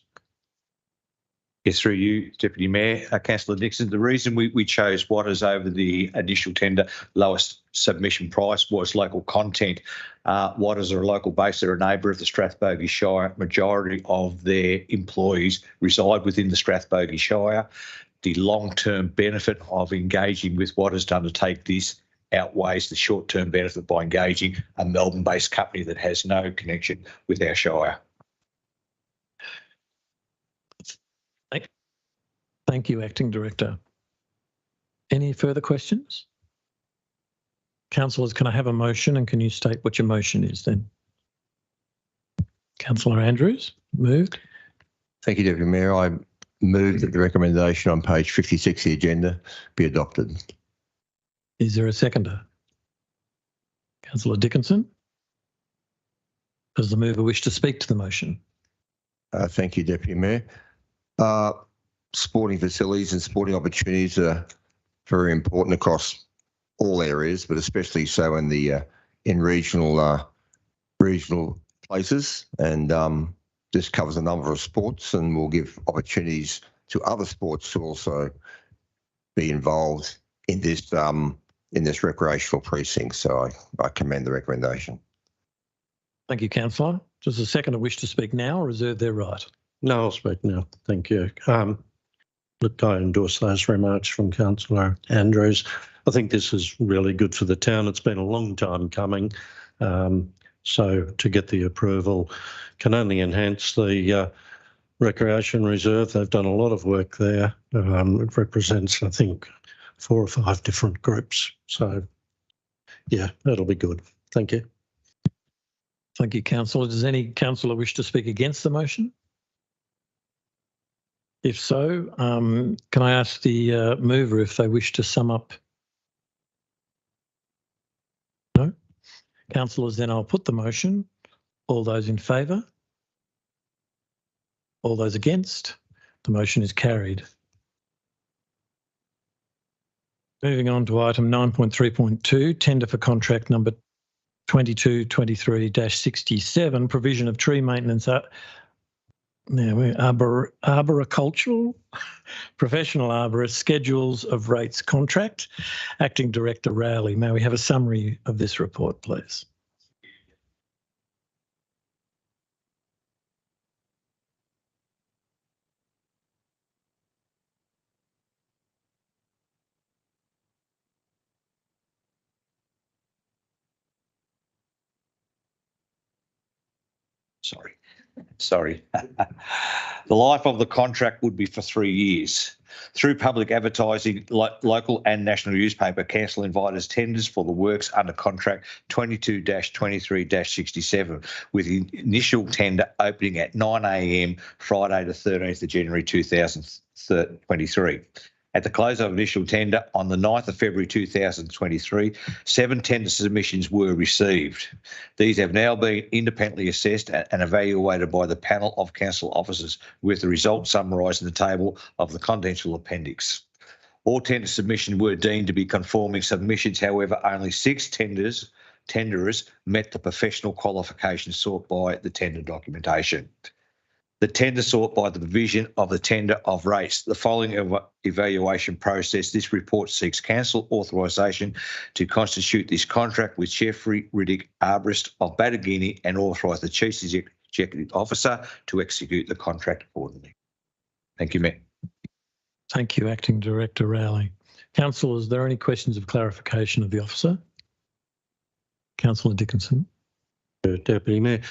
Yes, through you, Deputy Mayor, Councillor Dixon. The reason we chose Waters over the initial tender, lowest submission price, was local content. Waters are a local base. They're a neighbour of the Strathbogie Shire. Majority of their employees reside within the Strathbogie Shire. The long-term benefit of engaging with Waters to undertake this outweighs the short-term benefit by engaging a Melbourne-based company that has no connection with our Shire. Thank you, Acting Director. Any further questions? Councillors, can I have a motion, and can you state what your motion is then? Councillor Andrews, moved. Thank you, Deputy Mayor. I move that the recommendation on page 56 of the agenda be adopted. Is there a seconder? Councillor Dickinson. Does the mover wish to speak to the motion? Thank you, Deputy Mayor. Sporting facilities and sporting opportunities are very important across all areas, but especially so in the regional places. And this covers a number of sports, and will give opportunities to other sports to also be involved in this recreational precinct. So I commend the recommendation. Thank you, Councillor. Does the seconder wish to speak now or reserve their right? No, I'll speak now. Thank you. Look, I endorse those remarks from Councillor Andrews. I think this is really good for the town. It's been a long time coming. So to get the approval can only enhance the recreation reserve. They've done a lot of work there. It represents, I think, 4 or 5 different groups. So, yeah, that'll be good. Thank you. Thank you, Councillor. Does any councillor wish to speak against the motion? If so, can I ask the mover if they wish to sum up? No? Councillors, then I'll put the motion. All those in favour? All those against? The motion is carried. Moving on to item 9.3.2, tender for contract number 2223-67, provision of tree maintenance arboricultural professional arborist schedules of rates contract. Acting Director Rowley, may we have a summary of this report, please? Sorry. The life of the contract would be for 3 years. Through public advertising, local and national newspaper, council invited tenders for the works under contract 22-23-67, with the initial tender opening at 9 a.m. Friday the 13th of January 2023. At the close of initial tender on the 9th of February 2023, 7 tender submissions were received. These have now been independently assessed and evaluated by the panel of council officers, with the results summarised in the table of the confidential appendix. All tender submissions were deemed to be conforming submissions. However, only 6 tenderers met the professional qualifications sought by the tender documentation. The tender sought by the provision of the tender of rates. The following evaluation process, this report seeks council authorisation to constitute this contract with Jeffrey Riddick, arborist of Bataguini, and authorise the Chief Executive Officer to execute the contract accordingly. Thank you, Mayor. Thank you, Acting Director Rowley. Councillor, is there any questions of clarification of the officer? Councillor Dickinson. Deputy Mayor,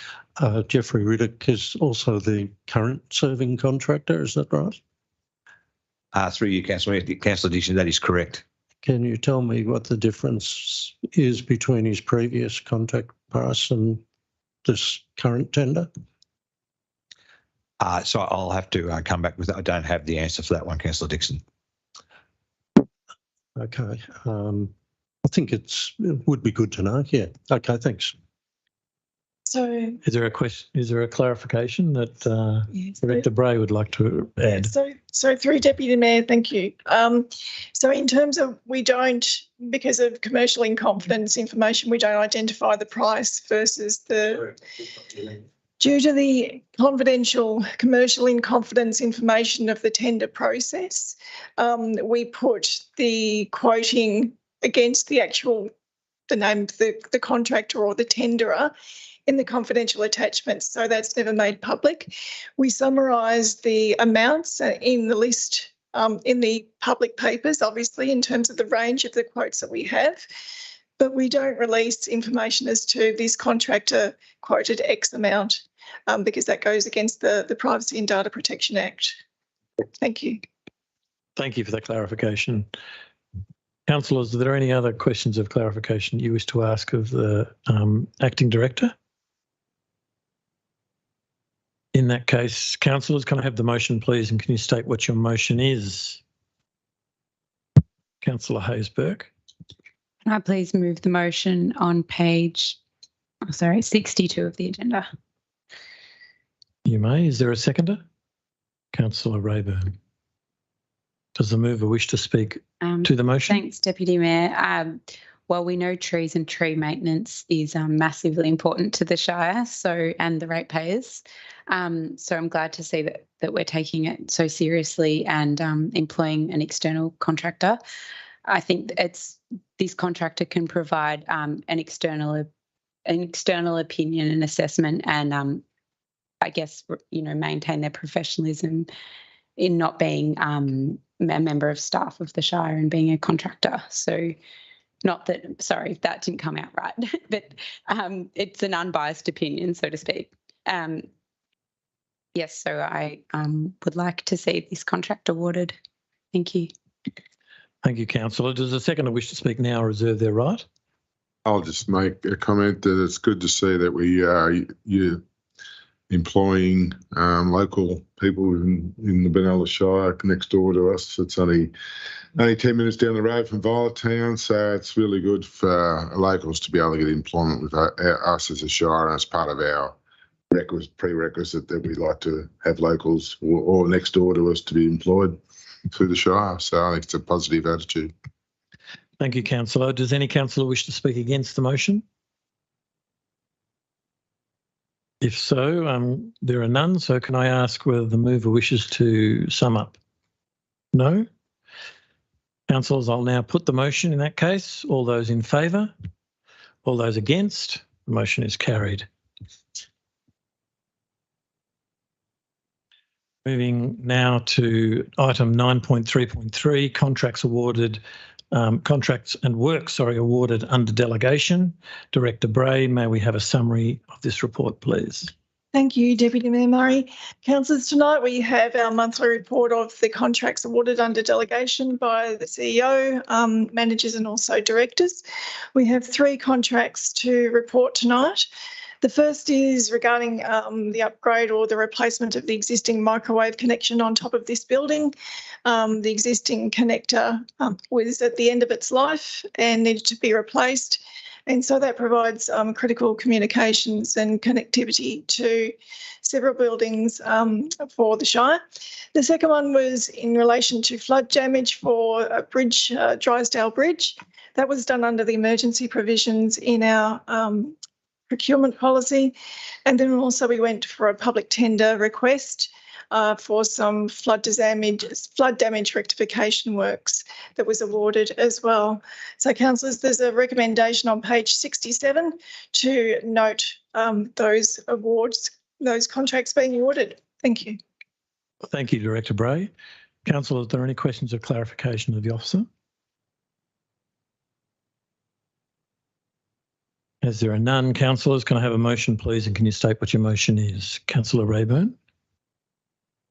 Jeffrey Riddick is also the current serving contractor, is that right? Through you, Councillor Dixon, that is correct. Can you tell me what the difference is between his previous contract price and this current tender? So I'll have to come back with that. I don't have the answer for that one, Councillor Dixon. Okay. I think it would be good to know. Yeah. Okay, thanks. So is there a question? Is there a clarification that yes, Director Bray would like to add? So through Deputy Mayor, thank you. So in terms of because of commercial in confidence information, we don't identify the price versus the. Due to the confidential commercial in confidence information of the tender process, we put the quoting against the name of the contractor or the tenderer in the confidential attachments, so that's never made public. We summarise the amounts in the list in the public papers, obviously, in terms of the range of the quotes that we have, but we don't release information as to this contractor quoted X amount because that goes against the Privacy and Data Protection Act. Thank you. Thank you for that clarification. Councillors, are there any other questions of clarification you wish to ask of the Acting Director? In that case, councillors, can I have the motion, please, and can you state what your motion is? Councillor Hayes-Burke. Can I please move the motion on page, 62 of the agenda? You may. Is there a seconder? Councillor Rayburn. Does the mover wish to speak to the motion? Thanks, Deputy Mayor. Well, we know trees and tree maintenance is massively important to the Shire, and the ratepayers. So I'm glad to see that we're taking it so seriously and employing an external contractor. I think this contractor can provide an external opinion and assessment, and I guess maintain their professionalism in not being a member of staff of the Shire and being a contractor. So. Not that, sorry, that didn't come out right, but it's an unbiased opinion, so to speak. Yes, so I would like to see this contract awarded. Thank you. Thank you, councillor. Does the seconder wish to speak now or reserve their right? I'll just make a comment that it's good to see that you're employing local people in the Benalla Shire next door to us. It's only 10 minutes down the road from Violet Town, so it's really good for locals to be able to get employment with us as a Shire, and as part of our prerequisite that we like to have locals or next door to us to be employed through the Shire. So I think it's a positive attitude. Thank you, councillor. Does any councillor wish to speak against the motion? If so, there are none. So can I ask whether the mover wishes to sum up? No? Councillors, I'll now put the motion in that case. All those in favour? All those against? The motion is carried. Moving now to item 9.3.3, contracts and works awarded under delegation. Director Bray, may we have a summary of this report, please? Thank you, Deputy Mayor Murray. Councillors, tonight we have our monthly report of the contracts awarded under delegation by the CEO, managers and also directors. We have 3 contracts to report tonight. The first is regarding the upgrade or the replacement of the existing microwave connection on top of this building. The existing connector was at the end of its life and needed to be replaced. And so that provides critical communications and connectivity to several buildings for the Shire. The second one was in relation to flood damage for a bridge, Drysdale Bridge. That was done under the emergency provisions in our procurement policy. And then also we went for a public tender request for some flood damage rectification works that was awarded as well. So, councillors, there's a recommendation on page 67 to note those awards, those contracts being awarded. Thank you. Thank you, Director Bray. Councillor, are there any questions of clarification of the officer? As there are none, councillors, can I have a motion, please, and can you state what your motion is? Councillor Rayburn.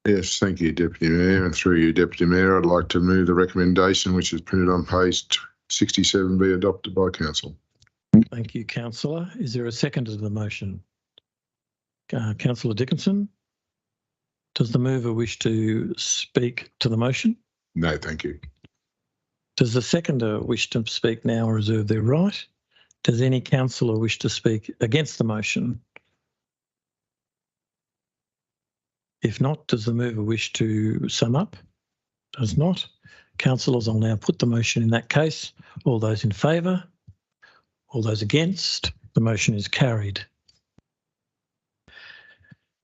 Yes, thank you, Deputy Mayor. And through you, Deputy Mayor, I'd like to move the recommendation, which is printed on page 67, be adopted by Council. Thank you, councillor. Is there a second to the motion? Councillor Dickinson. Does the mover wish to speak to the motion? No, thank you. Does the seconder wish to speak now or reserve their right? Does any councillor wish to speak against the motion? If not, does the mover wish to sum up? Does not. Councillors, I'll now put the motion in that case. All those in favour? All those against? The motion is carried.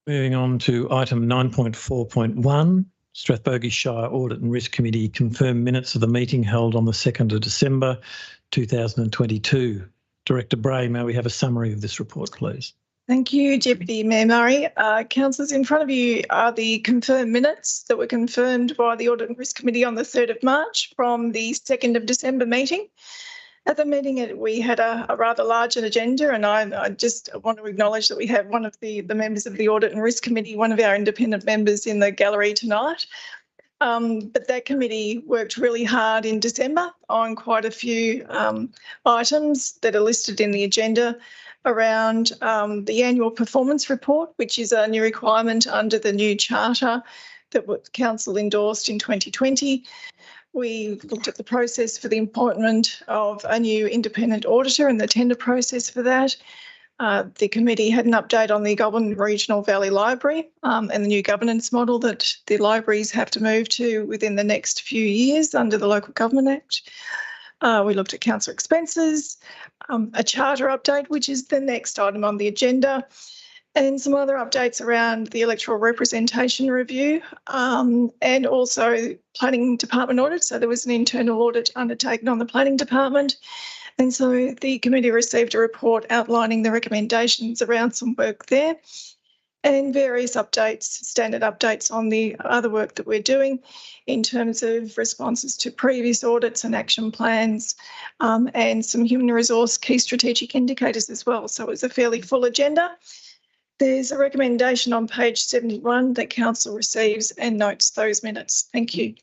Moving on to item 9.4.1, Strathbogie Shire Audit and Risk Committee confirmed minutes of the meeting held on the 2nd of December 2022. Director Bray, may we have a summary of this report, please? Thank you, Deputy Mayor Murray. Councillors, in front of you are the confirmed minutes that were confirmed by the Audit and Risk Committee on the 3rd of March from the 2nd of December meeting. At the meeting, we had a rather large agenda, and I just want to acknowledge that we have one of the members of the Audit and Risk Committee, one of our independent members in the gallery tonight. But that committee worked really hard in December on quite a few items that are listed in the agenda around the annual performance report, which is a new requirement under the new charter that Council endorsed in 2020. We looked at the process for the appointment of a new independent auditor and the tender process for that. The committee had an update on the Goulburn Regional Valley Library and the new governance model that the libraries have to move to within the next few years under the Local Government Act. We looked at council expenses, a charter update, which is the next item on the agenda, and some other updates around the electoral representation review and also planning department audit. So there was an internal audit undertaken on the planning department. And so the committee received a report outlining the recommendations around some work there and various updates, standard updates on the other work that we're doing in terms of responses to previous audits and action plans and some human resource key strategic indicators as well. So it was a fairly full agenda. There's a recommendation on page 71 that council receives and notes those minutes. Thank you.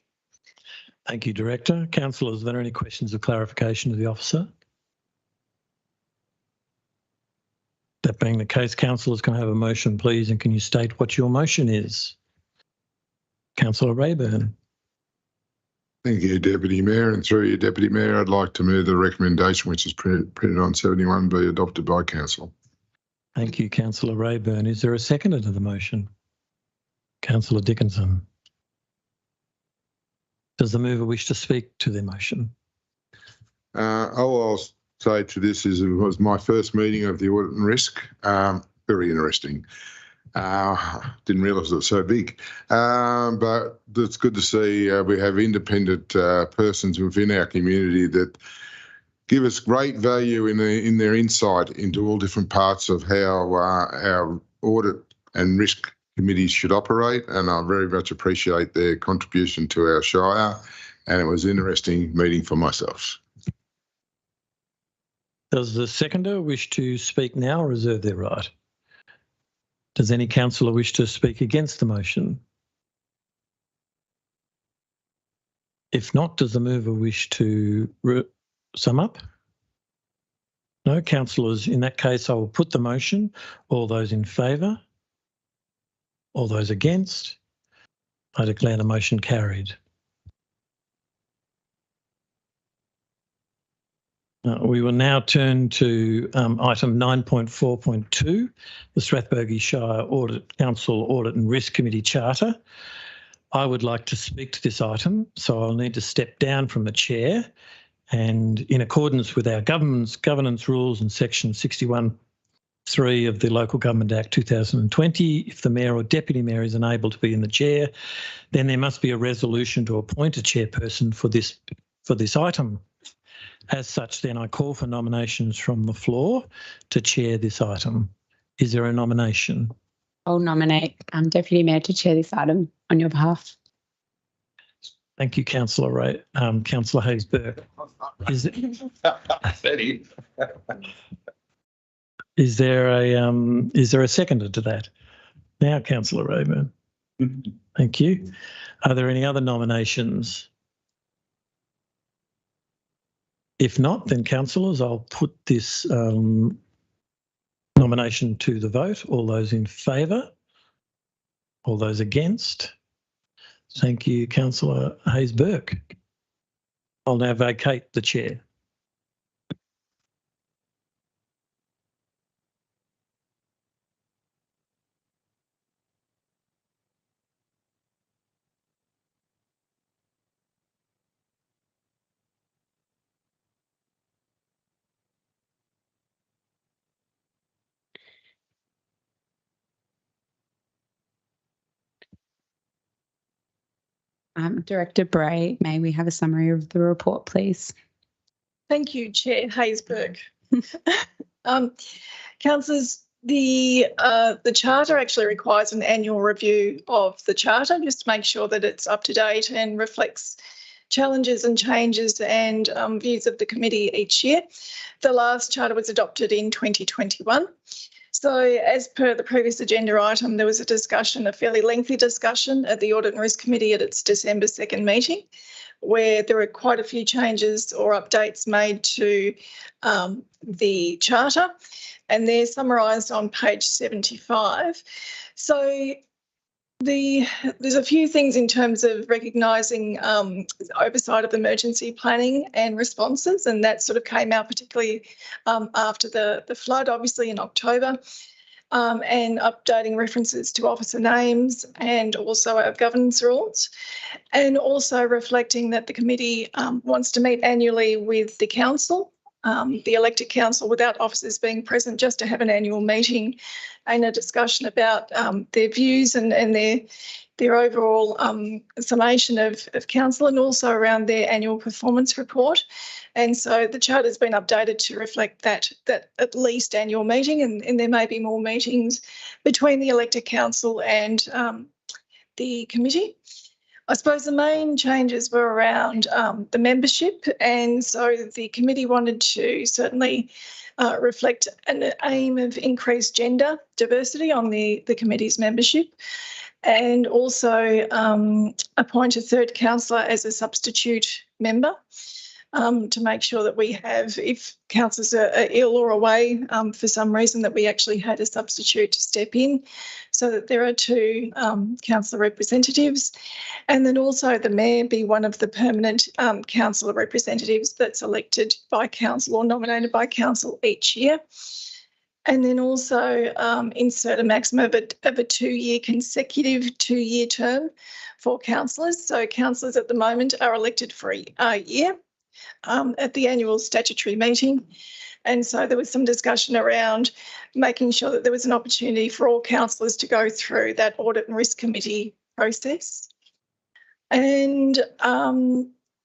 Thank you, Director. Councillors, are there any questions of clarification to the officer? That being the case, councillors can I have a motion, please, and can you state what your motion is? Councillor Rayburn. Thank you, Deputy Mayor. And through you, Deputy Mayor, I'd like to move the recommendation, which is printed on 71, be adopted by Council. Thank you, Councillor Rayburn. Is there a seconder to the motion? Councillor Dickinson. Does the mover wish to speak to the motion? I'll say to this is it was my first meeting of the Audit and Risk. Very interesting. Didn't realise it was so big. But it's good to see we have independent persons within our community that give us great value in their insight into all different parts of how our audit and risk committees should operate, and I very much appreciate their contribution to our Shire, and it was an interesting meeting for myself. Does the seconder wish to speak now or reserve their right? Does any councillor wish to speak against the motion? If not, does the mover wish to sum up? No, councillors. In that case, I will put the motion. All those in favour? All those against? I declare the motion carried. We will now turn to item 9.4.2, the Strathbogie Shire Council Audit and Risk Committee Charter. I would like to speak to this item, so I'll need to step down from the chair, and in accordance with our governance rules and section 61(3) of the Local Government Act 2020, if the Mayor or Deputy Mayor is unable to be in the chair, then there must be a resolution to appoint a chairperson for this item. As such, then I call for nominations from the floor to chair this item. Is there a nomination? I'll nominate Deputy Mayor to chair this item on your behalf. Thank you, Councillor Ray. Councillor Hayes-Burke. Is there a seconder to that? Now, Councillor Rayburn. Thank you. Are there any other nominations? If not, then councillors, I'll put this nomination to the vote. All those in favour? All those against? Thank you, Councillor Hayes-Burke. I'll now vacate the chair. Director Bray, may we have a summary of the report, please? Thank you, Chair Hayes-Burke. Councillors, the charter actually requires an annual review of the charter just to make sure that it's up to date and reflects challenges and changes and views of the committee each year. The last charter was adopted in 2021. So as per the previous agenda item, there was a discussion, a fairly lengthy discussion at the Audit and Risk Committee at its December 2nd meeting, where there were quite a few changes or updates made to the charter, and they're summarised on page 75. So there's a few things in terms of recognising oversight of emergency planning and responses, and that sort of came out particularly after the flood, obviously in October, and updating references to officer names and also our governance rules, and also reflecting that the committee wants to meet annually with the council, the elected council, without officers being present, just to have an annual meeting and a discussion about their views and their overall summation of council, and also around their annual performance report. And so the charter has been updated to reflect that at least annual meeting, and there may be more meetings between the elected council and the committee. I suppose the main changes were around the membership, and so the committee wanted to certainly reflect an aim of increased gender diversity on the committee's membership, and also appoint a third councillor as a substitute member to make sure that we have, if councillors are ill or away for some reason, that we actually had a substitute to step in, so that there are two councillor representatives, and then also the mayor be one of the permanent councillor representatives that's elected by council or nominated by council each year. And then also insert a maximum of a 2-year consecutive 2-year term for councillors. So councillors at the moment are elected for a year at the annual statutory meeting. And so there was some discussion around making sure that there was an opportunity for all councillors to go through that Audit and Risk Committee process. And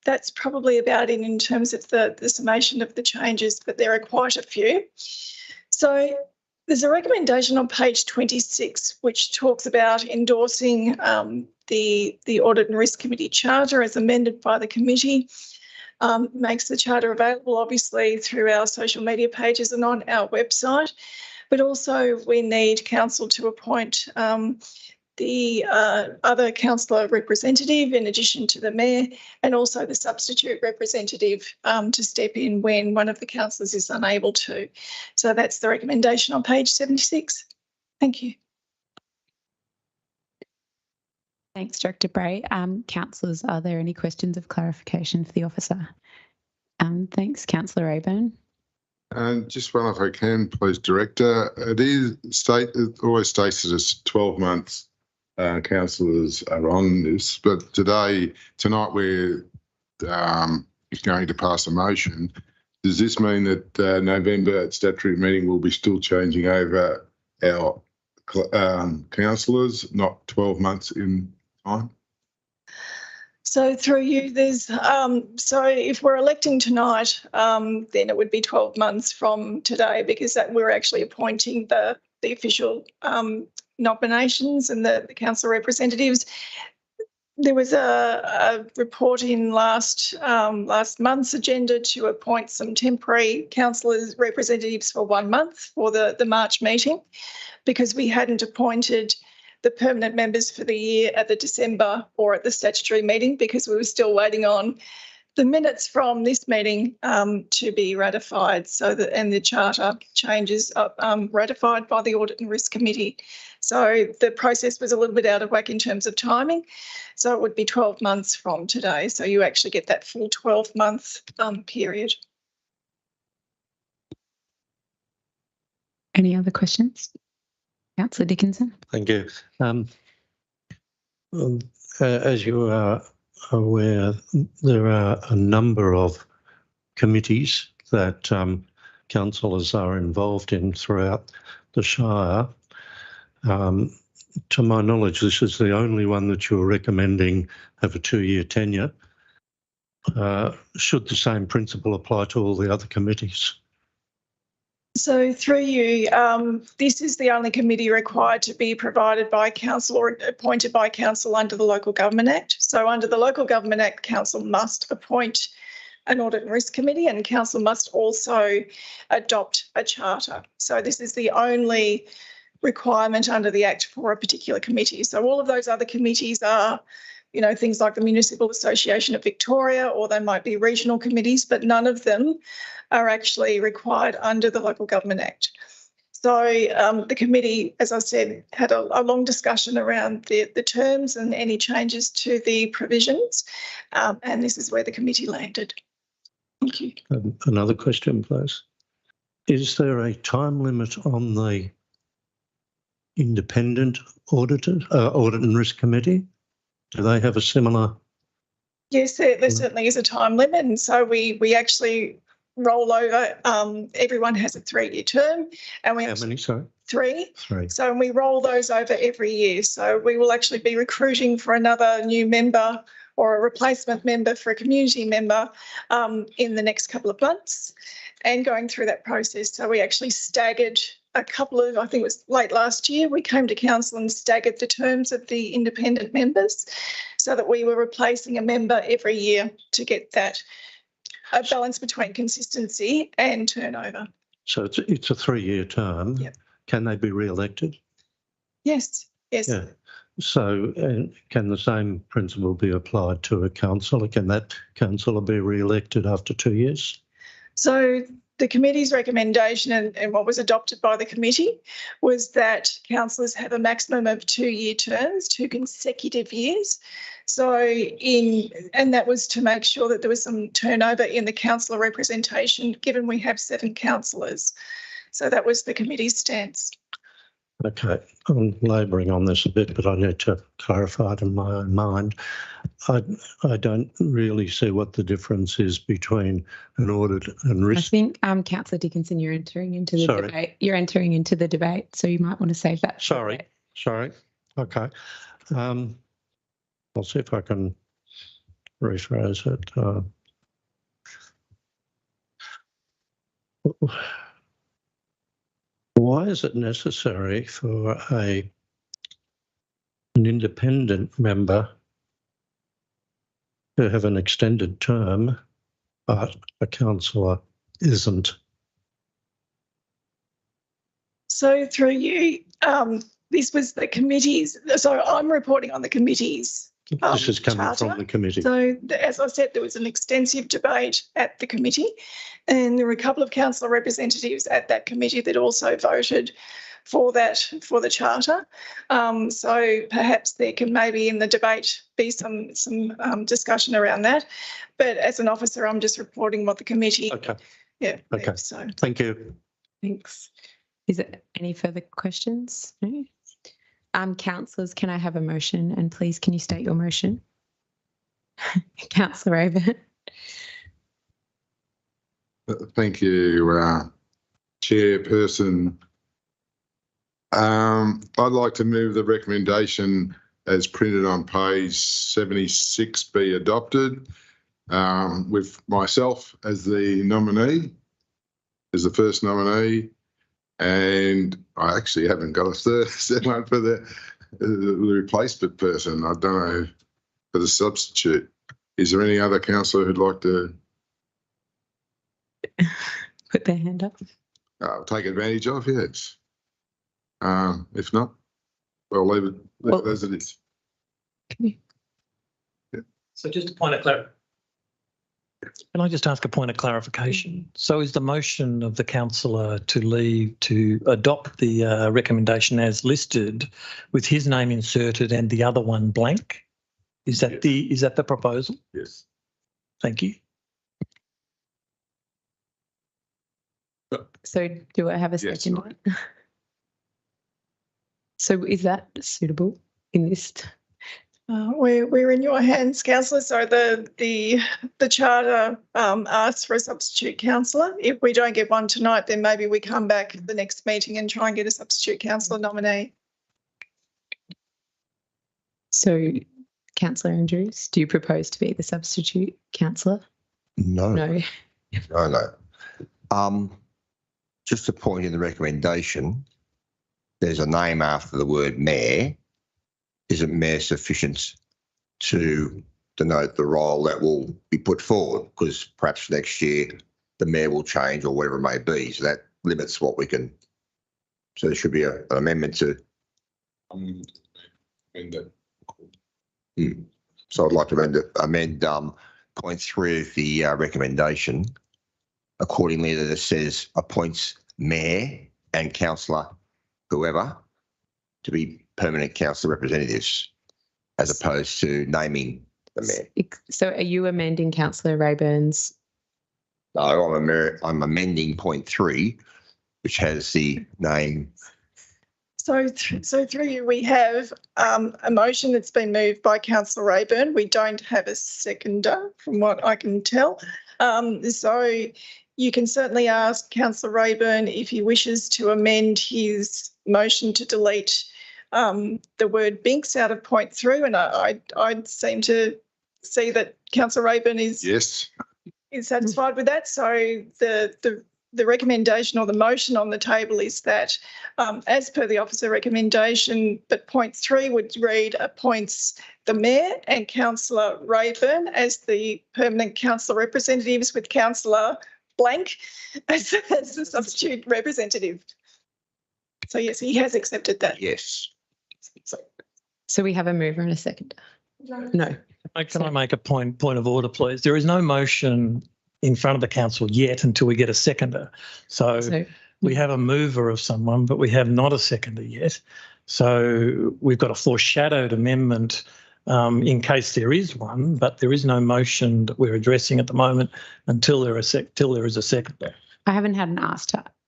that's probably about it in terms of the summation of the changes, but there are quite a few. So there's a recommendation on page 26 which talks about endorsing the Audit and Risk Committee charter as amended by the committee. Makes the charter available obviously through our social media pages and on our website, but also we need council to appoint the other councillor representative in addition to the mayor, and also the substitute representative to step in when one of the councillors is unable to. So that's the recommendation on page 76. Thank you. Thanks, Director Bray. Councillors, are there any questions of clarification for the officer? Thanks, Councillor Rayburn. Just one, if I can, please, Director. It always states that it's 12 months. Councillors are on this, but tonight we're going to pass a motion. Does this mean that November statutory meeting will be still changing over our councillors, not 12 months in time? So through you, there's so if we're electing tonight, then it would be 12 months from today, because we're actually appointing the official nominations and the council representatives. There was a report in last month's agenda to appoint some temporary councillors representatives for 1 month for the March meeting, because we hadn't appointed the permanent members for the year at the December or at the statutory meeting, because we were still waiting on the minutes from this meeting to be ratified, and the charter changes ratified by the Audit and Risk Committee. So the process was a little bit out of whack in terms of timing. So it would be 12 months from today. So you actually get that full 12-month period. Any other questions? Councillor Dickinson. Thank you. As you are aware, there are a number of committees that councillors are involved in throughout the Shire. To my knowledge, this is the only one that you're recommending have a 2-year tenure. Should the same principle apply to all the other committees? So through you, this is the only committee required to be provided by council or appointed by council under the Local Government Act. So under the Local Government Act, council must appoint an audit and risk committee, and council must also adopt a charter. So this is the only requirement under the Act for a particular committee. So all of those other committees are, you know, things like the Municipal Association of Victoria, or they might be regional committees, but none of them are actually required under the Local Government Act. So the committee, as I said, had a long discussion around the terms and any changes to the provisions, and this is where the committee landed. Thank you. Another question, please. Is there a time limit on the independent audit and risk committee? Do they have a similar? Yes, there certainly is a time limit, and so we actually roll over. Everyone has a 3-year term, and we How many? Sorry, 3. 3. So we roll those over every year. So we will actually be recruiting for another new member or a replacement member for a community member in the next couple of months, and going through that process. So we actually staggered a couple of, I think it was late last year, we came to council and staggered the terms of the independent members so that we were replacing a member every year to get that a balance between consistency and turnover. So it's a 3-year term. Yep. Can they be re-elected? Yes. Yeah. So can the same principle be applied to a councillor? Can that councillor be re-elected after 2 years? So the committee's recommendation and what was adopted by the committee was that councillors have a maximum of 2-year terms, 2 consecutive years. So and that was to make sure that there was some turnover in the councillor representation, given we have 7 councillors. So that was the committee's stance. Okay, I'm labouring on this a bit, but I need to clarify it in my own mind. I don't really see what the difference is between an audit and risk. I think, Councillor Dickinson, you're entering into the debate. You're entering into the debate, so you might want to save that. Sorry. Okay. I'll see if I can rephrase it. Why is it necessary for an independent member to have an extended term, but a councillor isn't? So through you, this was the committee's. So I'm reporting on the committee's. This is coming charter. from the committee. So as I said, there was an extensive debate at the committee, and there were a couple of councillor representatives at that committee that also voted for the charter. So perhaps there can maybe in the debate be some discussion around that. But as an officer, I'm just reporting what the committee. Okay. Yeah. Okay. So thank you. Thanks. Is there any further questions? No? Councillors, can I have a motion? And please, can you state your motion? Councillor Raeburn. Thank you, Chairperson. I'd like to move the recommendation as printed on page 76 be adopted, with myself as the nominee, as the first nominee. And I actually haven't got a third one for the replacement person. I don't know for the substitute. Is there any other councillor who'd like to put their hand up? Take advantage of? Yes. If not, we'll leave it as it is. Okay. Yeah. So just a point of clarity. Can I just ask a point of clarification? So is the motion of the councillor to adopt the recommendation as listed with his name inserted and the other one blank? Is that the proposal? Yes. Thank you. So do I have a second? Yes. So is that suitable in this? We're in your hands, councillor. So the charter asks for a substitute councillor. If we don't get one tonight, then maybe we come back at the next meeting and try and get a substitute councillor nominee. So, Councillor Andrews, do you propose to be the substitute councillor? No. No. No. Just a point in the recommendation, there's a name after the word mayor. Isn't mayor sufficient to denote the role that will be put forward, because perhaps next year the mayor will change or whatever it may be. So that limits what we can. So there should be an amendment to. So I'd like to amend point 3 of the recommendation accordingly, that it says appoints mayor and councillor, whoever, to be permanent council representatives, as opposed to naming the mayor. So are you amending Councillor Rayburn's? No, I'm amending point 3, which has the name. So through you, we have a motion that's been moved by Councillor Rayburn. We don't have a seconder, from what I can tell. So you can certainly ask Councillor Rayburn if he wishes to amend his motion to delete the word Binks out of point 3, and I seem to see that Councillor Rayburn is satisfied with that. So the recommendation or the motion on the table is that, as per the officer recommendation, but point 3 would read appoints the mayor and Councillor Rayburn as the permanent council representatives, with Councillor Blank as the substitute representative. So yes, he has accepted that. Yes. So we have a mover and a seconder. No. Can I make a point of order, please? There is no motion in front of the council yet until we get a seconder. So we have a mover of someone, but we have not a seconder yet. So we've got a foreshadowed amendment in case there is one, but there is no motion that we're addressing at the moment until there is a seconder. I haven't had an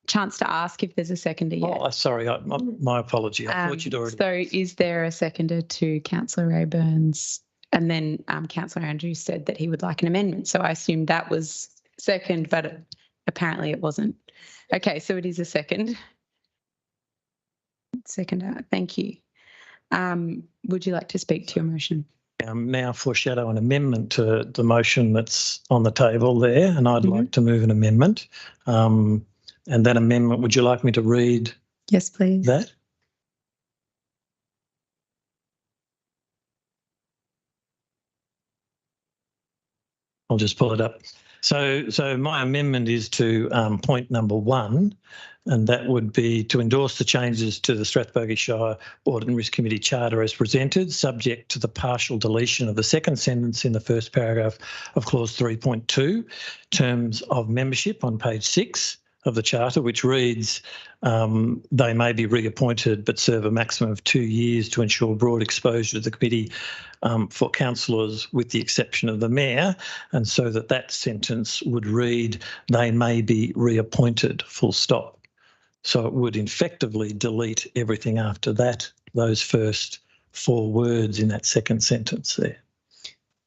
chance to ask if there's a seconder yet. Oh, sorry, my apology. I thought you'd already. So is there a seconder to Councillor Rayburn's? And then Councillor Andrews said that he would like an amendment. So I assumed that was second, but apparently it wasn't. Okay, so it is a second. Seconder, thank you. Would you like to speak to your motion? Now foreshadow an amendment to the motion that's on the table there, and I'd like to move an amendment. And that amendment, would you like me to read? Yes, please. That? I'll just pull it up. So my amendment is to point number 1, and that would be to endorse the changes to the Strathbogie Shire Audit and Risk Committee Charter as presented, subject to the partial deletion of the second sentence in the first paragraph of clause 3.2, terms of membership on page 6 of the Charter, which reads, they may be reappointed but serve a maximum of 2 years to ensure broad exposure to the committee for councillors, with the exception of the mayor, and so that sentence would read, they may be reappointed, full stop. So it would effectively delete everything after that, those first 4 words in that second sentence there.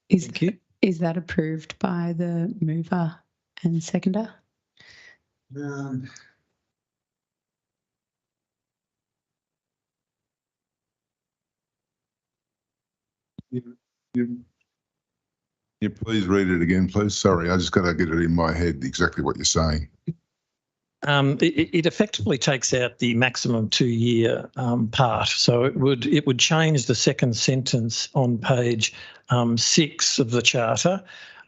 Thank you. Is that approved by the mover and seconder? You please read it again, please. Sorry, I just got to get it in my head exactly what you're saying. It effectively takes out the maximum 2-year part. So it would change the second sentence on page 6 of the Charter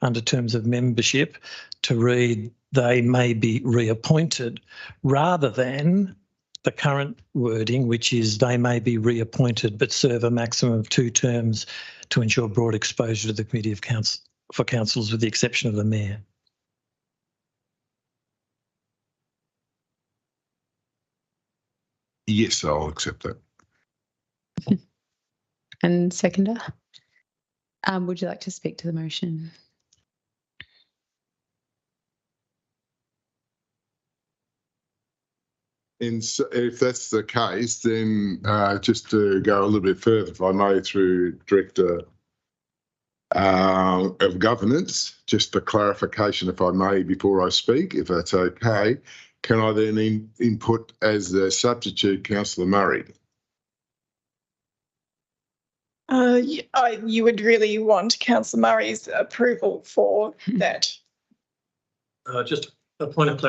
under terms of membership to read, they may be reappointed, rather than the current wording, which is they may be reappointed but serve a maximum of 2 terms to ensure broad exposure to the Committee of Council for councillors, with the exception of the mayor. Yes, I'll accept that. And seconder? Would you like to speak to the motion? And so if that's the case, then just to go a little bit further, if I may, through Director of Governance, just for clarification, if I may, before I speak, if that's okay, can I then input as the substitute Councillor Murray? You would really want Councillor Murray's approval for that. Just a point of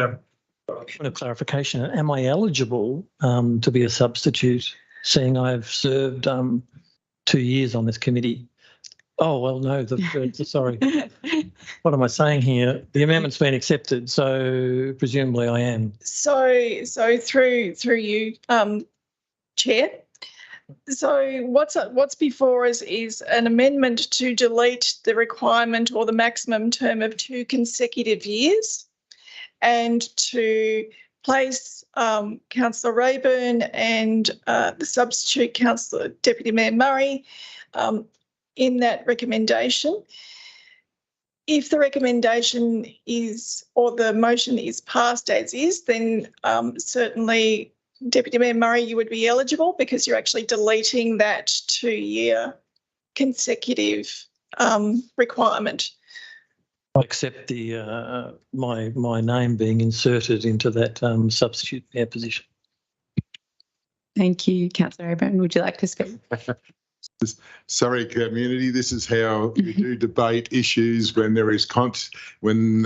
clarification. Am I eligible to be a substitute, seeing I've served 2 years on this committee? Oh, well, no, sorry. What am I saying here? The amendment's been accepted, so presumably I am. So through you, Chair. So what's before us is an amendment to delete the requirement or the maximum term of 2 consecutive years, and to place Councillor Rayburn and the substitute Councillor Deputy Mayor Murray in that recommendation. If the recommendation is, or the motion is passed as is, then certainly Deputy Mayor Murray, you would be eligible because you're actually deleting that 2-year consecutive requirement. I accept the my name being inserted into that substitute mayor position. Thank you, Councillor Rayburn. Would you like to speak? Sorry, community. This is how we do debate issues when there is when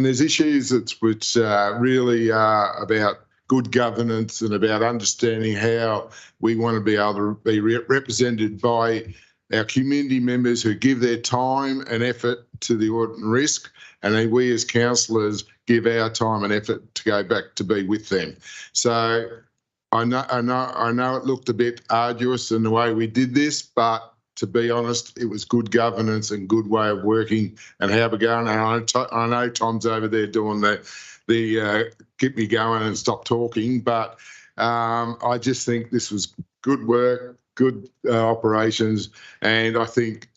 there's issues which really are about good governance and about understanding how we want to be able to be represented by our community members who give their time and effort to the audit and risk, and then we as councillors give our time and effort to go back to be with them. So I know it looked a bit arduous in the way we did this, but to be honest, it was good governance and good way of working and how we're going. And I know Tom's over there doing the get me going and stop talking, but I just think this was good work, good operations, and I think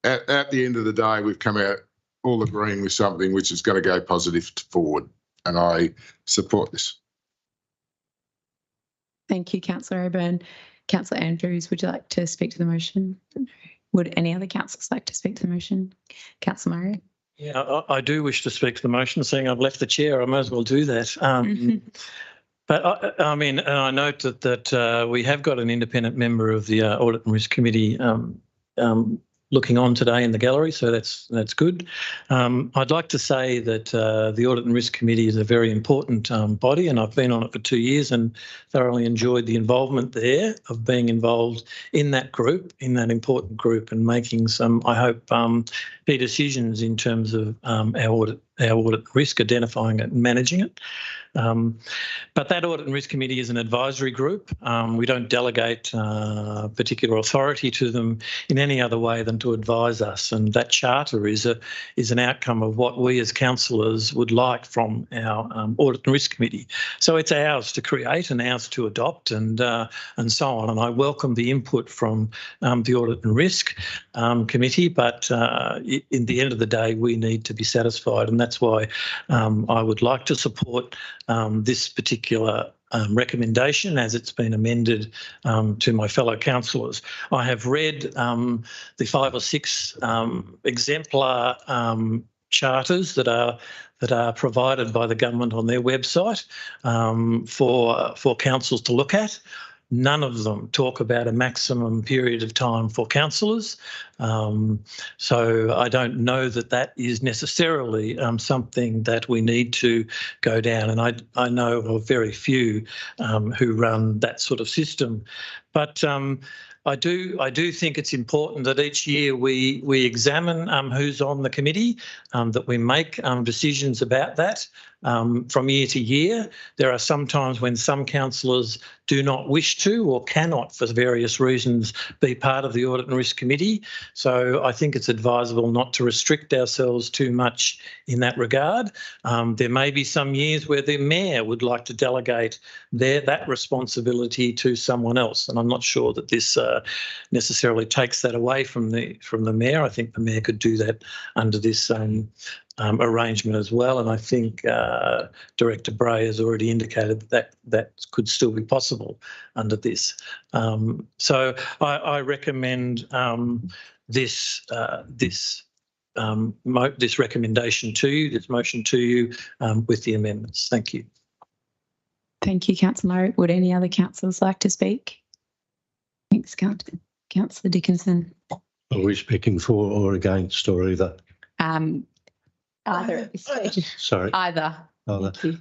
at the end of the day we've come out all agreeing with something which is going to go positive forward, and I support this. Thank you, Councillor Rayburn. Councillor Andrews, would you like to speak to the motion? Would any other councillors like to speak to the motion? Councillor Murray? Yeah, I do wish to speak to the motion. Seeing I've left the chair, I may as well do that. But I mean, and I note that we have got an independent member of the Audit and Risk Committee looking on today in the gallery, so that's good. I'd like to say that the Audit and Risk Committee is a very important body, and I've been on it for 2 years and thoroughly enjoyed the involvement there of being involved in that group, in that important group, and making some, I hope, key decisions in terms of our audit risk, identifying it and managing it. But that Audit and Risk Committee is an advisory group. We don't delegate particular authority to them in any other way than to advise us, and that charter is an outcome of what we as councillors would like from our Audit and Risk Committee. So it's ours to create and ours to adopt, and so on. And I welcome the input from the Audit and Risk Committee, but in the end of the day, we need to be satisfied, and that's why I would like to support this particular recommendation as it's been amended to my fellow councillors. I have read the 5 or 6 exemplar charters that are provided by the government on their website for councils to look at. None of them talk about a maximum period of time for councillors. So I don't know that that is necessarily something that we need to go down. And I know of very few who run that sort of system. But I do think it's important that each year we examine who's on the committee, that we make decisions about that from year to year. There are some times when some councillors do not wish to or cannot, for various reasons, be part of the Audit and Risk Committee. So I think it's advisable not to restrict ourselves too much in that regard. There may be some years where the Mayor would like to delegate that responsibility to someone else, and I'm not sure that this necessarily takes that away from the Mayor. I think the Mayor could do that under this arrangement as well, and I think Director Bray has already indicated that could still be possible under this. So I recommend this recommendation to you, this motion to you, with the amendments. Thank you. Thank you, Councillor Murray. Would any other councillors like to speak? Thanks, Councillor Dickinson. Are we speaking for or against, or either? Either. Sorry. Either. Thank you.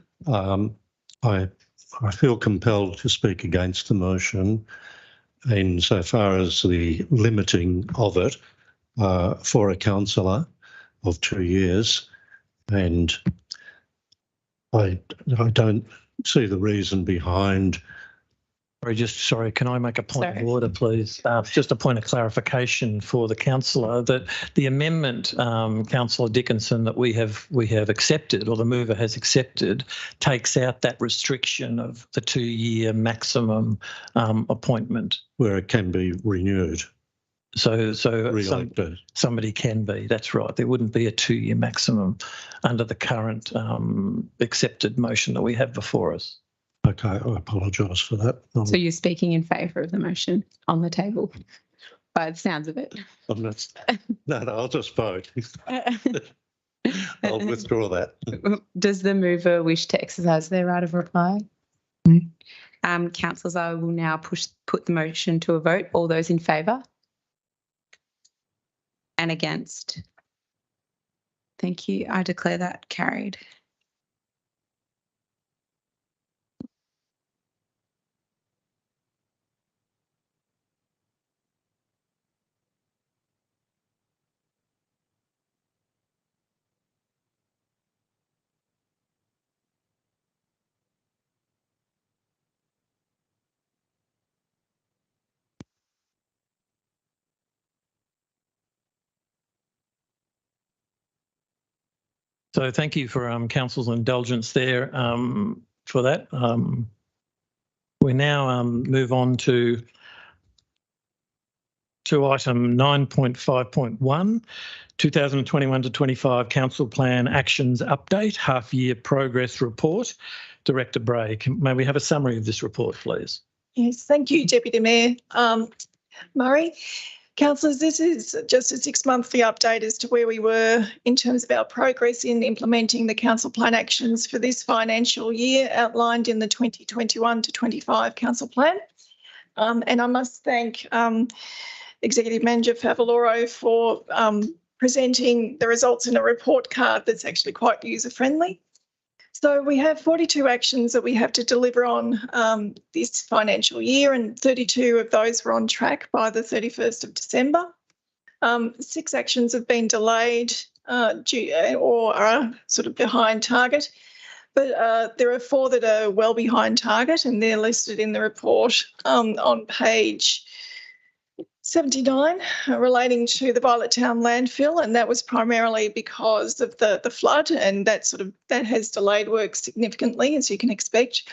I feel compelled to speak against the motion. insofar as the limiting of it for a councillor of 2 years, and I don't see the reason behind. Sorry, can I make a point of Sorry. order, please? Just a point of clarification for the councillor that the amendment, Councillor Dickinson, that we have accepted, or the mover has accepted, takes out that restriction of the 2-year maximum appointment. Where it can be renewed. So somebody can be, that's right. There wouldn't be a 2-year maximum under the current accepted motion that we have before us. Okay, I apologise for that. So you're speaking in favour of the motion on the table, by the sounds of it. I'm not, no, I'll just vote. I'll withdraw that. Does the mover wish to exercise their right of reply? Councillors, I will now put the motion to a vote. All those in favour? And against? Thank you. I declare that carried. So thank you for council's indulgence there for that. We now move on to item 9.5.1, 2021 to 25 Council Plan Actions Update, Half-Year Progress Report. Director Bray, may we have a summary of this report, please? Yes, thank you, Deputy Mayor Murray. Councillors, this is just a 6-monthly update as to where we were in terms of our progress in implementing the council plan actions for this financial year outlined in the 2021 to 25 council plan. And I must thank Executive Manager Favaloro for presenting the results in a report card that's actually quite user-friendly. So we have 42 actions that we have to deliver on this financial year, and 32 of those were on track by the 31st of December. 6 actions have been delayed or are sort of behind target, but there are 4 that are well behind target, and they're listed in the report on page 79 relating to the Violet Town landfill, and that was primarily because of the flood, and that has delayed work significantly, as you can expect.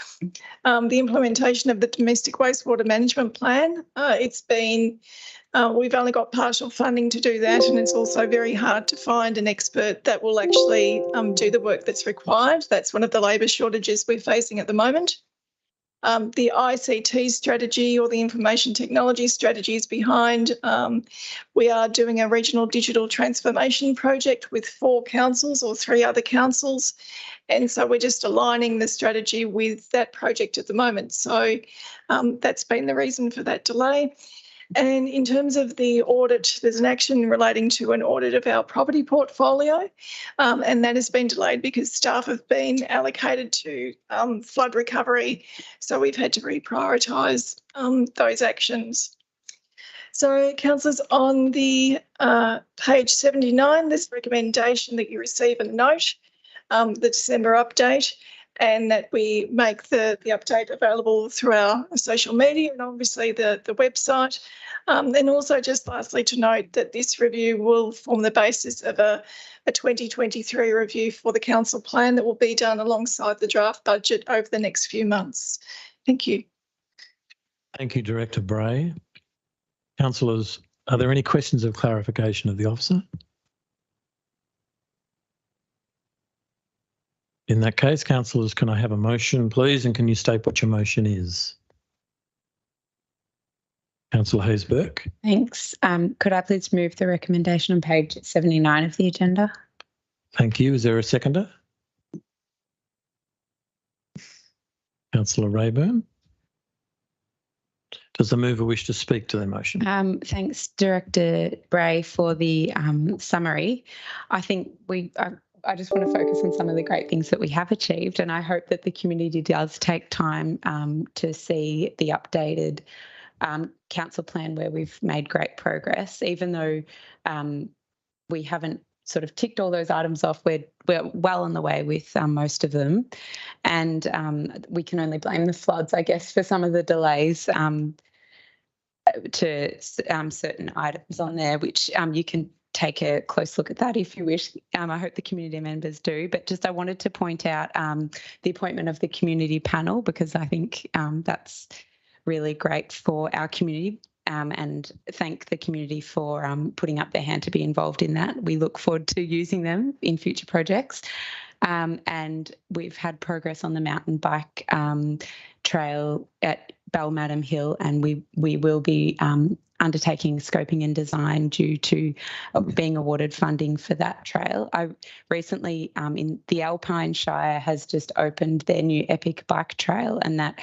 The implementation of the domestic wastewater management plan, we've only got partial funding to do that, and it's also very hard to find an expert that will actually do the work that's required. That's one of the labour shortages we're facing at the moment. The ICT strategy, or the information technology strategy, is behind. We are doing a regional digital transformation project with 4 councils or 3 other councils. And so we're just aligning the strategy with that project at the moment. So that's been the reason for that delay. And in terms of the audit, there's an action relating to an audit of our property portfolio, and that has been delayed because staff have been allocated to flood recovery. So we've had to reprioritise those actions. So, councillors, on the page 79, this recommendation that you receive a note, the December update, and that we make the update available through our social media and obviously the website. And also just lastly to note that this review will form the basis of a 2023 review for the council plan that will be done alongside the draft budget over the next few months. Thank you. Thank you, Director Bray. Councillors, are there any questions of clarification of the officer? In that case, councillors, can I have a motion, please, and can you state what your motion is? Councillor Hayes-Burke. Thanks. Could I please move the recommendation on page 79 of the agenda? Thank you. Is there a seconder? Councillor Rayburn. Does the mover wish to speak to the motion? Thanks, Director Bray, for the summary. I think I just want to focus on some of the great things that we have achieved, and I hope that the community does take time to see the updated council plan where we've made great progress, even though we haven't sort of ticked all those items off. We're well on the way with most of them, and we can only blame the floods, I guess, for some of the delays to certain items on there, which you can take a close look at that if you wish. I hope the community members do. But just I wanted to point out the appointment of the community panel, because I think that's really great for our community, and thank the community for putting up their hand to be involved in that. We look forward to using them in future projects. And we've had progress on the mountain bike trail at Balmadam Hill, and we will be undertaking scoping and design due to being awarded funding for that trail. I recently, in the Alpine Shire, has just opened their new epic bike trail, and that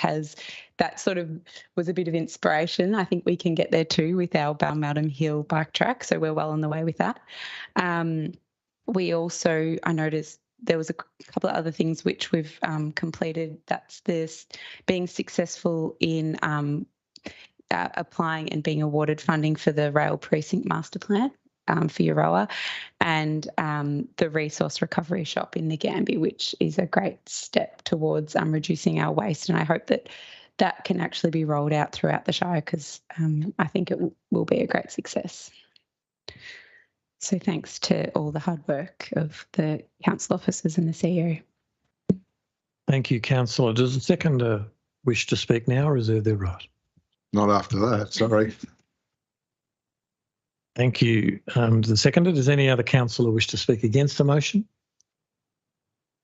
sort of was a bit of inspiration. I think we can get there too with our Balmadam Hill bike track, so we're well on the way with that. We also, I noticed there was a couple of other things which we've completed. That's this being successful in applying and being awarded funding for the Rail Precinct Master Plan for Euroa, and the resource recovery shop in the Gambie, which is a great step towards reducing our waste. And I hope that can actually be rolled out throughout the Shire, because I think it will be a great success. So thanks to all the hard work of the council officers and the CEO. Thank you, Councillor. Does the seconder wish to speak now, or reserve their right? Not after that, sorry. Thank you. The seconder, does any other councillor wish to speak against the motion?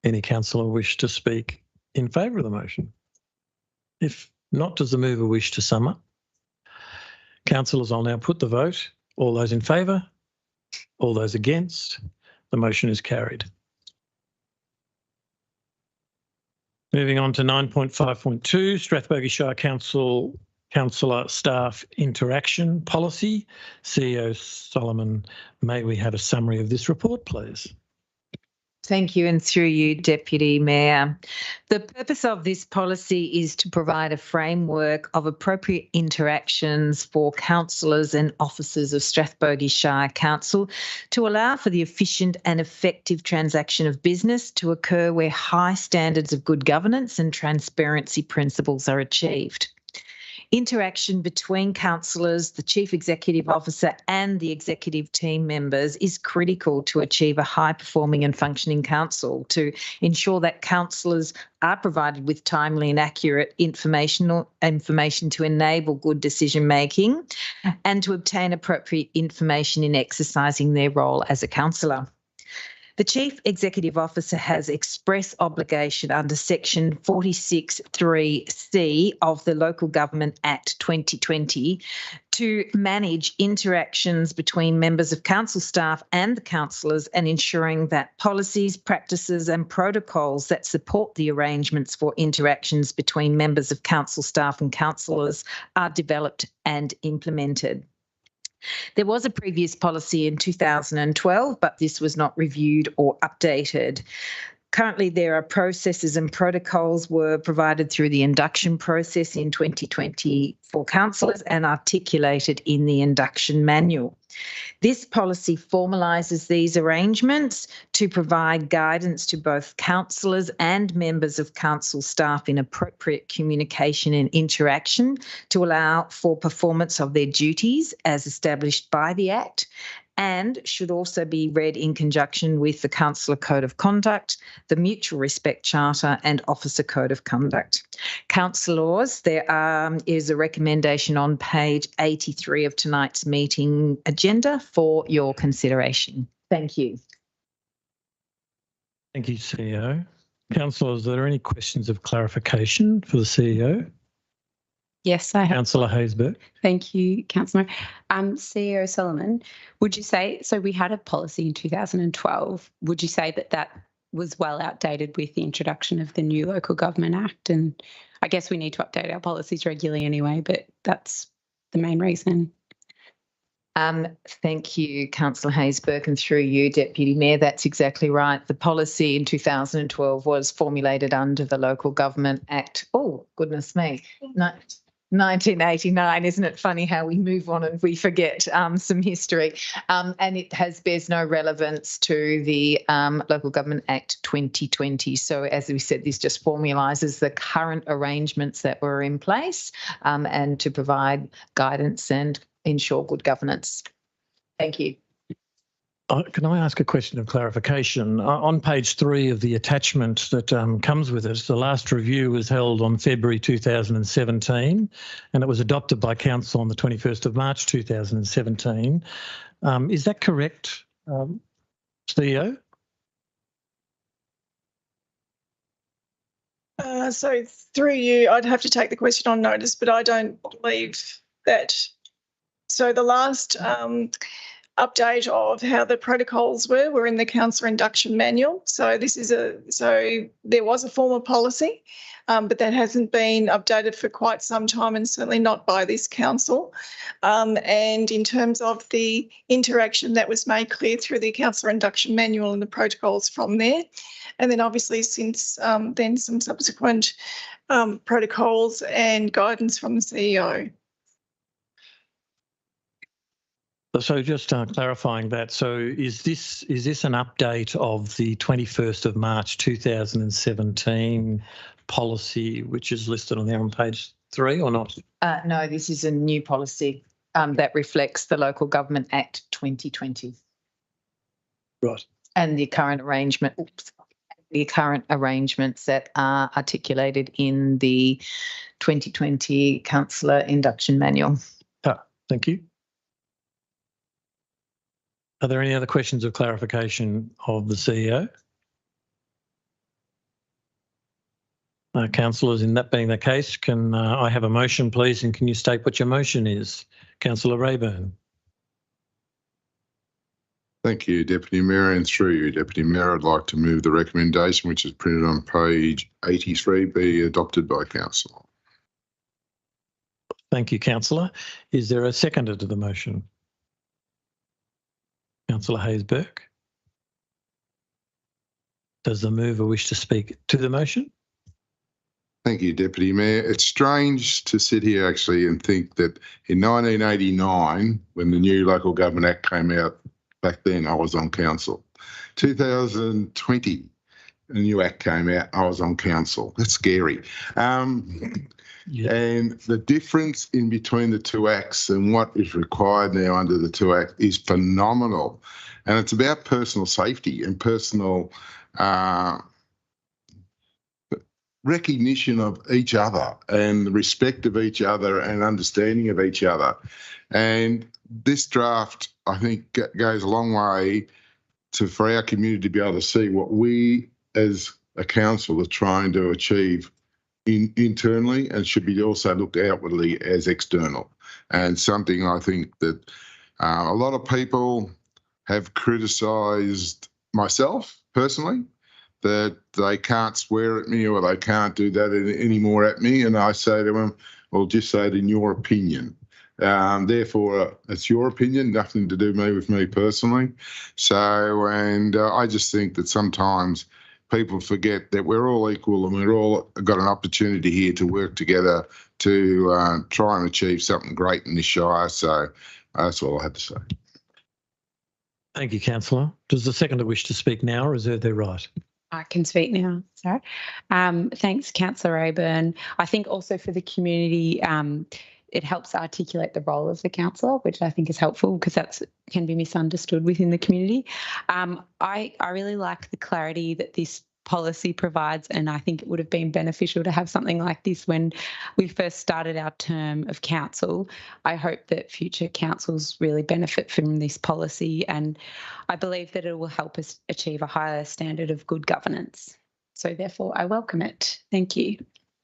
Any councillor wish to speak in favour of the motion? If not, does the mover wish to sum up? Councillors, I'll now put the vote. All those in favour? All those against? The motion is carried. Moving on to 9.5.2, Strathbogie Shire Councillor Staff Interaction Policy. CEO Solomon, may we have a summary of this report, please? Thank you, and through you, Deputy Mayor. The purpose of this policy is to provide a framework of appropriate interactions for councillors and officers of Strathbogie Shire Council to allow for the efficient and effective transaction of business to occur where high standards of good governance and transparency principles are achieved. Interaction between councillors, the Chief Executive Officer and the executive team members is critical to achieve a high-performing and functioning council, to ensure that councillors are provided with timely and accurate information to enable good decision-making, and to obtain appropriate information in exercising their role as a councillor. The Chief Executive Officer has express obligation under Section 46(3)(c) of the Local Government Act 2020 to manage interactions between members of council staff and the councillors, and ensuring that policies, practices and protocols that support the arrangements for interactions between members of council staff and councillors are developed and implemented. There was a previous policy in 2012, but this was not reviewed or updated. Currently, there are processes and protocols were provided through the induction process in 2020 for councillors and articulated in the induction manual. This policy formalises these arrangements to provide guidance to both councillors and members of council staff in appropriate communication and interaction to allow for performance of their duties as established by the Act, and should also be read in conjunction with the Councillor Code of Conduct, the Mutual Respect Charter and Officer Code of Conduct. Councillors, there is a recommendation on page 83 of tonight's meeting agenda for your consideration. Thank you. Thank you, CEO. Councillors, are there any questions of clarification for the CEO? Yes, I have. Councillor Haysbert. Thank you, Councillor. CEO Solomon, would you say, so we had a policy in 2012, would you say that was well outdated with the introduction of the new Local Government Act? And I guess we need to update our policies regularly anyway, but that's the main reason. Thank you, Councillor Haysbert, and through you, Deputy Mayor, that's exactly right. The policy in 2012 was formulated under the Local Government Act. Oh, goodness me. 1989. Isn't it funny how we move on and we forget some history? And it bears no relevance to the Local Government Act 2020. So as we said, this just formalises the current arrangements that were in place and to provide guidance and ensure good governance. Thank you. Can I ask a question of clarification? On page 3 of the attachment that comes with it, the last review was held on February 2017 and it was adopted by Council on the 21st of March 2017. Is that correct, CEO? So through you, I'd have to take the question on notice, but I don't believe that. So the last update of how the protocols were in the councillor induction manual. So this is so there was a former policy, but that hasn't been updated for quite some time and certainly not by this council. And in terms of the interaction that was made clear through the councillor induction manual and the protocols from there. And then obviously since then some subsequent protocols and guidance from the CEO. So just clarifying that, so is this an update of the 21st of March 2017 policy, which is listed on there on page 3 or not? No, this is a new policy that reflects the Local Government Act 2020. Right. And the current arrangements that are articulated in the 2020 Councillor Induction Manual. Thank you. Are there any other questions of clarification of the CEO? Councillors, in that being the case, can I have a motion, please, and can you state what your motion is? Councillor Rayburn. Thank you, Deputy Mayor, and through you, Deputy Mayor, I'd like to move the recommendation, which is printed on page 83, be adopted by Council. Thank you, Councillor. Is there a seconder to the motion? Councillor Hayes-Burke. Does the mover wish to speak to the motion? Thank you, Deputy Mayor. It's strange to sit here actually and think that in 1989, when the new Local Government Act came out, back then I was on council. 2020, a new act came out, I was on council. That's scary. And the difference in between the two acts and what is required now under the two acts is phenomenal. And it's about personal safety and personal recognition of each other and respect of each other and understanding of each other. And this draft, I think, goes a long way for our community to be able to see what we as a council are trying to achieve internally, and should be also looked outwardly as external. And something I think that a lot of people have criticised myself personally, that they can't swear at me or they can't do that anymore at me. And I say to them, well, just say it in your opinion. Therefore, it's your opinion, nothing to do with me personally. So, and I just think that sometimes people forget that we're all equal and we're all got an opportunity here to work together to try and achieve something great in this Shire. So that's all I had to say. Thank you, Councillor. Does the seconder wish to speak now or reserve their right? I can speak now. Sorry. Thanks, Councillor Rayburn. I think also for the community, it helps articulate the role of the councillor, which I think is helpful because that can be misunderstood within the community. I really like the clarity that this policy provides, and I think it would have been beneficial to have something like this when we first started our term of council. I hope that future councils really benefit from this policy, and I believe that it will help us achieve a higher standard of good governance. So therefore, I welcome it. Thank you.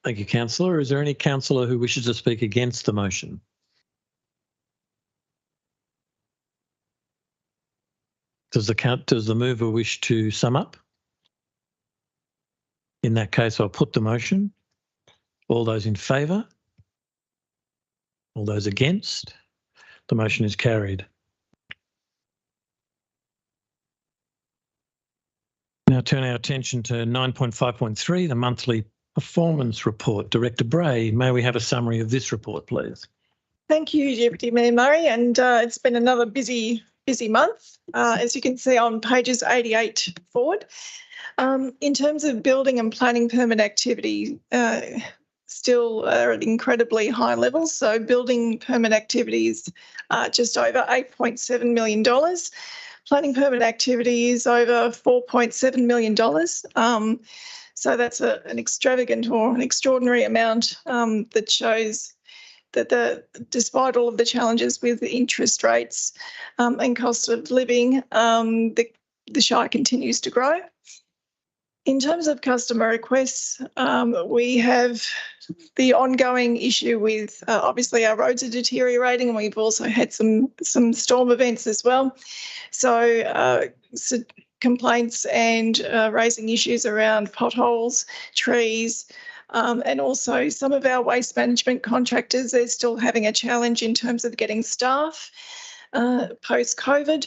Thank you, Councillor. Is there any councillor who wishes to speak against the motion? Does the mover wish to sum up? In that case, I'll put the motion. All those in favour? All those against? The motion is carried. Now turn our attention to 9.5.3, the monthly Performance report. Director Bray, may we have a summary of this report, please? Thank you, Deputy Mayor Murray, and it's been another busy month, as you can see on pages 88 forward. In terms of building and planning permit activity, still are at incredibly high levels. So building permit activities just over $8.7 million. Planning permit activity is over $4.7 million. So that's an extravagant or an extraordinary amount that shows that despite all of the challenges with the interest rates and cost of living, the Shire continues to grow. In terms of customer requests, we have the ongoing issue with obviously our roads are deteriorating, and we've also had some storm events as well. So complaints and raising issues around potholes, trees, and also some of our waste management contractors, they're still having a challenge in terms of getting staff post-COVID.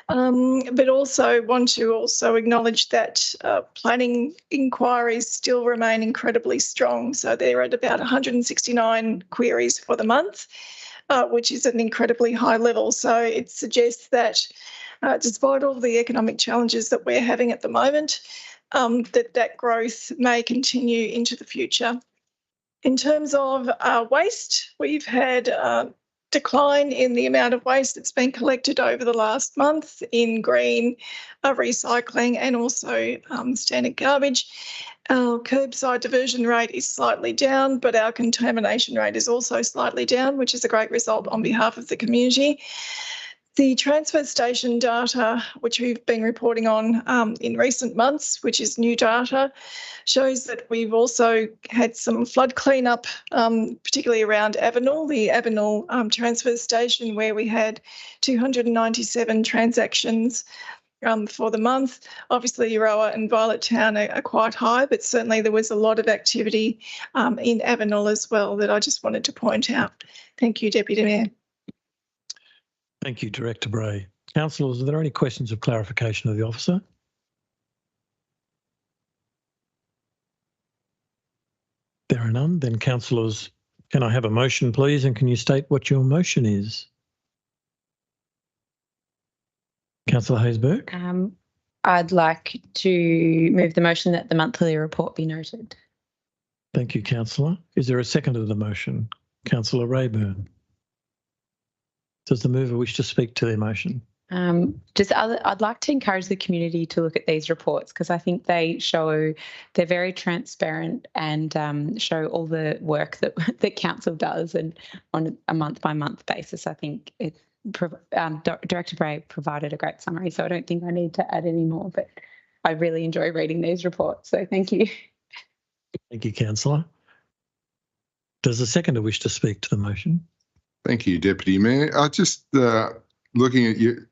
But also want to also acknowledge that planning inquiries still remain incredibly strong. So they're at about 169 queries for the month, which is an incredibly high level. So it suggests that despite all the economic challenges that we're having at the moment, that growth may continue into the future. In terms of waste, we've had decline in the amount of waste that's been collected over the last month in green recycling and also standard garbage. Our curbside diversion rate is slightly down, but our contamination rate is also slightly down, which is a great result on behalf of the community. The transfer station data, which we've been reporting on in recent months, which is new data, shows that we've also had some flood cleanup, particularly around Avenel, the Avenel transfer station, where we had 297 transactions for the month. Obviously, Euroa and Violet Town are quite high, but certainly there was a lot of activity in Avenel as well that I just wanted to point out. Thank you, Deputy Mayor. Thank you, Director Bray. Councillors, are there any questions of clarification of the officer? There are none. Then, councillors, can I have a motion, please, and can you state what your motion is? Councillor Hayes-Burke. I'd like to move the motion that the monthly report be noted. Thank you, councillor. Is there a second of the motion? Councillor Rayburn. Does the mover wish to speak to their motion? I'd like to encourage the community to look at these reports because I think they're very transparent and show all the work that council does and on a month by month basis. I think Director Bray provided a great summary, so I don't think I need to add any more, but I really enjoy reading these reports. So thank you. Thank you, councillor. Does the seconder wish to speak to the motion? Thank you, Deputy Mayor. I just looking at you,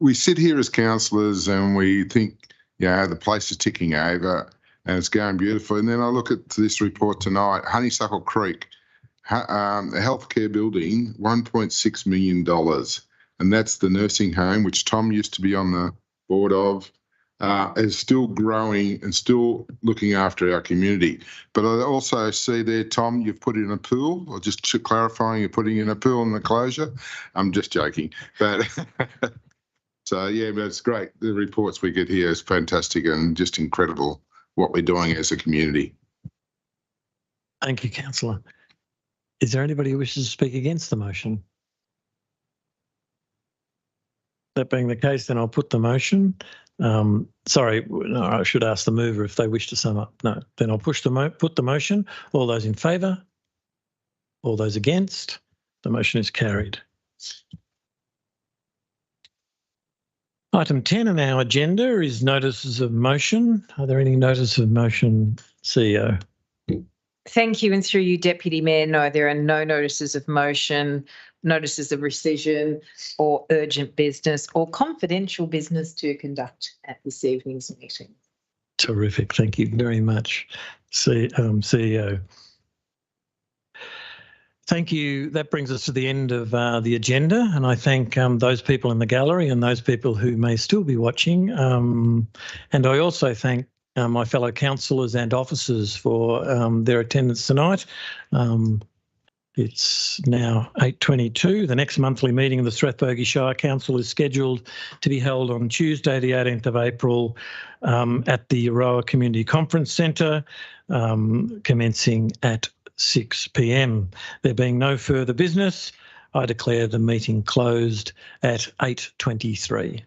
we sit here as councillors and we think, the place is ticking over and it's going beautiful. And then I look at this report tonight, Honeysuckle Creek, a healthcare building, $1.6 million. And that's the nursing home, which Tom used to be on the board of. Is still growing and still looking after our community. But I also see there, Tom, you've put in a pool, or just clarifying, you're putting in a pool in the closure. I'm just joking. But so, but it's great. The reports we get here is fantastic and just incredible what we're doing as a community. Thank you, councillor. Is there anybody who wishes to speak against the motion? That being the case, then I'll put the motion. Sorry, no, I should ask the mover if they wish to sum up. No, then I'll put the motion. All those in favour? All those against? The motion is carried. Item 10 on our agenda is notices of motion. Are there any notices of motion, CEO? Thank you. And through you, Deputy Mayor, no, there are no notices of motion, notices of rescission or urgent business or confidential business to conduct at this evening's meeting. Terrific. Thank you very much, CEO. Thank you. That brings us to the end of the agenda, and I thank those people in the gallery and those people who may still be watching. And I also thank my fellow councillors and officers for their attendance tonight. It's now 8:22. The next monthly meeting of the Strathbogie Shire Council is scheduled to be held on Tuesday, the 18th of April, at the Aroa Community Conference Centre, commencing at 6 p.m. There being no further business, I declare the meeting closed at 8:23.